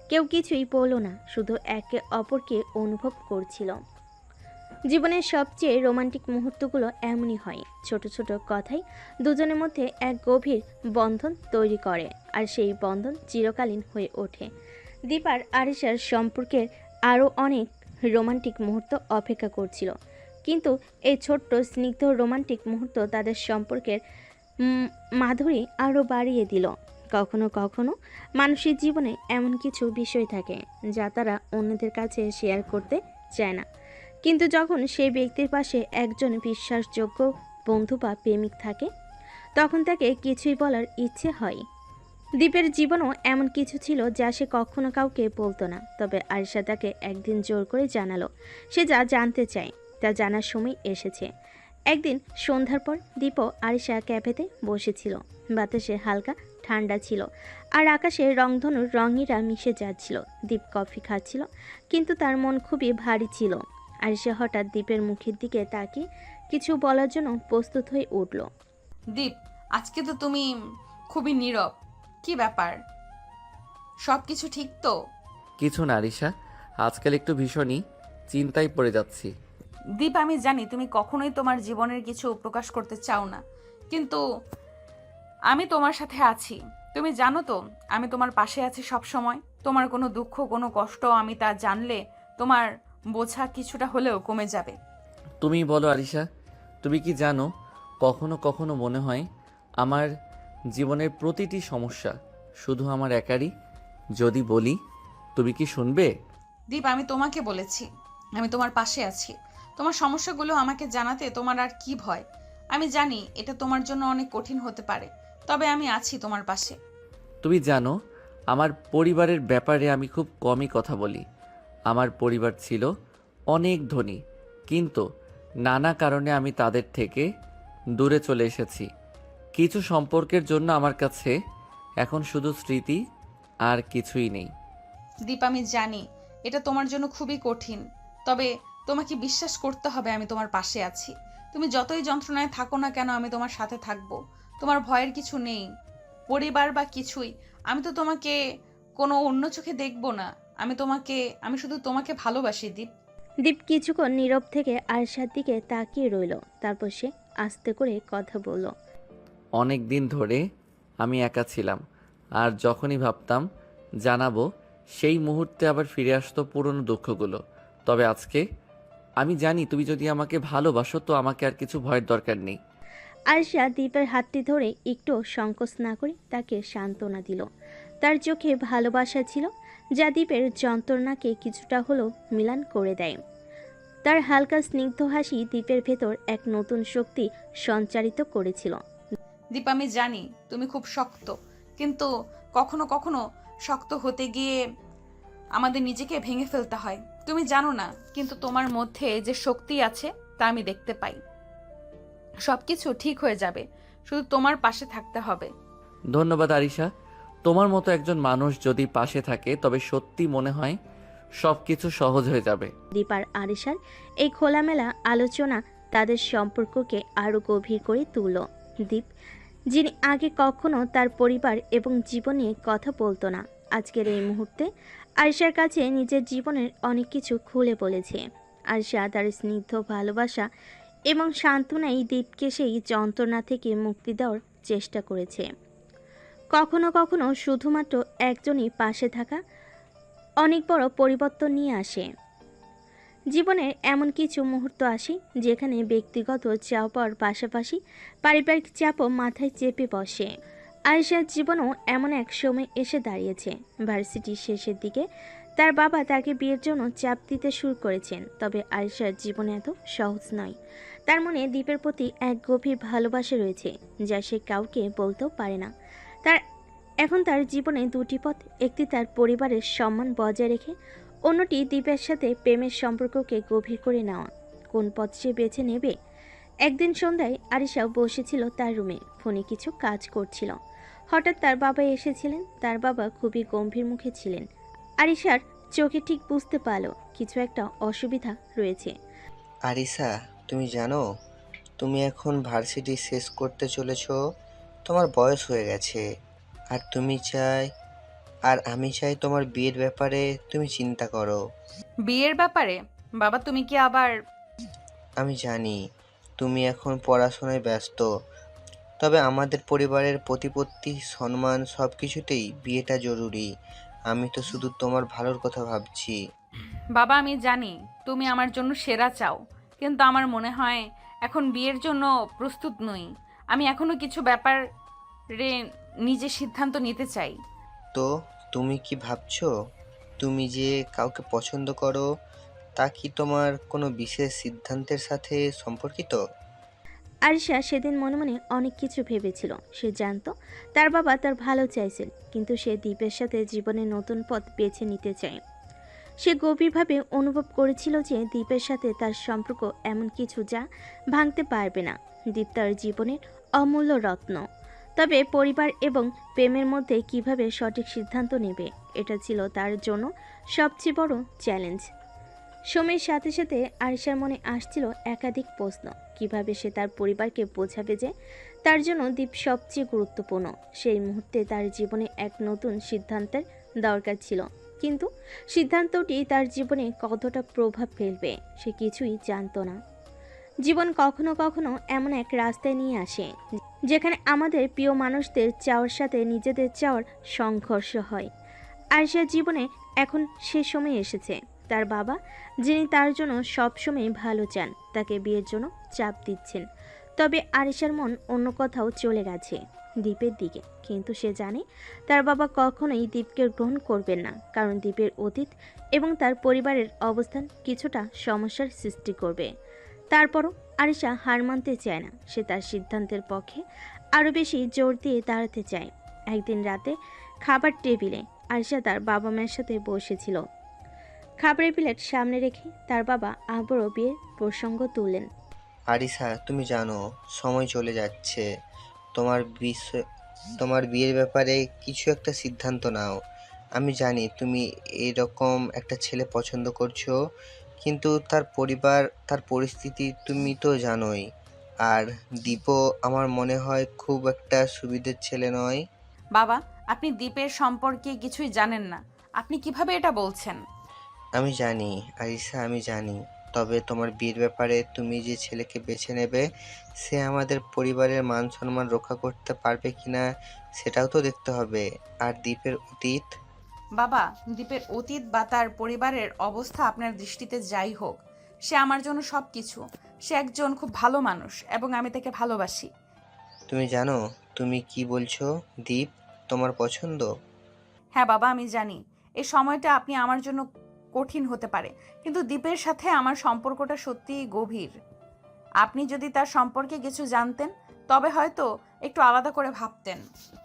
কেউ কিছুই বলল না, শুধু একে অপরকে অনুভব করছিল। জীবনের সবচেয়ে রোমান্টিক মুহূর্তগুলো এমনই হয়। ছোট ছোট কথাই দুজনের মধ্যে এক গভীর বন্ধন তৈরি করে, আর সেই বন্ধন চিরকালীন হয়ে ওঠে। দীপ আর আরিশার সম্পর্কের আরও অনেক রোমান্টিক মুহূর্ত অপেক্ষা করছিল, কিন্তু এই ছোট্ট স্নিগ্ধ রোমান্টিক মুহূর্ত তাদের সম্পর্কের মাধুরী আরও বাড়িয়ে দিল। কখনো কখনো মানুষের জীবনে এমন কিছু বিষয় থাকে যা তারা অন্যদের কাছে শেয়ার করতে চায় না, কিন্তু যখন সেই ব্যক্তির পাশে একজন বিশ্বাসযোগ্য বন্ধু বা প্রেমিক থাকে, তখন তাকে কিছুই বলার ইচ্ছে হয়। দীপের জীবনও এমন কিছু ছিল যা সে কখনো কাউকে বলতো না, তবে আরিশা তাকে একদিন জোর করে জানালো সে যা জানতে চায়। তা জানার সময় এসেছে। একদিন সন্ধ্যার পর দীপও আরিশা ক্যাফেতে বসেছিল। বাতাসে হালকা ঠান্ডা ছিল আর আকাশে রংধনুর রঙিরা মিশে যাচ্ছিল। দীপ কফি খাচ্ছিল, কিন্তু তার মন খুবই ভারী ছিল। আরিশা হঠাৎ দীপের মুখের দিকে তাকিয়ে কিছু বলার জন্য প্রস্তুত হয়ে উঠল। দীপ, আজকে তো তুমি খুবই নীরব, কি ব্যাপার? সব কিছু ঠিক তো? কিছু না আরিশা, আজকাল একটু ভীষণই চিন্তায় পড়ে যাচ্ছি। দীপ, আমি জানি তুমি কখনোই তোমার জীবনের কিছু প্রকাশ করতে চাও না, কিন্তু আমি তোমার সাথে আছি। তুমি জানো তো আমি তোমার পাশে আছি সব সময়। তোমার কোনো দুঃখ, কোনো কষ্ট আমি তা জানলে তোমার বোঝা কিছুটা হলেও কমে যাবে। তুমি বলো আরিশা, তুমি কি জানো কখনো কখনো মনে হয় আমার জীবনের প্রতিটি সমস্যা শুধু আমার একারই। যদি বলি তুমি কি শুনবে? দীপ, আমি তোমাকে বলেছি আমি তোমার পাশে আছি। তোমার সমস্যাগুলো আমাকে জানাতে তোমার আর কি ভয়? আমি জানি এটা তোমার জন্য অনেক কঠিন হতে পারে, তবে আমি আছি তোমার পাশে। তুমি জানো আমার পরিবারের ব্যাপারে আমি খুব কমই কথা বলি। আমার পরিবার ছিল অনেক ধনী, কিন্তু নানা কারণে আমি তাদের থেকে দূরে চলে এসেছি। কিছু সম্পর্কের জন্য আমার কাছে এখন শুধু স্মৃতি আর কিছুই নেই। দীপ, আমি জানি এটা তোমার জন্য খুবই কঠিন, তবে তোমাকে বিশ্বাস করতে হবে আমি তোমার পাশে আছি। তুমি যতই যন্ত্রণায় থাকো না কেন, আমি তোমার সাথে থাকবো। তোমার ভয়ের কিছু নেই, পরিবার বা কিছুই। আমি তো তোমাকে কোনো অন্য চোখে দেখবো না। আমি শুধু তোমাকে ভালোবাসি দীপ। দীপ কিছুক্ষণ নীরব থেকে আরিশার দিকে তাকিয়ে রইল। তারপর সে আস্তে করে কথা বলল। অনেক দিন ধরে আমি একা ছিলাম, আর যখনই ভাবতাম জানাবো, সেই মুহূর্তে আবার ফিরে আসতো পুরনো দুঃখগুলো। তবে আজকে আমি জানি তুমি যদি আমাকে ভালোবাসো তো আমাকে আর কিছু ভয়ের দরকার নেই। আরিশা দীপের হাতটি ধরে একটু সংকোচ না করে তাকে সান্ত্বনা দিল। তার চোখে ভালোবাসা ছিল, যা দীপের যন্ত্রণাকে কিছুটা হলেও মিলান করে দেয়। তার হালকা স্নিগ্ধ হাসি দীপের ভেতর এক নতুন শক্তি সঞ্চারিত করেছিল। দীপ, আমি জানি তুমি খুব শক্ত, কিন্তু কখনো কখনো শক্ত হতে গিয়ে আমাদের নিজেকে ভেঙে ফেলতে হয়। তুমি জানো না, কিন্তু তোমার মধ্যে যে শক্তি আছে তা আমি দেখতে পাই। সবকিছু ঠিক হয়ে যাবে, শুধু তোমার পাশে থাকতে হবে। ধন্যবাদ আরিশা, তোমার মতো একজন মানুষ যদি পাশে থাকে তবে সত্যি মনে হয় সব কিছু সহজ হয়ে যাবে। দীপ আর আরিশার এই খোলামেলা আলোচনা তাদের সম্পর্ককে আরও গভীর করে তুলল। দীপ, যিনি আগে কখনো তার পরিবার এবং জীবন নিয়ে কথা বলতো না, আজকের এই মুহূর্তে আরিশার কাছে নিজের জীবনের অনেক কিছু খুলে বলেছে। আরিশা তার স্নিগ্ধ ভালোবাসা এবং সান্ত্বনাই দীপকে সেই যন্ত্রণা থেকে মুক্তি দেওয়ার চেষ্টা করেছে। কখনো কখনো শুধুমাত্র একজনই পাশে থাকা অনেক বড় পরিবর্তন নিয়ে আসে। জীবনের এমন কিছু মুহূর্ত আসে যেখানে ব্যক্তিগত চাপের পাশাপাশি পারিবারিক চাপও মাথায় চেপে বসে। আয়েশার জীবনেও এমন এক সময় এসে দাঁড়িয়েছে। ভার্সিটির শেষের দিকে তার বাবা তাকে বিয়ের জন্য চাপ দিতে শুরু করেছেন, তবে আয়েশার জীবনে এত সহজ নয়। তার মনে দীপের প্রতি এক গভীর ভালোবাসা রয়েছে, যা সে কাউকে বলতেও পারে না। তার জীবনে দুটি পথ, একটি তার পরিবারের সম্মান বজায় রেখে, অন্যটি দীপের সাথে প্রেমের সম্পর্ককে গভীর করে নেওয়া। কোন পথ সে বেছে নেবে? একদিন সন্ধ্যায় আরিশাও বসেছিল তার রুমে, ফোনে কিছু কাজ করছিল। হঠাৎ তার বাবা এসেছিলেন। তার বাবা খুবই গম্ভীর মুখে ছিলেন। আরিশার চোখে ঠিক বুঝতে পারল কিছু একটা অসুবিধা রয়েছে। আরিসা, তুমি জানো তুমি এখন ভার্সিটি শেষ করতে চলেছো। তোমার বয়স হয়ে গেছে, আর আমি চাই তোমার বিয়ের ব্যাপারে তুমি চিন্তা করো। বিয়ের ব্যাপারে? বাবা, তুমি কি আবার? আমি জানি তুমি এখন পড়াশোনায় ব্যস্ত, তবে আমাদের পরিবারের প্রতিপত্তি, সম্মান সব কিছুতেই বিয়েটা জরুরি। আমি তো শুধু তোমার ভালোর কথা ভাবছি। বাবা, আমি জানি তুমি আমার জন্য সেরা চাও, কিন্তু আমার মনে হয় এখন বিয়ের জন্য প্রস্তুত নই। আমি এখনো কিছু ব্যাপারে নিজে সিদ্ধান্ত নিতে চাই। তো তুমি কি ভাবছো? তুমি যে কাউকে পছন্দ করো, তা কি তোমার কোনো বিশেষ সিদ্ধান্তের সাথে সম্পর্কিত? আরিশা সেদিন মনে মনে অনেক কিছু ভেবেছিল। সে জানতো তার বাবা তার ভালো চাইছেন, কিন্তু সে দীপের সাথে জীবনের নতুন পথ বেছে নিতে চায়। সে গভীরভাবে অনুভব করেছিল যে দীপের সাথে তার সম্পর্ক এমন কিছু যা ভাঙতে পারবে না। দীপ তার জীবনের অমূল্য রত্ন। তবে পরিবার এবং প্রেমের মধ্যে কিভাবে সঠিক সিদ্ধান্ত নেবে, এটা ছিল তার জন্য সবচেয়ে বড় চ্যালেঞ্জ। সময়ের সাথে সাথে আরিশার মনে আসছিল একাধিক প্রশ্ন। কিভাবে সে তার পরিবারকে বোঝাবে যে তার জন্য দীপ সবচেয়ে গুরুত্বপূর্ণ। সেই মুহূর্তে তার জীবনে এক নতুন সিদ্ধান্তের দরকার ছিল, কিন্তু সিদ্ধান্তটি তার জীবনে কতটা প্রভাব ফেলবে সে কিছুই জানতো না। জীবন কখনো কখনো এমন এক রাস্তায় নিয়ে আসে যেখানে আমাদের প্রিয় মানুষদের চাওয়ার সাথে নিজেদের চাওয়ার সংঘর্ষ হয়। আরিশার জীবনে এখন সে সময় এসেছে। তার বাবা, যিনি তার জন্য সবসময় ভালো চান, তাকে বিয়ের জন্য চাপ দিচ্ছেন। তবে আরিশার মন অন্য কোথাও চলে গেছে, দ্বীপের দিকে। কিন্তু সে জানে তার বাবা কখনোই দ্বীপকে গ্রহণ করবেন না, কারণ দ্বীপের অতীত এবং তার পরিবারের অবস্থান কিছুটা সমস্যার সৃষ্টি করবে। তারপরও আরিশা হার মানতে চায় না। সে তার সিদ্ধান্তের পক্ষে আরও বেশি জোর দিয়ে দাঁড়াতে চায়। একদিন রাতে খাবার টেবিলে আরিশা তার বাবা মায়ের সাথে বসেছিল। খাবারের প্লেট সামনে রেখে তার বাবা আবারও বিয়ের প্রসঙ্গ তুললেন। আরিসা, তুমি জানো সময় চলে যাচ্ছে। তোমার বিয়ের ব্যাপারে কিছু একটা সিদ্ধান্ত নাও। আমি জানি তুমি এরকম একটা ছেলে পছন্দ করছো, কিন্তু তার পরিবার, তার পরিস্থিতি তুমি তো জানোই। আর দীপও আমার মনে হয় খুব একটা সুবিধের ছেলে নয়। বাবা, আপনি দ্বীপের সম্পর্কে কিছুই জানেন না। আপনি কিভাবে এটা বলছেন? আমি জানি আরিসা, আমি জানি। তবে তোমার বিয়ের ব্যাপারে তুমি যে ছেলেকে বেছে নেবে, সে আমাদের পরিবারের মান সম্মান রক্ষা করতে পারবে কিনা সেটাও তো দেখতে হবে। আর দ্বীপের অতীত। বাবা, দ্বীপের অতীত বা তার পরিবারের অবস্থা আপনার দৃষ্টিতে যাই হোক, সে আমার জন্য সব কিছু। সে একজন খুব ভালো মানুষ এবং আমি তাকে ভালোবাসি। তুমি জানো তুমি কি বলছো? দীপ তোমার পছন্দ? হ্যাঁ বাবা, আমি জানি এই সময়টা আপনি আমার জন্য কঠিন হতে পারে, কিন্তু দ্বীপের সাথে আমার সম্পর্কটা সত্যিই গভীর। আপনি যদি তার সম্পর্কে কিছু জানতেন, তবে হয়তো একটু আলাদা করে ভাবতেন।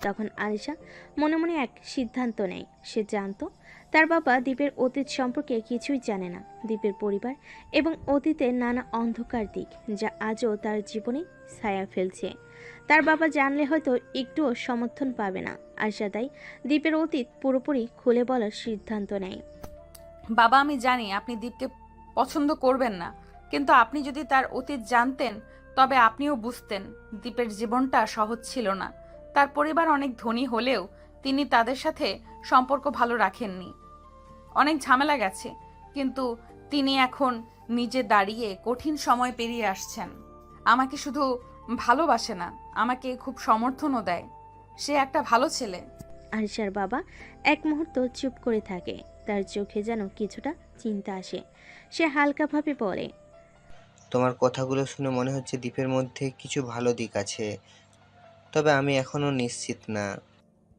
তখন আরিশা মনে মনে এক সিদ্ধান্ত নেয়। সে জানতো তার বাবা দ্বীপের অতীত সম্পর্কে কিছুই জানে না। দ্বীপের পরিবার এবং অতীতের নানা অন্ধকার দিক যা আজও তার জীবনে ছায়া ফেলছে। তার বাবা জানলে হয়তো একটুও সমর্থন পাবে না। আরিশা তাই দ্বীপের অতীত পুরোপুরি খুলে বলার সিদ্ধান্ত নেয়। বাবা, আমি জানি আপনি দীপকে পছন্দ করবেন না, কিন্তু আপনি যদি তার অতীত জানতেন, তবে আপনিও বুঝতেন দীপের জীবনটা সহজ ছিল না। তার পরিবার অনেক ধনী হলেও তিনি তাদের সাথে সম্পর্ক ভালো রাখেননি। অনেক ঝামেলা গেছে, কিন্তু তিনি এখন নিজে দাঁড়িয়ে কঠিন সময় পেরিয়ে আসছেন। আমাকে শুধু ভালোবাসে না, আমাকে খুব সমর্থনও দেয়। সে একটা ভালো ছেলে। আরিশার বাবা এক মুহূর্ত চুপ করে থাকে। তার চোখে যেন কিছুটা চিন্তা আসে। সে হালকাভাবে বলে, তোমার কথাগুলো শুনে মনে হচ্ছে দ্বীপের মধ্যে কিছু ভালো দিক আছে, তবে আমি এখনো নিশ্চিত না।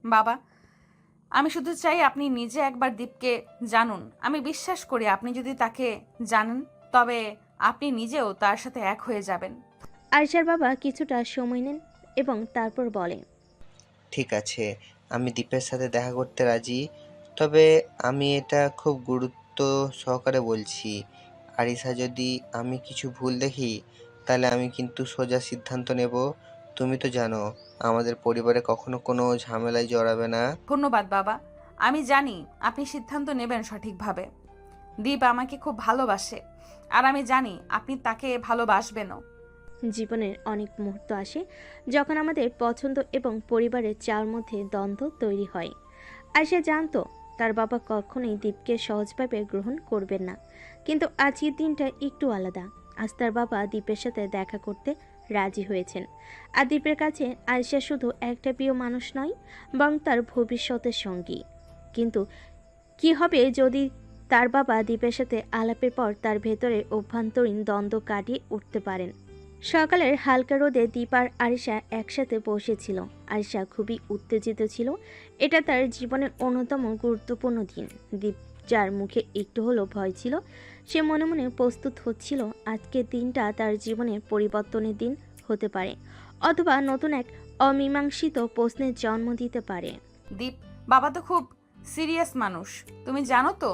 বাবা, আমি শুধু চাই আপনি নিজে একবার দীপকে জানুন। আমি বিশ্বাস করি আপনি যদি তাকে জানেন, তবে আপনি নিজেও তার সাথে এক হয়ে যাবেন। আরিশার বাবা কিছুটা সময় নেন এবং তারপর বলে, ঠিক আছে, আমি দীপের সাথে দেখা করতে রাজি। তবে আমি এটা খুব গুরুত্ব সহকারে বলছি। আরিসা, যদি আমি কিছু ভুল দেখি, তাহলে আমি কিন্তু সোজা সিদ্ধান্ত নেব। তুমি তো জানো আমাদের পরিবারে কখনো কোনো ঝামেলায় জড়াবে না। ধন্যবাদ বাবা, আমি জানি আপনি সিদ্ধান্ত নেবেন সঠিকভাবে। দীপ আমাকে খুব ভালোবাসে, আর আমি জানি আপনি তাকে ভালোবাসবেনও। জীবনের অনেক মুহূর্ত আসে যখন আমাদের পছন্দ এবং পরিবারের চাওয়ার মধ্যে দ্বন্দ্ব তৈরি হয়। আরিশা জানতো তার বাবা কখনোই দীপকে সহজভাবে গ্রহণ করবেন না, কিন্তু আজকের দিনটা একটু আলাদা। আজ তার বাবা দীপের সাথে দেখা করতে রাজি হয়েছেন। আর দীপের কাছে আরিশা শুধু একটা প্রিয় মানুষ নয়, বরং তার ভবিষ্যতের সঙ্গী। কিন্তু কি হবে যদি তার বাবা দীপের সাথে আলাপের পর তার ভেতরে অভ্যন্তরীণ দ্বন্দ্ব কাটিয়ে উঠতে পারেন? সকালের হালকা রোদে দীপ আর আরিশা একসাথে বসেছিল। আরিশা খুবই উত্তেজিত ছিল। এটা তার জীবনের অন্যতম গুরুত্বপূর্ণ দিন। দীপ, যার মুখে একটু হলেও ভয় ছিল, সে মনে মনে প্রস্তুত হচ্ছিল আজকের দিনটা তার জীবনের পরিবর্তনের দিন হতে পারে, অথবা নতুন এক অমীমাংসিত প্রশ্নের জন্ম দিতে পারে। দীপ, বাবা তো খুব সিরিয়াস মানুষ, তুমি জানো তো।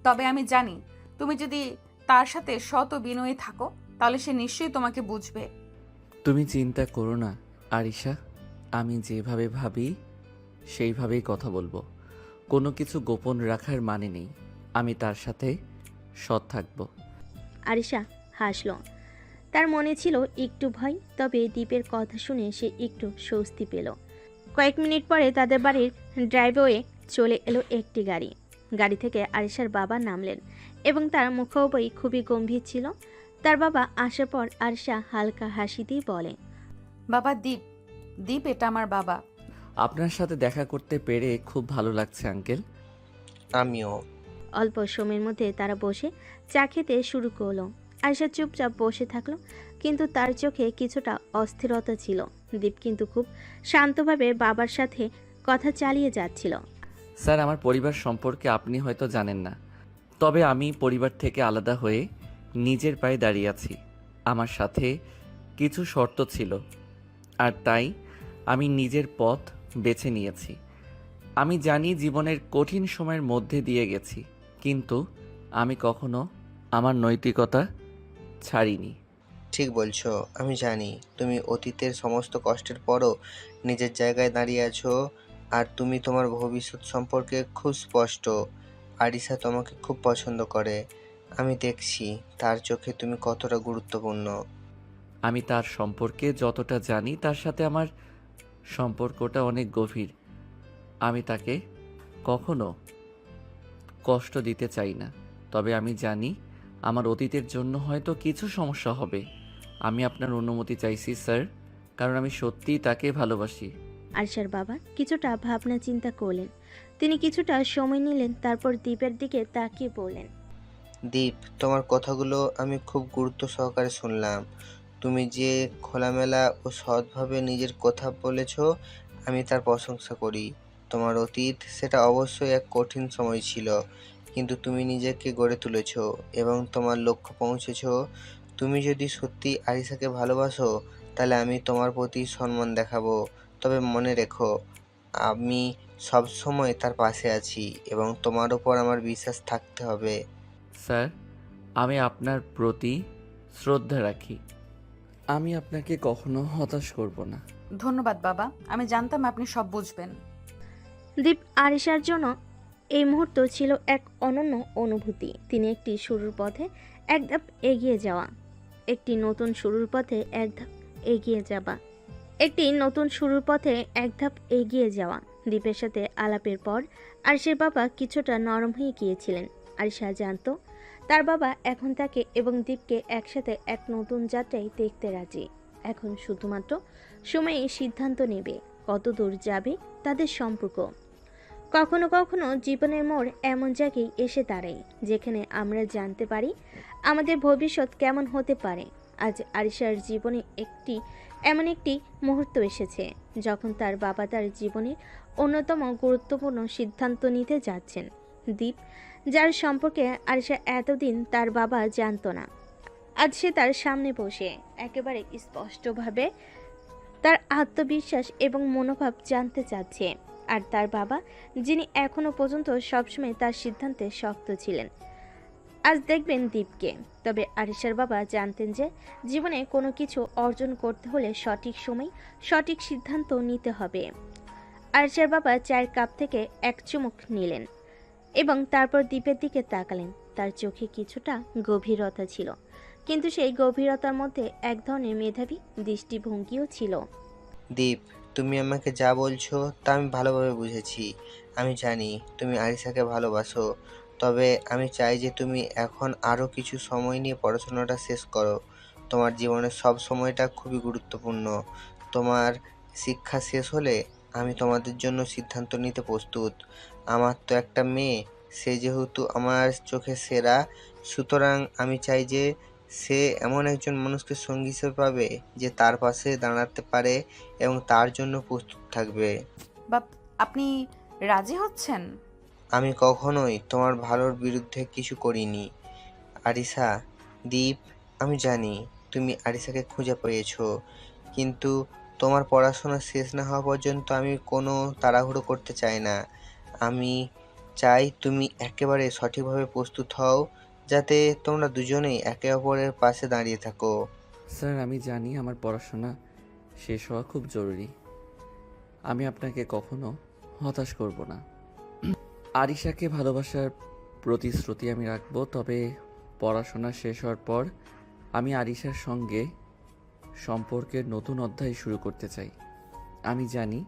তবে আমি জানি তুমি যদি তার সাথে সৎ ও বিনয়ী থাকো তাহলে সে নিশ্চয়ই তোমাকে বুঝবে। তুমি চিন্তা করো না আরিশা, আমি যেভাবে ভাবি সেইভাবেই কথা বলবো। কোনো কিছু গোপন রাখার মানে নেই। আমি তার সাথে সৎ থাকবো। আরিশা হাসল। তার মনে ছিল একটু ভয়, তবে দীপের কথা শুনে সে একটু স্বস্তি পেল। কয়েক মিনিট পরে তাদের বাড়ির ড্রাইভওয়ে চলে এলো একটি গাড়ি। গাড়ি থেকে আরিশার বাবা নামলেন এবং তার মুখোপরি খুবই গম্ভীর ছিল। তার বাবা আসার পর আরিশা হালকা হাসি দিয়ে বলে, বাবা দীপ, দীপ এটা আমার বাবা। আপনার সাথে দেখা করতে পেরে খুব ভালো লাগছে আঙ্কেল। আমিও। অল্প সময়ের মধ্যে তারা বসে চা খেতে শুরু করলো। আরিশা চুপচাপ বসে থাকলো, কিন্তু তার চোখে কিছুটা অস্থিরতা ছিল। দীপ কিন্তু খুব শান্তভাবে বাবার সাথে কথা চালিয়ে যাচ্ছিল। স্যার, আমার পরিবার সম্পর্কে আপনি হয়তো জানেন না, তবে আমি পরিবার থেকে আলাদা হয়ে নিজের পায়ে দাঁড়িয়ে আছি। আমার সাথে কিছু শর্ত ছিল, আর তাই আমি নিজের পথ বেছে নিয়েছি। আমি জানি জীবনের কঠিন সময়ের মধ্যে দিয়ে গেছি, কিন্তু আমি কখনো আমার নৈতিকতা ছাড়িনি। ঠিক বলছো। আমি জানি তুমি অতীতের সমস্ত কষ্টের পরও নিজের জায়গায় দাঁড়িয়ে আছো, আর তুমি তোমার ভবিষ্যৎ সম্পর্কে খুব স্পষ্ট। আরিশা তোমাকে খুব পছন্দ করে। আমি দেখছি তার চোখে তুমি কতটা গুরুত্বপূর্ণ। আমি তার সম্পর্কে যতটা জানি তার সাথে আমার সম্পর্কটা অনেক গভীর। আমি তাকে কখনো কষ্ট দিতে চাই না, তবে আমি জানি আমার অতীতের জন্য হয়তো কিছু সমস্যা হবে। আমি আপনার অনুমতি চাইছি স্যার, কারণ আমি সত্যিই তাকে ভালোবাসি। আরিশার বাবা কিছুটা ভাবনা চিন্তা করলেন। তিনি কিছুটা সময় নিলেন, তারপর দীপের দিকে তাকিয়ে বললেন, দীপ, তোমার কথাগুলো আমি খুব গুরুত্ব সহকারে শুনলাম। তুমি যে খোলামেলা ও সৎভাবে নিজের কথা বলেছো, আমি তার প্রশংসা করি। তোমার অতীত, সেটা অবশ্যই এক কঠিন সময় ছিল, কিন্তু তুমি নিজেকে গড়ে তুলেছো এবং তোমার লক্ষ্য পৌঁছেছো। তুমি যদি সত্যি আরিশাকে ভালোবাসো, তাহলে আমি তোমার প্রতি সম্মান দেখাবো। তবে মনে রেখো, আমি সবসময় তার পাশে আছি এবং তোমার উপর আমার বিশ্বাস থাকতে হবে। স্যার, আমি আপনার প্রতি শ্রদ্ধা রাখি। আমি আপনাকে কখনো হতাশ করব না। ধন্যবাদ বাবা, আমি জানতাম আপনি সব বুঝবেন। দীপ আরিশার জন্য এই মুহূর্ত ছিল এক অনন্য অনুভূতি। তিনি একটি শুরুর পথে এক ধাপ এগিয়ে যাওয়া, একটি নতুন শুরুর পথে এক ধাপ এগিয়ে যাওয়া, একটি নতুন শুরুর পথে এক ধাপ এগিয়ে যাওয়া। দীপের সাথে আলাপের পর আরিশার বাবা কিছুটা নরম হয়ে গিয়েছিলেন। আরিশা জানতো তার বাবা এখন তাকে এবং দীপকে একসাথে এক নতুন যাত্রায় দেখতে রাজি। এখন শুধুমাত্র সময়ে সিদ্ধান্ত নেবে কতদূর যাবে তাদের সম্পর্ক। কখনো কখনো জীবনের মোড় এমন জায়গায় এসে দাঁড়ায় যেখানে আমরা জানতে পারি আমাদের ভবিষ্যৎ কেমন হতে পারে। আজ আরিশার জীবনে এমন একটি মুহূর্ত এসেছে যখন তার বাবা তার জীবনের অন্যতম গুরুত্বপূর্ণ সিদ্ধান্ত নিতে যাচ্ছেন। দীপ, যার সম্পর্কে আরিশা এতদিন তার বাবা জানতো না, আজ সে তার সামনে বসে একেবারে স্পষ্টভাবে তার আত্মবিশ্বাস এবং মনোভাব জানতে চাচ্ছে। আর তার বাবা, যিনি এখনো পর্যন্ত সবসময় তার সিদ্ধান্তে শক্ত ছিলেন, আজ দেখবেন দীপকে। তবে আরিশার বাবা জানতেন যে জীবনে কোনো কিছু অর্জন করতে হলে সঠিক সময় সঠিক সিদ্ধান্ত নিতে হবে। আরিশার বাবা চায়ের কাপ থেকে এক চুমুক নিলেন এবং তারপর দীপের দিকে তাকালেন। তার চোখে কিছুটা গভীরতা ছিল, কিন্তু সেই গভীরতার মধ্যে এক ধরনের মেধাবী দৃষ্টিভঙ্গিও ছিল। দীপ, তুমি আমাকে যা বলছো তা আমি ভালোভাবে বুঝেছি। আমি জানি তুমি আরিশাকে ভালোবাসো, তবে আমি চাই যে তুমি এখন আরও কিছু সময় নিয়ে পড়াশোনাটা শেষ করো। তোমার জীবনের সব সময়টা খুবই গুরুত্বপূর্ণ। তোমার শিক্ষা শেষ হলে আমি তোমাদের জন্য সিদ্ধান্ত নিতে প্রস্তুত। আমার তো একটা মেয়ে, সে যেহেতু আমার চোখে সেরা, সুতরাং আমি চাই যে সে এমন একজন মানুষকে সঙ্গী হিসেবে পাবে যে তার পাশে দাঁড়াতে পারে এবং তার জন্য প্রস্তুত থাকবে। বাপ, আপনি রাজি হচ্ছেন? আমি কখনোই তোমার ভালোর বিরুদ্ধে কিছু করিনি আরিশা। দীপ, আমি জানি তুমি আরিশাকে খুঁজে পেয়েছো, কিন্তু তোমার পড়াশোনা শেষ না হওয়া পর্যন্ত আমি কোনো তাড়াহুড়ো করতে চাই না। আমি চাই তুমি একেবারে সঠিকভাবে প্রস্তুত হও, যাতে তোমরা দুজনেই একে অপরের পাশে দাঁড়িয়ে থাকো। স্যার, আমি জানি আমার পড়াশোনা শেষ হওয়া খুব জরুরি। আমি আপনাকে কখনো হতাশ করব না। আরিশাকে ভালোবাসার প্রতিশ্রুতি আমি রাখবো, তবে পড়াশোনা শেষ হওয়ার পর আমি আরিশার সঙ্গে সম্পর্কের নতুন অধ্যায় শুরু করতে চাই। আমি জানি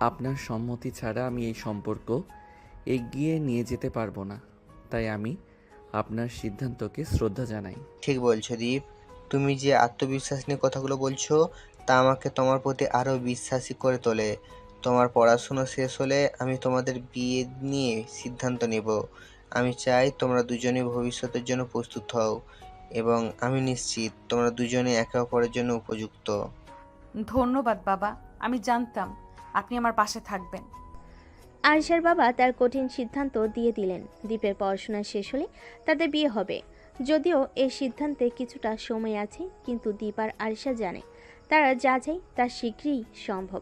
আপনার সম্মতি ছাড়া আমি এই সম্পর্ক এগিয়ে নিয়ে যেতে পারবো না, তাই আমি আপনার সিদ্ধান্তকে শ্রদ্ধা জানাই। ঠিক বলছো দীপ, তুমি যে আত্মবিশ্বাস নিয়ে কথাগুলো বলছো তা আমাকে তোমার প্রতি আরও বিশ্বাসী করে তোলে। তোমার পড়াশোনা শেষ হলে আমি তোমাদের বিয়ে নিয়ে সিদ্ধান্ত নেব। আমি চাই তোমরা দুজনেই ভবিষ্যতের জন্য প্রস্তুত হও, এবং আমি নিশ্চিত তোমরা দুজনে একে অপরের জন্য উপযুক্ত। ধন্যবাদ বাবা, আমি জানতাম আপনি আমার পাশে থাকবেন। আরিশার বাবা তার কঠিন সিদ্ধান্ত দিয়ে দিলেন। দীপের পড়াশোনা শেষ হলে তাদের বিয়ে হবে। যদিও এই সিদ্ধান্তে কিছুটা সময় আছে, কিন্তু দীপ আর আরিশা জানে তারা যা চায় তা শীঘ্রই সম্ভব।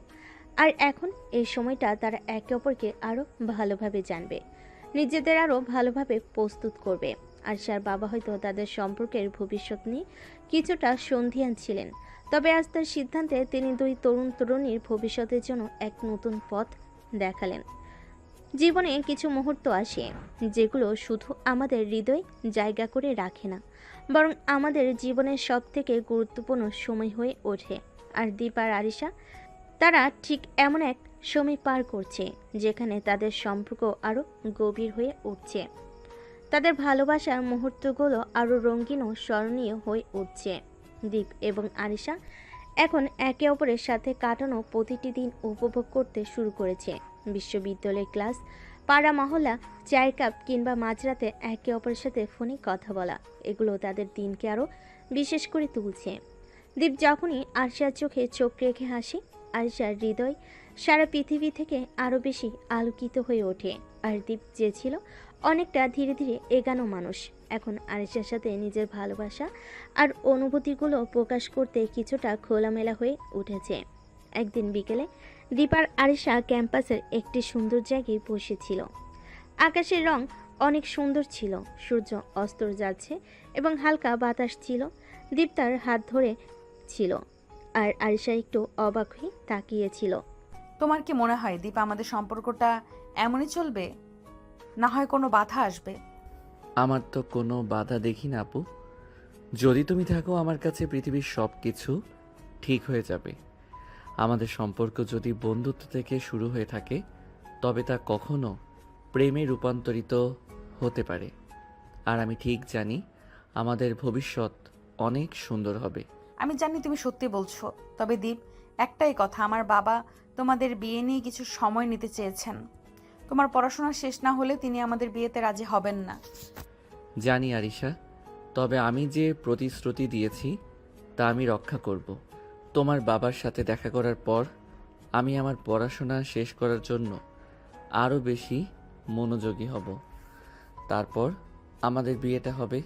আর এখন এই সময়টা তারা একে অপরকে আরও ভালোভাবে জানবে, নিজেদের আরও ভালোভাবে প্রস্তুত করবে। আরিশার বাবা হয়তো তাদের সম্পর্কের ভবিষ্যৎ নিয়ে কিছুটা সন্দিহান ছিলেন, তবে আজ তার সিদ্ধান্তে তিনি দুই তরুণ তরুণীর ভবিষ্যতের জন্য এক নতুন পথ দেখালেন। জীবনে কিছু মুহূর্ত আসে যেগুলো শুধু আমাদের হৃদয় জায়গা করে রাখে না, বরং আমাদের জীবনের সবথেকে গুরুত্বপূর্ণ সময় হয়ে ওঠে। আর দীপ আর আরিশা তারা ঠিক এমন এক সময় পার করছে যেখানে তাদের সম্পর্ক আরও গভীর হয়ে উঠছে, তাদের ভালোবাসার মুহূর্তগুলো আরও রঙিন ও স্মরণীয় হয়ে উঠছে। দীপ এবং আরিশা এখন একে অপরের সাথে কাটানো প্রতিটি দিন উপভোগ করতে শুরু করেছে। বিশ্ববিদ্যালয় ক্লাস, পাড়া মহল্লা, চায়ের কাপ কিংবা মাঝরাতে একে অপরের সাথে ফোনে কথা বলা, এগুলো তাদের দিনকে আরও বিশেষ করে তুলছে। দীপ যখনই আরিশার চোখে চোখ রেখে হাসে, আরিশার হৃদয় সারা পৃথিবী থেকে আরও বেশি আলোকিত হয়ে ওঠে। আর দীপ যে ছিল অনেকটা ধীরে ধীরে এগানো মানুষ, এখন আরিশার সাথে নিজের ভালোবাসা আর অনুভূতিগুলো প্রকাশ করতে কিছুটা খোলামেলা হয়ে উঠেছে। একদিন বিকেলে দীপ আর আরিশা ক্যাম্পাসের একটি সুন্দর জায়গায় বসেছিল। আকাশের রং অনেক সুন্দর ছিল, সূর্য অস্ত যাচ্ছে এবং হালকা বাতাস ছিল। দীপ তার হাত ধরে ছিল, আর আরিশা একটু অবাক হয়ে তাকিয়েছিল। তোমার কি মনে হয় দীপ, আমাদের সম্পর্কটা এমনই চলবে, না হয় কোনো বাধা আসবে? আমার তো কোনো বাধা দেখি না আপু। যদি তুমি থাকো আমার কাছে পৃথিবীর সব কিছু ঠিক হয়ে যাবে। আমাদের সম্পর্ক যদি বন্ধুত্ব থেকে শুরু হয়ে থাকে, তবে তা কখনো প্রেমে রূপান্তরিত হতে পারে। আর আমি ঠিক জানি আমাদের ভবিষ্যৎ অনেক সুন্দর হবে। আমি জানি তুমি সত্যি বলছো, তবে দীপ, একটাই কথা, আমার বাবা তোমাদের বিয়ে নিয়ে কিছু সময় নিতে চেয়েছেন। তোমার পড়াশোনা শেষ না হলে তিনি আমাদের বিয়েতে রাজি হবেন না। জানি আরিশা, তবে আমি যে প্রতিশ্রুতি দিয়েছি তা আমি রক্ষা করব। তোমার বাবার সাথে দেখা করার পর আমি আমার পড়াশোনা শেষ করার জন্য আরও বেশি মনোযোগী হব। তারপর আমাদের বিয়েটা হবে।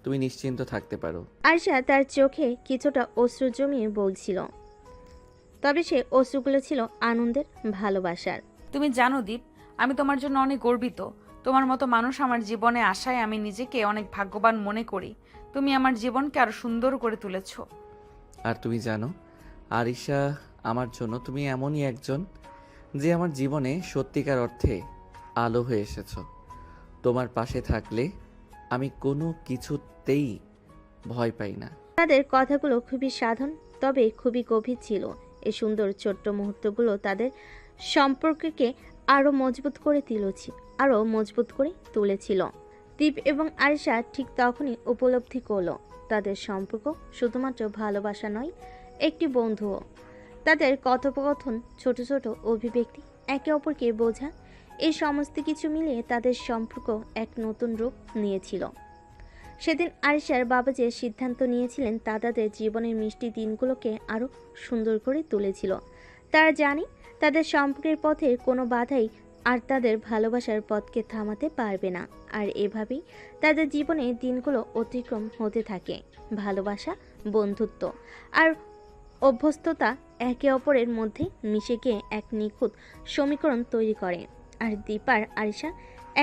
তুমি নিশ্চিন্ত থাকতে পারো। আরিশা তার চোখে কিছুটা অশ্রু জমিয়ে বলছিল, তবে সে অশ্রুগুলো ছিল আনন্দের, ভালোবাসার। তুমি জানো দীপ, আমি তোমার জন্য অনেক গর্বিত। তোমার মতো মানুষ আমার জীবনে আসায় আমি নিজেকে অনেক ভাগ্যবান মনে করি। তুমি আমার জীবনকে আরো সুন্দর করে তুলেছ। আর তুমি জানো আরিশা, আমার জন্য তুমি এমনই একজন যে আমার জীবনে সত্যিকার অর্থে আলো হয়ে এসেছো। তোমার পাশে থাকলে আমি কোনো কিছুতেই ভয় পাই না। তাদের কথাগুলো খুবই সাধারণ, তবে খুবই গভীর ছিল। এই সুন্দর ছোট্ট মুহূর্তগুলো তাদের সম্পর্ককে আরও মজবুত করে তুলেছিল। দীপ এবং আরিশা ঠিক তখনই উপলব্ধি করলো তাদের সম্পর্ক শুধুমাত্র ভালোবাসা নয়, একটি বন্ধুও। তাদের কথোপকথন, ছোট ছোট অভিব্যক্তি, একে অপরকে বোঝা, এই সমস্ত কিছু মিলিয়ে তাদের সম্পর্ক এক নতুন রূপ নিয়েছিল। সেদিন আরিশার বাবা যে সিদ্ধান্ত নিয়েছিলেন তা তাদের জীবনের মিষ্টি দিনগুলোকে আরও সুন্দর করে তুলেছিল। তারা জানে তাদের সম্পর্কের পথে কোনো বাধাই আর তাদের ভালোবাসার পথকে থামাতে পারবে না। আর এভাবেই তাদের জীবনে দিনগুলো অতিক্রম হতে থাকে। ভালোবাসা, বন্ধুত্ব আর অভ্যস্ততা একে অপরের মধ্যে মিশে গিয়ে এক নিখুঁত সমীকরণ তৈরি করে। আর দীপার আরিশা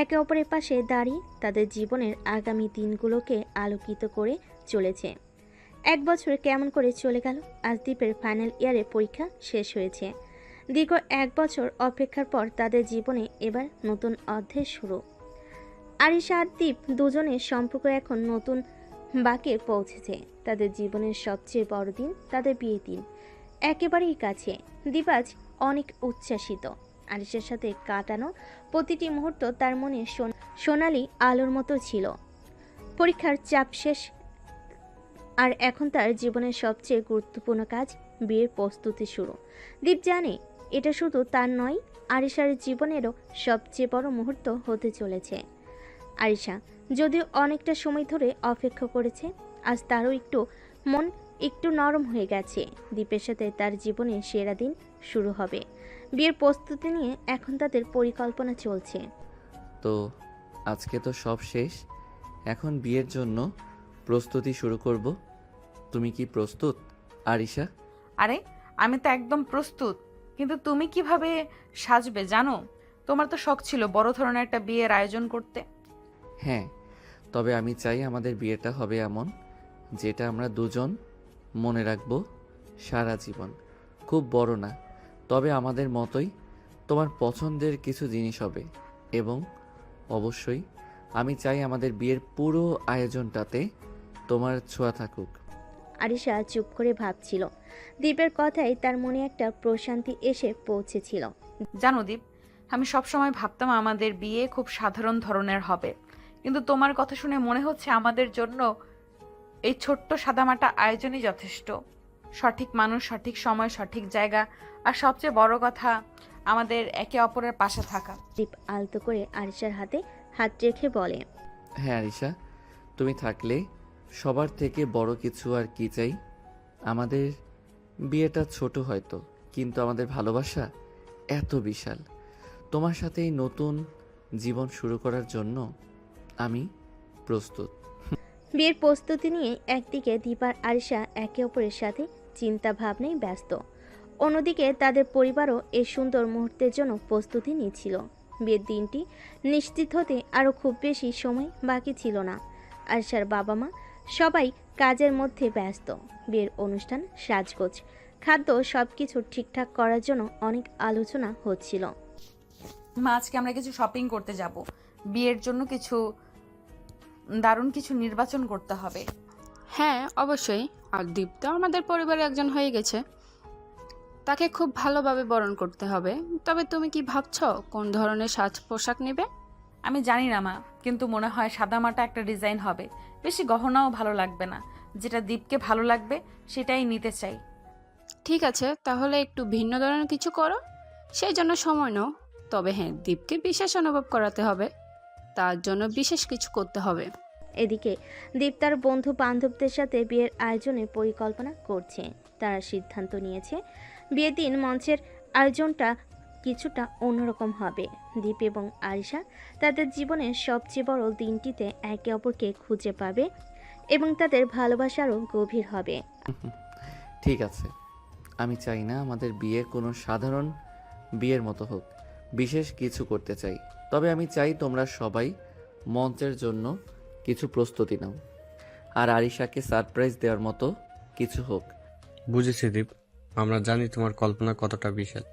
একে অপরের পাশে দাঁড়িয়ে তাদের জীবনের আগামী দিনগুলোকে আলোকিত করে চলেছে। 1 বছর কেমন করে চলে গেল। আজ দীপের ফাইনাল ইয়ারে পরীক্ষা শেষ হয়েছে। দীর্ঘ 1 বছর অপেক্ষার পর তাদের জীবনে এবার নতুন অধ্যায় শুরু। আরিশা আর দীপ দুজনের সম্পর্ক এখন নতুন বাঁকে পৌঁছেছে। তাদের জীবনের সবচেয়ে বড় দিন তাদের বিয়ের দিন একেবারেই কাছে। দীপ আজ অনেক উচ্ছ্বাসিত। আরিশার সাথে কাটানো প্রতিটি মুহূর্ত তার মনে সোনালি আলোর মতো ছিল। পরীক্ষার চাপ শেষ, আর এখন তার জীবনের সবচেয়ে গুরুত্বপূর্ণ কাজ বিয়ের প্রস্তুতি শুরু। দীপ জানে এটা শুধু তার নয়, আরিশার জীবনেরও সবচেয়ে বড় মুহূর্ত হতে চলেছে। আরিশা যদিও অনেকটা সময় ধরে অপেক্ষা করেছে, আজ তারও মন একটু নরম হয়ে গেছে। দীপের সাথে তার জীবনের সেরা দিন শুরু হবে। বিয়ের প্রস্তুতি নিয়ে এখন তাদের পরিকল্পনা চলছে। তো আজকে তো সব শেষ, এখন বিয়ের জন্য প্রস্তুতি শুরু করব। তুমি কি প্রস্তুত আরিশা? আরে আমি তো একদম প্রস্তুত, কিন্তু তুমি কিভাবে সাজবে জানো? তোমার তো শখ ছিল বড় ধরনের একটা বিয়ের আয়োজন করতে। হ্যাঁ, তবে আমি চাই আমাদের বিয়েটা হবে এমন যেটা আমরা দুজন মনে রাখবো সারা জীবন। খুব বড় না, তবে আমাদের মতোই তোমার পছন্দের কিছু জিনিস হবে। এবং অবশ্যই আমি চাই আমাদের বিয়ের পুরো আয়োজনটাতে তোমার ছোঁয়া থাকুক। আরিশা চুপ করে ভাবছিল। দীপের কথায় তার মনে একটা প্রশান্তি এসে পৌঁছেছিল। জানো দীপ, আমি সবসময় ভাবতাম আমাদের বিয়ে খুব সাধারণ ধরনের হবে, কিন্তু তোমার কথা শুনে মনে হচ্ছে আমাদের জন্য এই ছোট্ট সাদামাটা আয়োজনই যথেষ্ট। সঠিক মানুষ, সঠিক সময়, সঠিক জায়গা, আর সবচেয়ে বড় কথা আমাদের একে অপরের পাশে থাকা। দীপ আলতো করে আরিশার হাতে হাত রেখে বলে, হ্যাঁ আরিশা, তুমি থাকলে সবার থেকে বড় কিছু আর কি চাই। আমাদের বিয়েটা ছোট হয়তো, কিন্তু আমাদের ভালোবাসা এত বিশাল। তোমার সাথে এই নতুন জীবন শুরু করার জন্য আমি প্রস্তুত। বিয়ের প্রস্তুতি নিয়ে একদিকে দীপ আর আরিশা একে অপরের সাথে চিন্তা ভাবনায় ব্যস্ত, অন্যদিকে তাদের পরিবারও এই সুন্দর মুহূর্তের জন্য প্রস্তুতি নিচ্ছিল। বিয়ের দিনটি নিশ্চিত হতে আরও খুব বেশি সময় বাকি ছিল না। আরিশার বাবা মা সবাই কাজের মধ্যে ব্যস্ত। বিয়ের অনুষ্ঠান, সাজগোজ, খাদ্য সবকিছু ঠিকঠাক করার জন্য অনেক আলোচনা হচ্ছিল। মা, আজকে আমরা কিছু শপিং করতে যাব। বিয়ের জন্য দারুণ কিছু নির্বাচন করতে হবে। হ্যাঁ অবশ্যই, আর দীপ তো আমাদের পরিবারের একজন হয়ে গেছে, তাকে খুব ভালোভাবে বরণ করতে হবে। তবে তুমি কি ভাবছো কোন ধরনের সাজ পোশাক নেবে? আমি জানি না মা, কিন্তু মনে হয় সাদামাটা একটা ডিজাইন হবে। বেশি গহনাও ভালো লাগবে না। যেটা দীপকে ভালো লাগবে সেটাই নিতে চাই। ঠিক আছে, তাহলে একটু ভিন্ন ধরনের কিছু করো, সেই জন্য সময় নাও। তবে হ্যাঁ, দীপকে বিশেষ অনুভব করাতে হবে, তার জন্য বিশেষ কিছু করতে হবে। এদিকে দীপ তার বন্ধু বান্ধবদের সাথে বিয়ের আয়োজনের পরিকল্পনা করছে। তারা সিদ্ধান্ত নিয়েছে বিয়ের দিন মঞ্চের আয়োজনটা কিছুটা অন্যরকম হবে। দীপ এবং আরিশা তাদের জীবনের সবচেয়ে বড় দিনটিতে একে অপরকে খুঁজে পাবে এবং তাদের ভালোবাসারও গভীর হবে। ঠিক আছে, আমি চাই না আমাদের বিয়ে কোনো সাধারণ বিয়ের মতো হোক, বিশেষ কিছু করতে চাই। তবে আমি চাই তোমরা সবাই মঞ্চের জন্য কিছু প্রস্তুতি নাও, আর আরিশাকে সারপ্রাইজ দেওয়ার মতো কিছু হোক। বুঝেছি দীপ, আমরা জানি তোমার কল্পনা কতটা বিশাল।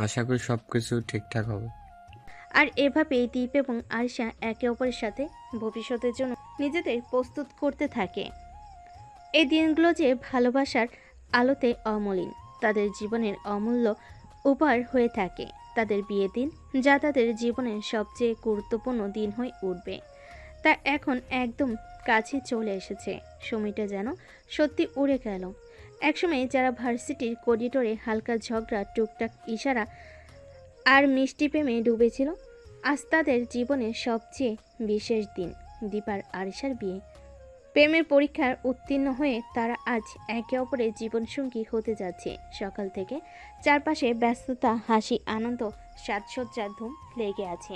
আশা করি সব কিছু ঠিকঠাক হবে। আর এভাবেই দীপ এবং আরিশা একে অপরের সাথে ভবিষ্যতের জন্য নিজেদের প্রস্তুত করতে থাকে। এই দিনগুলো যে ভালোবাসার আলোতে অমলিন, তাদের জীবনের অমূল্য উপহার হয়ে থাকে। তাদের বিয়ের দিন, যা তাদের জীবনের সবচেয়ে গুরুত্বপূর্ণ দিন হয়ে উঠবে, তা এখন একদম কাছে চলে এসেছে। সময়টা যেন সত্যি উড়ে গেল। একসময় যারা ভার্সিটির করিডোরে হালকা ঝগড়া, টুকটাক ইশারা আর মিষ্টি প্রেমে ডুবেছিল, আজ তাদের জীবনের সবচেয়ে বিশেষ দিন, দীপ আর আরিশার বিয়ে। প্রেমের পরীক্ষার উত্তীর্ণ হয়ে তারা আজ একে অপরের জীবনসঙ্গী হতে যাচ্ছে। সকাল থেকে চারপাশে ব্যস্ততা, হাসি, আনন্দ, সাজসজ্জার ধুম লেগে আছে।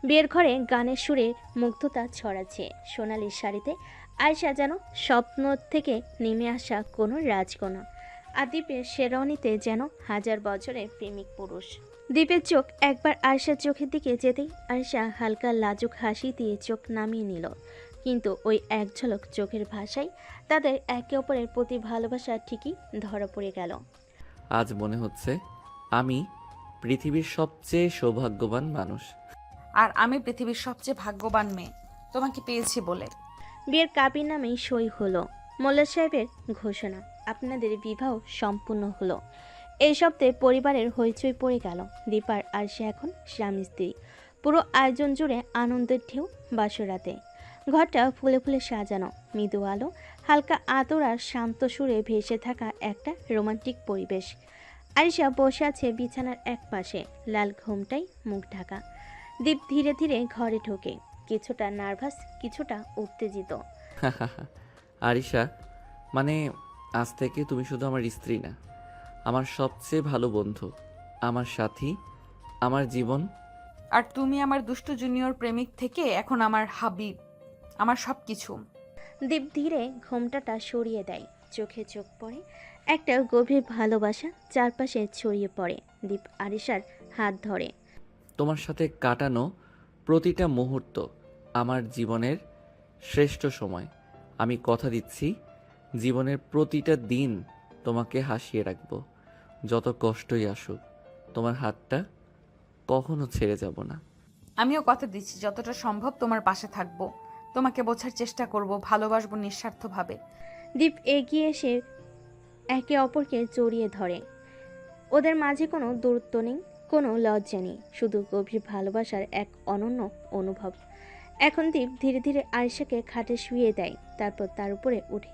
বিয়ের ঘরে গানের সুরে মুগ্ধতা ছড়াচ্ছে। সোনালি শাড়িতে আয়শা যেন স্বপ্ন থেকে নেমে আসা কোনো রাজকন্যা, আর দ্বীপের শেরওয়ানিতে যেন হাজার বছরের প্রেমিক পুরুষ। দ্বীপের চোখ একবার আয়শার চোখের দিকে যেতেই আয়শা হালকা লাজুক হাসি দিয়ে চোখ নামিয়ে নিল। কিন্তু ওই এক ঝলক চোখের ভাষায় তাদের একে অপরের প্রতি ভালোবাসা ঠিকই ধরা পড়ে গেল। আজ মনে হচ্ছে আমি পৃথিবীর সবচেয়ে সৌভাগ্যবান মানুষ। আর আমি পৃথিবীর সবচেয়ে ভাগ্যবান মেয়ে, তোমাকে পেয়েছি বলে। বিয়ের কাবির নামেই সই হলো। মোল্লা সাহেবের ঘোষণা, আপনাদের বিবাহ সম্পূর্ণ হলো। এই শব্দে পরিবারের হইচই পড়ে গেল। দীপার আর সে এখন স্বামী স্ত্রী। পুরো আয়োজন জুড়ে আনন্দের ঢেউ বাসরাতে। ঘরটা ফুলে ফুলে সাজানো, মৃদু আলো, হালকা আদর আর শান্ত সুরে ভেসে থাকা একটা রোমান্টিক পরিবেশ। আরিশা বসে আছে বিছানার এক পাশে, লাল ঘোমটাই মুখ ঢাকা। দীপ ধীরে ধীরে ঘরে ঢোকে, কিছুটা নার্ভাস, কিছুটা উত্তেজিত। আরিশা, মানে আজ থেকে তুমি শুধু আমার স্ত্রী না, আমার সবচেয়ে ভালো বন্ধু, আমার সাথী, আমার জীবন। আর তুমি আমার দুষ্টু জুনিয়র প্রেমিক থেকে এখন আমার হাবিব, আমার সব কিছু। দীপ ধীরে ঘোমটাটা সরিয়ে দেয়, চোখে চোখ পড়ে। একটা গভীর ভালোবাসা চারপাশে ছড়িয়ে পড়ে। দীপ আরিশার হাত ধরে। তোমার সাথে কাটানো প্রতিটা মুহূর্ত আমার জীবনের শ্রেষ্ঠ সময়। আমি কথা দিচ্ছি, জীবনের প্রতিটা দিন তোমাকে হাসিয়ে রাখবো, যত কষ্টই আসুক। তোমার হাতটা কখনো ছেড়ে যাব না। আমিও কথা দিচ্ছি, যতটা সম্ভব তোমার পাশে থাকবো, তোমাকে বোঝার চেষ্টা করব, ভালোবাসবো নিঃস্বার্থভাবে। দীপ এগিয়ে এসে একে অপরকে জড়িয়ে ধরে। ওদের মাঝে কোনো দূরত্ব নেই, কোনো লজ্জা নেই, শুধু গভীর ভালোবাসার এক অনন্য অনুভব। এখন দীপ ধীরে ধীরে আয়েশাকে খাটে শুইয়ে দেয়, তারপর তার উপরে উঠে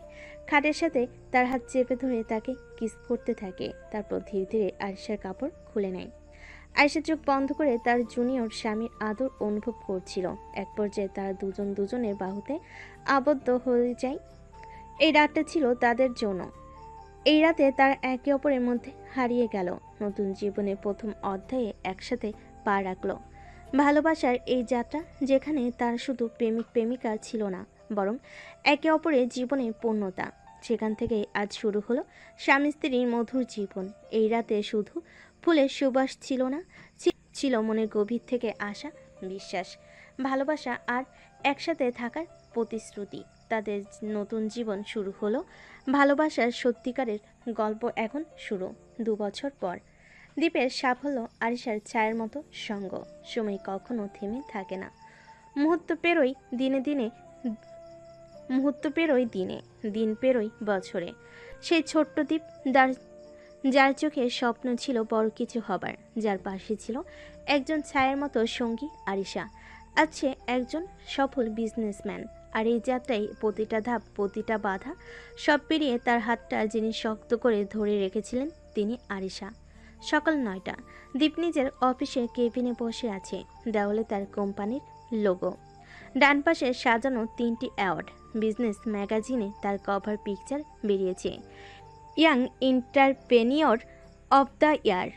খাটের সাথে তার হাত চেপে ধরে তাকে কিস করতে থাকে। তারপর ধীরে ধীরে আয়েশার কাপড় খুলে নেয়। আয়েশা চোখ বন্ধ করে তার জুনিয়র স্বামীর আদর অনুভব করছিল। এক পর্যায়ে তারা দুজন দুজনের বাহুতে আবদ্ধ হয়ে যায়। এই রাতটা ছিল তাদের জন্য। এই রাতে তার একে অপরের মধ্যে হারিয়ে গেল, নতুন জীবনের প্রথম অধ্যায়ে একসাথে পা রাখলো। ভালোবাসার এই যাত্রা, যেখানে তার শুধু প্রেমিক প্রেমিকা ছিল না, বরং একে অপরের জীবনের পূর্ণতা, সেখান থেকেই আজ শুরু হলো স্বামী স্ত্রীর মধুর জীবন। এই রাতে শুধু ফুলের সুবাস ছিল না, ছিল মনের গভীর থেকে আসা বিশ্বাস, ভালোবাসা আর একসাথে থাকার প্রতিশ্রুতি। তাদের নতুন জীবন শুরু হলো। ভালোবাসার সত্যিকারের গল্প এখন শুরু। 2 বছর পর দ্বীপের সাফল্য আরিশার ছায়ের মতো সঙ্গ। সময় কখনো থেমে থাকে না। মুহূর্ত পেরোয় দিনে, দিন পেরোয় বছরে। সেই ছোট্ট দ্বীপ যার চোখে স্বপ্ন ছিল বড় কিছু হবার, যার পাশে ছিল একজন ছায়ের মতো সঙ্গী আরিশা। আজ সে একজন সফল বিজনেসম্যান। আর এই যাত্রায় প্রতিটা ধাপ, প্রতিটা বাধা, সব পেরিয়ে তার হাতটা যিনি শক্ত করে ধরে রেখেছিলেন তিনি আরিশা। সকাল 9টা। দীপ নিজের অফিসের কেবিনে বসে আছে। দেওয়ালে তার কোম্পানির লোগো, ডান পাশে সাজানো 3টি অ্যাওয়ার্ড। বিজনেস ম্যাগাজিনে তার কভার পিকচার বেরিয়েছে, young entrepreneur of the year.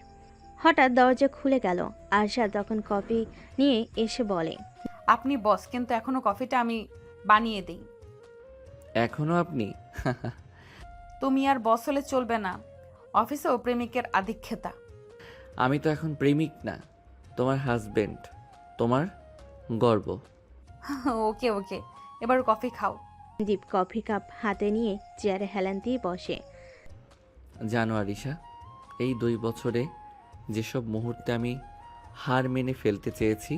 হঠাৎ দরজা খুলে গেল। আশা তখন কফি নিয়ে এসে বলে, আপনি বস, কিন্তু এখনো কফিটা আমি বানিয়ে দিই। এখনো আপনি? তুমি আর বস হলে চলবে না, অফিসেও প্রেমিকের আধিক্যতা। আমি তো এখন প্রেমিক না, তোমার হাজবেন্ড, তোমার গর্ব। ওকে ওকে, এবার কফি খাও। দীপ কফি কাপ হাতে নিয়ে চেয়ারে হেলান দিয়ে বসে। জানো আরিশা, এই 2 বছরে যেসব মুহূর্তে আমি হার মেনে ফেলতে চেয়েছি,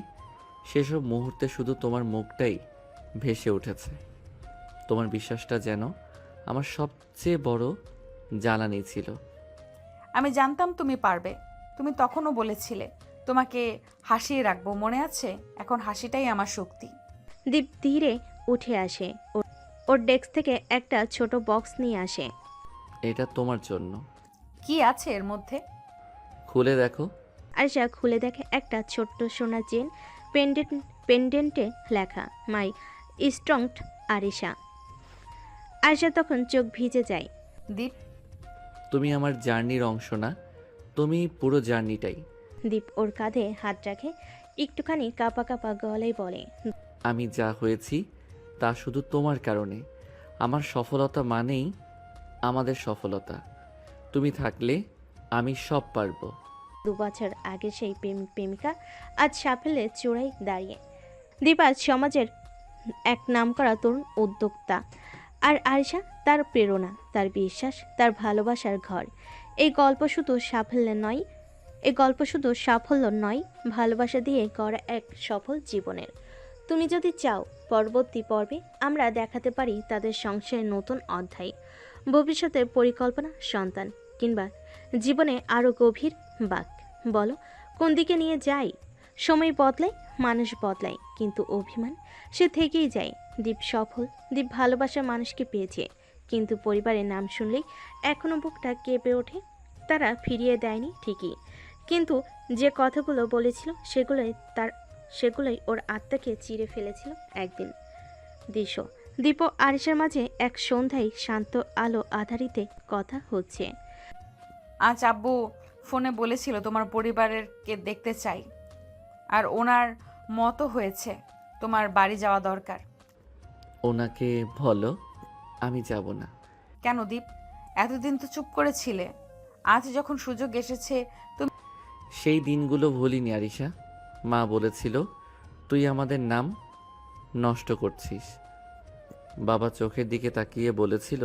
সেসব মুহূর্তে শুধু তোমার মুখটাই ভেসে উঠেছে। তোমার বিশ্বাসটা যেন আমার সবচেয়ে বড় জ্বালানি ছিল। আমি জানতাম তুমি পারবে, তুমি তখনও বলেছিলে তোমাকে হাসিয়ে রাখবো, মনে আছে? এখন হাসিটাই আমার শক্তি। দীপ ধীরে উঠে আসে, ওর ডেস্ক থেকে একটা ছোট বক্স নিয়ে আসে। এটা তোমার জন্য। কি আছে এর মধ্যে? খুলে দেখো। আয়শা খুলে দেখে একটা ছোট্ট সোনার চেন, পেন্ডেন্টে লেখা মাই স্ট্রংড আরিশা। আরিশা তখন চোখ ভিজে যায়। দীপ, তুমি আমার জার্নির অংশ না, তুমি পুরো জার্নিটাই। দীপ ওর কাঁধে হাত রাখে, একটুখানি কাঁপা কাঁপা গলায় বলে, আমি যা হয়েছি তা শুধু তোমার কারণে। আমার সফলতা মানেই আমাদের সফলতা। তুমি থাকলে আমি সব পারবো। 2 বছর আগে সেই প্রেমিক প্রেমিকা আজ সাফল্যের চূড়ায় দাঁড়িয়ে। দীপ আজ সমাজের এক নামকরা তরুণ উদ্যোক্তা, আর আরিশা তার প্রেরণা, তার বিশ্বাস, তার ভালোবাসার ঘর। এই গল্প শুধু সাফল্য নয়, ভালোবাসা দিয়ে গড়া এক সফল জীবনের। তুমি যদি চাও পরবর্তী পর্বে আমরা দেখাতে পারি তাদের সংসারের নতুন অধ্যায়, ভবিষ্যতের পরিকল্পনা, সন্তান, কিংবা জীবনে আরও গভীর বাক, বলো কোন দিকে নিয়ে যাই? সময় বদলায়, মানুষ বদলায়, কিন্তু অভিমান সে থেকেই যায়। দীপ সফল, দীপ ভালোবাসার মানুষকে পেয়েছে, কিন্তু পরিবারের নাম শুনলেই এখনো বুকটা কেঁপে ওঠে। তারা ফিরিয়ে দেয়নি ঠিকই, কিন্তু যে কথাগুলো বলেছিল সেগুলোই ওর আত্মাকে চিরে ফেলেছিল একদিন। দীপ ও আরিশার মাঝে এক সন্ধ্যায় শান্ত আলো আধারিতে কথা হচ্ছে। আজ আব্বু ফোনে বলেছিল তোমার পরিবারেরকে দেখতে চাই, আর ওনার মতো হয়েছে তোমার বাড়ি যাওয়া দরকার। ওনাকে বলো আমি যাব না। কেন দীপ, এতদিন তো চুপ করেছিলে, আজ যখন সুযোগ এসেছে তুমি। সেই দিনগুলো ভুলিনি আরিশা। মা বলেছিল তুই আমাদের নাম নষ্ট করছিস। বাবা চোখের দিকে তাকিয়ে বলেছিল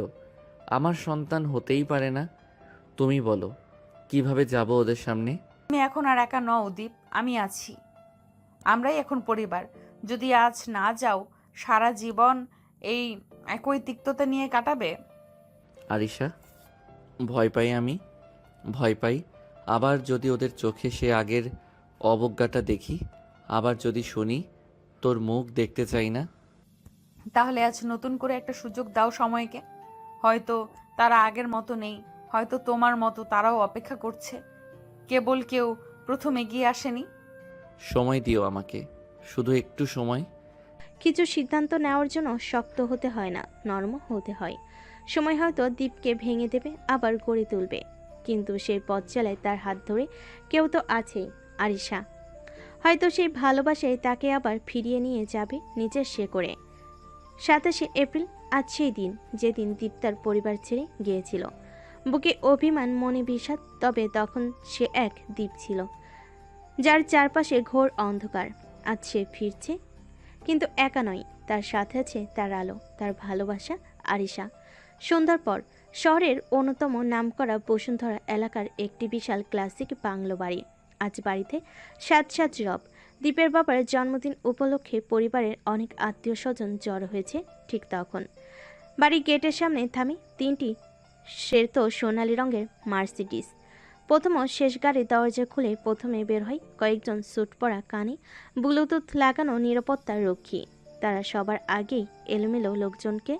আমার সন্তান হতেই পারে না। তুমি বলো কিভাবে যাব ওদের সামনে? তুমি এখন আর একা নও দীপ, আমি আছি। আমরাই এখন পরিবার। যদি আজ না যাও, সারা জীবন এই একই তিক্ততা নিয়ে কাটাবে। আরিশা, ভয় পাই আমি, ভয় পাই। আবার যদি ওদের চোখে সে আগের অবজ্ঞাটা দেখি, আবার যদি শুনি তোর মুখ দেখতে চাই না। তাহলে আজ নতুন করে একটা সুযোগ দাও সময়কে। হয়তো তারা আগের মতো নেই, হয়তো তোমার মতো তারাও অপেক্ষা করছে, কেবল কেউ প্রথম এগিয়ে আসেনি। সময় দিও আমাকে, শুধু একটু সময়। কিছু সিদ্ধান্ত নেওয়ার জন্য শক্ত হতে হয় না, নরম হতে হয়। সময় হয়তো দীপকে ভেঙে দেবে, আবার গড়ে তুলবে, কিন্তু সেই পথ চালায় তার হাত ধরে কেউ তো আছেই, আরিশা। হয়তো সেই ভালোবাসায় তাকে আবার ফিরিয়ে নিয়ে যাবে নিজের করে। 27শে এপ্রিল আজ সেই দিন যেদিন দীপ তার পরিবার ছেড়ে গিয়েছিল। বুকে অভিমান, মনে বিষাদ, তবে তখন সে এক দ্বীপ ছিল যার চারপাশে ঘোর অন্ধকার। আজ সে ফিরছে, কিন্তু একা নয়, তার সাথে আছে তার আলো, তার ভালোবাসা, আরিশা। সন্ধ্যার পর শহরের অন্যতম নামকরা বসুন্ধরা এলাকার একটি বিশাল ক্লাসিক বাংলো বাড়ি। আজ বাড়িতে সাজ রব। দীপের বাবার জন্মদিন উপলক্ষে পরিবারের অনেক আত্মীয় স্বজন জড়ো হয়েছে। ঠিক তখন বাড়ির গেটের সামনে থামে 3টি শ্বেত সোনালী রঙের মার্সিডিজ। প্রথম ও শেষ গাড়ির দরজা খুলে প্রথমে বের হয় কয়েকজন স্যুট পরা, কানে ব্লুটুথ লাগানো নিরাপত্তার রক্ষী। তারা সবার আগেই এলোমেলো লোকজনকে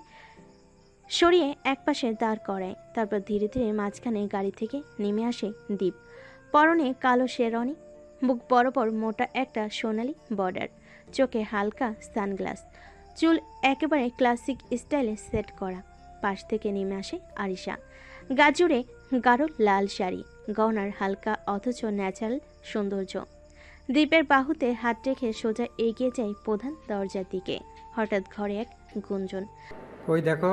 সরিয়ে একপাশে দাঁড় করায়। তারপর ধীরে ধীরে মাঝখানে গাড়ি থেকে নেমে আসে দীপ। পরনে কালো শেরওয়ানি, বুক বরাবর মোটা একটা সোনালি বর্ডার, চোখে হালকা সানগ্লাস, চুল একেবারে ক্লাসিক স্টাইলে সেট করা। পাশ থেকে নেমে আসে আরিশা। গাজুরে গাঢ় লাল শাড়ি, গহনার হালকা অথচ ন্যাচারাল সৌন্দর্য। দীপের বাহুতে হাত রেখে সোজা এগিয়ে যায় প্রধান দরজার দিকে। হঠাৎ ঘরে এক গুঞ্জন। ওই দেখো,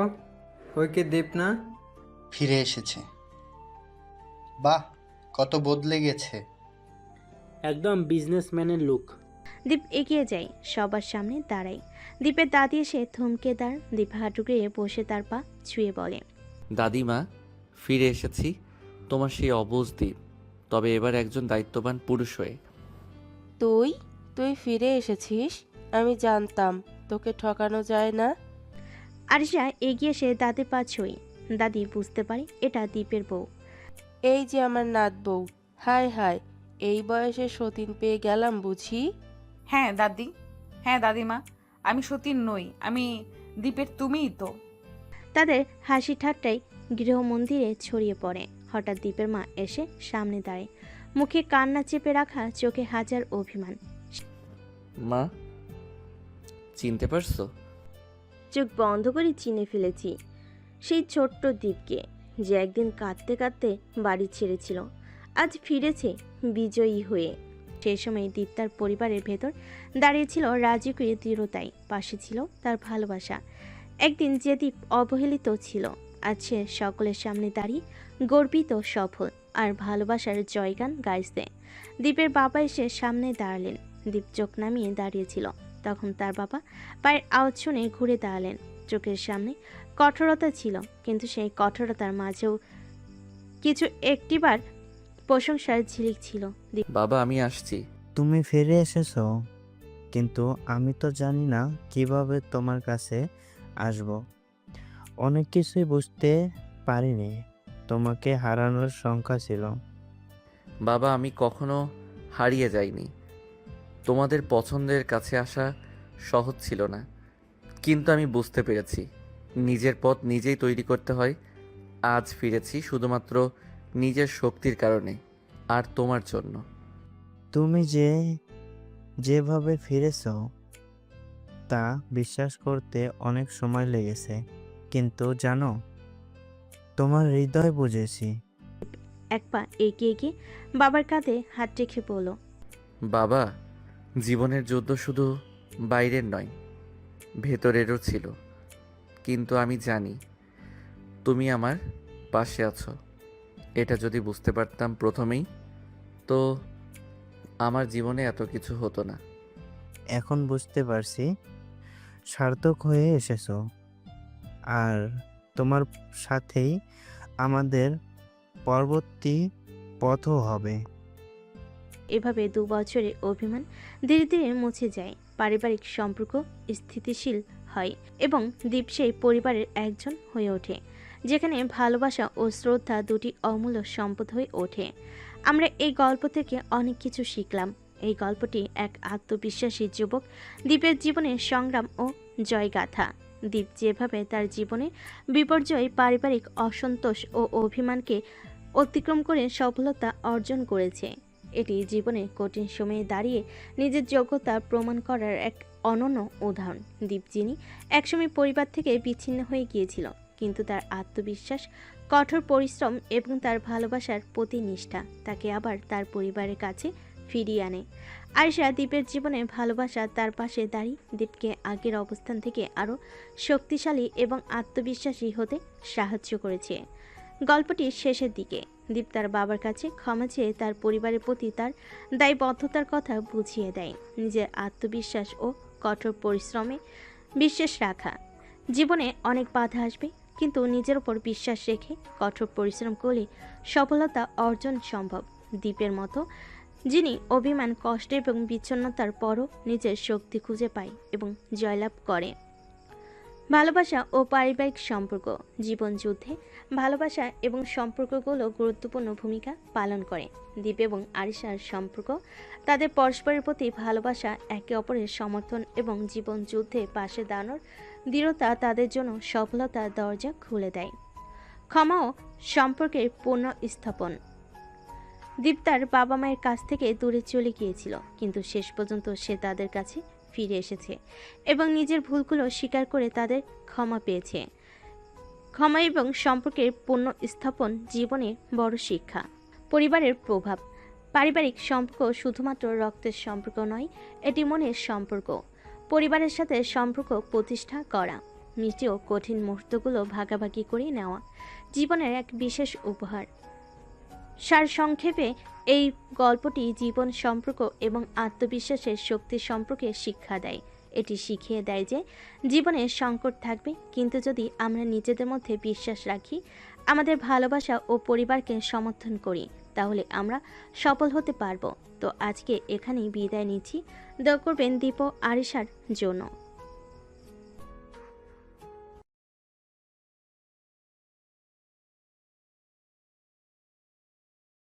ওই কি দীপ না? ফিরে এসেছে। বাহ, কত বদলে গেছে। একদম বিজনেসম্যানের লুক। দীপ এগিয়ে যায়, সবার সামনে দাঁড়ায়। দীপের দাদি এসে থমকে দাঁড়। দীপ হাঁটু গেড়ে বসে তার পা ছুঁয়ে বলে, দাদিমা, ফিরে এসেছি, তোমার সেই অবুঝ দ্বীপ, তবে এবার একজন দায়িত্ববান পুরুষ হয়ে। তুই ফিরে এসেছিস? আমি জানতাম তোকে ঠকানো যায় না। আরিশা এগিয়ে এসে দাদির পা ছুঁই। দাদি বুঝতে পারে এটা দীপের বউ। এই যে আমার নাত বউ। হায় হায়, এই বয়সে সতীন পেয়ে গেলাম বুঝি। হ্যাঁ দাদি, হ্যাঁ দাদিমা, আমি সতীন নই, আমি দীপের তুমিই তো। তাদের হাসি ঠাট্টাই গৃহমন্দিরে ছড়িয়ে পড়ে। হঠাৎ দীপের মা এসে সামনে দাঁড়ায়, মুখে কান্না চেপে রাখা, চোখে হাজার অভিমান। মা, চিনতে পারছো? চোখ বন্ধ করে চিনে ফেলেছি। সেই ছোট্ট দ্বীপকে, যে একদিন কাঁদতে কাঁদতে বাড়ি ছেড়েছিল, আজ ফিরেছে বিজয়ী হয়ে। সেই সময় দ্বীপ তার পরিবারের ভেতর দাঁড়িয়েছিল রাজকীয় দৃঢ়তায়, পাশে ছিল তার ভালোবাসা। একদিন যে দ্বীপ অবহেলিত ছিল, আজ সে সকলের সামনে দাঁড়িয়ে গর্বিত, সফল আর ভালোবাসার জয়গান গাইছে। দ্বীপের বাবা এসে সামনে দাঁড়ালেন। দ্বীপ চোখ নামিয়ে দাঁড়িয়েছিল। তখন তার বাবা পায়ের আওয়াজ শুনে ঘুরে দাঁড়ালেন। চোখের সামনে কঠোরতা ছিল, কিন্তু সেই কঠোরতার মাঝেও কিছু একটিবার প্রশংসার ঝিলিক ছিল। বাবা আমি আসছি। তুমি ফিরে এসেছো, কিন্তু আমি তো জানি না কিভাবে তোমার কাছে আসব। অনেক কিছুই বুঝতে পারিনি। তোমাকে হারানোর শঙ্কা ছিল। বাবা আমি কখনো হারিয়ে যাইনি। তোমাদের পছন্দের কাছে আসা সহজ ছিল না, কিন্তু আমি বুঝতে পেরেছি নিজের পথ নিজেই তৈরি করতে হয়। আজ ফিরেছি শুধুমাত্র নিজের শক্তির কারণে আর তোমার জন্য। তুমি যেভাবে ফিরেছো তা বিশ্বাস করতে অনেক সময় লেগেছে, কিন্তু জানো, তোমার হৃদয় বুঝেছি। এক পা এগিয়ে গিয়ে বাবার কাঁধে হাত রেখে বলল, বাবা জীবনের যুদ্ধ শুধু বাইরের নয়, ভেতরেরও ছিল। কিন্তু আমি জানি তুমি আমার পাশে আছো। এটা যদি বুঝতে পারতাম প্রথমেই, তো আমার জীবনে এত কিছু হতো না। এখন বুঝতে পারছি, সার্থক হয়ে এসেছো, আর তোমার সাথেই আমাদের পরবর্তী পথও হবে। এভাবে 2 বছরের অভিমান ধীরে ধীরে মুছে যায়। পারিবারিক সম্পর্ক স্থিতিশীল হয় এবং দ্বীপ সেই পরিবারের একজন হয়ে ওঠে, যেখানে ভালোবাসা ও শ্রদ্ধা দুটি অমূল্য সম্পদ হয়ে ওঠে। আমরা এই গল্প থেকে অনেক কিছু শিখলাম। এই গল্পটি এক আত্মবিশ্বাসী যুবক দ্বীপের জীবনের সংগ্রাম ও জয়গাথা। দ্বীপ যেভাবে তার জীবনে বিপর্যয়, পারিবারিক অসন্তোষ ও অভিমানকে অতিক্রম করে সফলতা অর্জন করেছে, এটি জীবনের কঠিন সময়ে দাঁড়িয়ে নিজের যোগ্যতা প্রমাণ করার এক অনন্য উদাহরণ। দ্বীপ, যিনি একসময় পরিবার থেকে বিচ্ছিন্ন হয়ে গিয়েছিল, কিন্তু তার আত্মবিশ্বাস, কঠোর পরিশ্রম এবং তার ভালোবাসার প্রতি নিষ্ঠা তাকে আবার তার পরিবারের কাছে ফিরিয়ে আনে। আয়েশা দ্বীপের জীবনে ভালোবাসা তার পাশে দাঁড়িয়ে দ্বীপকে আগের অবস্থান থেকে আরও শক্তিশালী এবং আত্মবিশ্বাসী হতে সাহায্য করেছে। গল্পটির শেষের দিকে দ্বীপ তার বাবার কাছে ক্ষমা চেয়ে তার পরিবারের প্রতি তার দায়বদ্ধতার কথা বুঝিয়ে দেয়। নিজের আত্মবিশ্বাস ও কঠোর পরিশ্রমে বিশ্বাস রাখা। জীবনে অনেক বাধা আসবে, কিন্তু নিজের উপর বিশ্বাস রেখে কঠোর পরিশ্রম করলে সফলতা অর্জন সম্ভব। দ্বীপের মতো, যিনি অভিমান, কষ্ট এবং বিচ্ছিন্নতার পরও নিজের শক্তি খুঁজে পায় এবং জয়লাভ করে। ভালোবাসা ও পারিবারিক সম্পর্ক। জীবন যুদ্ধে ভালোবাসা এবং সম্পর্কগুলো গুরুত্বপূর্ণ ভূমিকা পালন করে। দ্বীপ এবং আরিশার সম্পর্ক তাদের পরস্পরের প্রতি ভালোবাসা, একে অপরের সমর্থন এবং জীবন যুদ্ধে পাশে দাঁড়ানোর দৃঢ়তা তাদের জন্য সফলতার দরজা খুলে দেয়। ক্ষমা ও সম্পর্কের পুনঃস্থাপন। দ্বীপ তার বাবা মায়ের কাছ থেকে দূরে চলে গিয়েছিল, কিন্তু শেষ পর্যন্ত সে তাদের কাছে ফিরে এসেছে এবং নিজের ভুলগুলো স্বীকার করে তাদের ক্ষমা পেয়েছে। ক্ষমা এবং সম্পর্কের পুনঃস্থাপন জীবনে বড় শিক্ষা। পরিবারের প্রভাব। পারিবারিক সম্পর্ক শুধুমাত্র রক্তের সম্পর্ক নয়, এটি মনের সম্পর্ক। পরিবারের সাথে সম্পর্ক প্রতিষ্ঠা করা, মিষ্টি ও কঠিন মুহূর্তগুলো ভাগাভাগি করে নেওয়া জীবনের এক বিশেষ উপহার। সারসংক্ষেপে এই গল্পটি জীবন, সম্পর্ক এবং আত্মবিশ্বাসের শক্তি সম্পর্কে শিক্ষা দেয়। এটি শিখিয়ে দেয় যে জীবনে সংকট থাকবে, কিন্তু যদি আমরা নিজেদের মধ্যে বিশ্বাস রাখি, আমাদের ভালোবাসা ও পরিবারকে সমর্থন করি, তাহলে আমরা সফল হতে পারবো। তো আজকে এখানেই বিদায় নিচ্ছি। দোয়া করবেন দীপ ও আরিশার জন্য।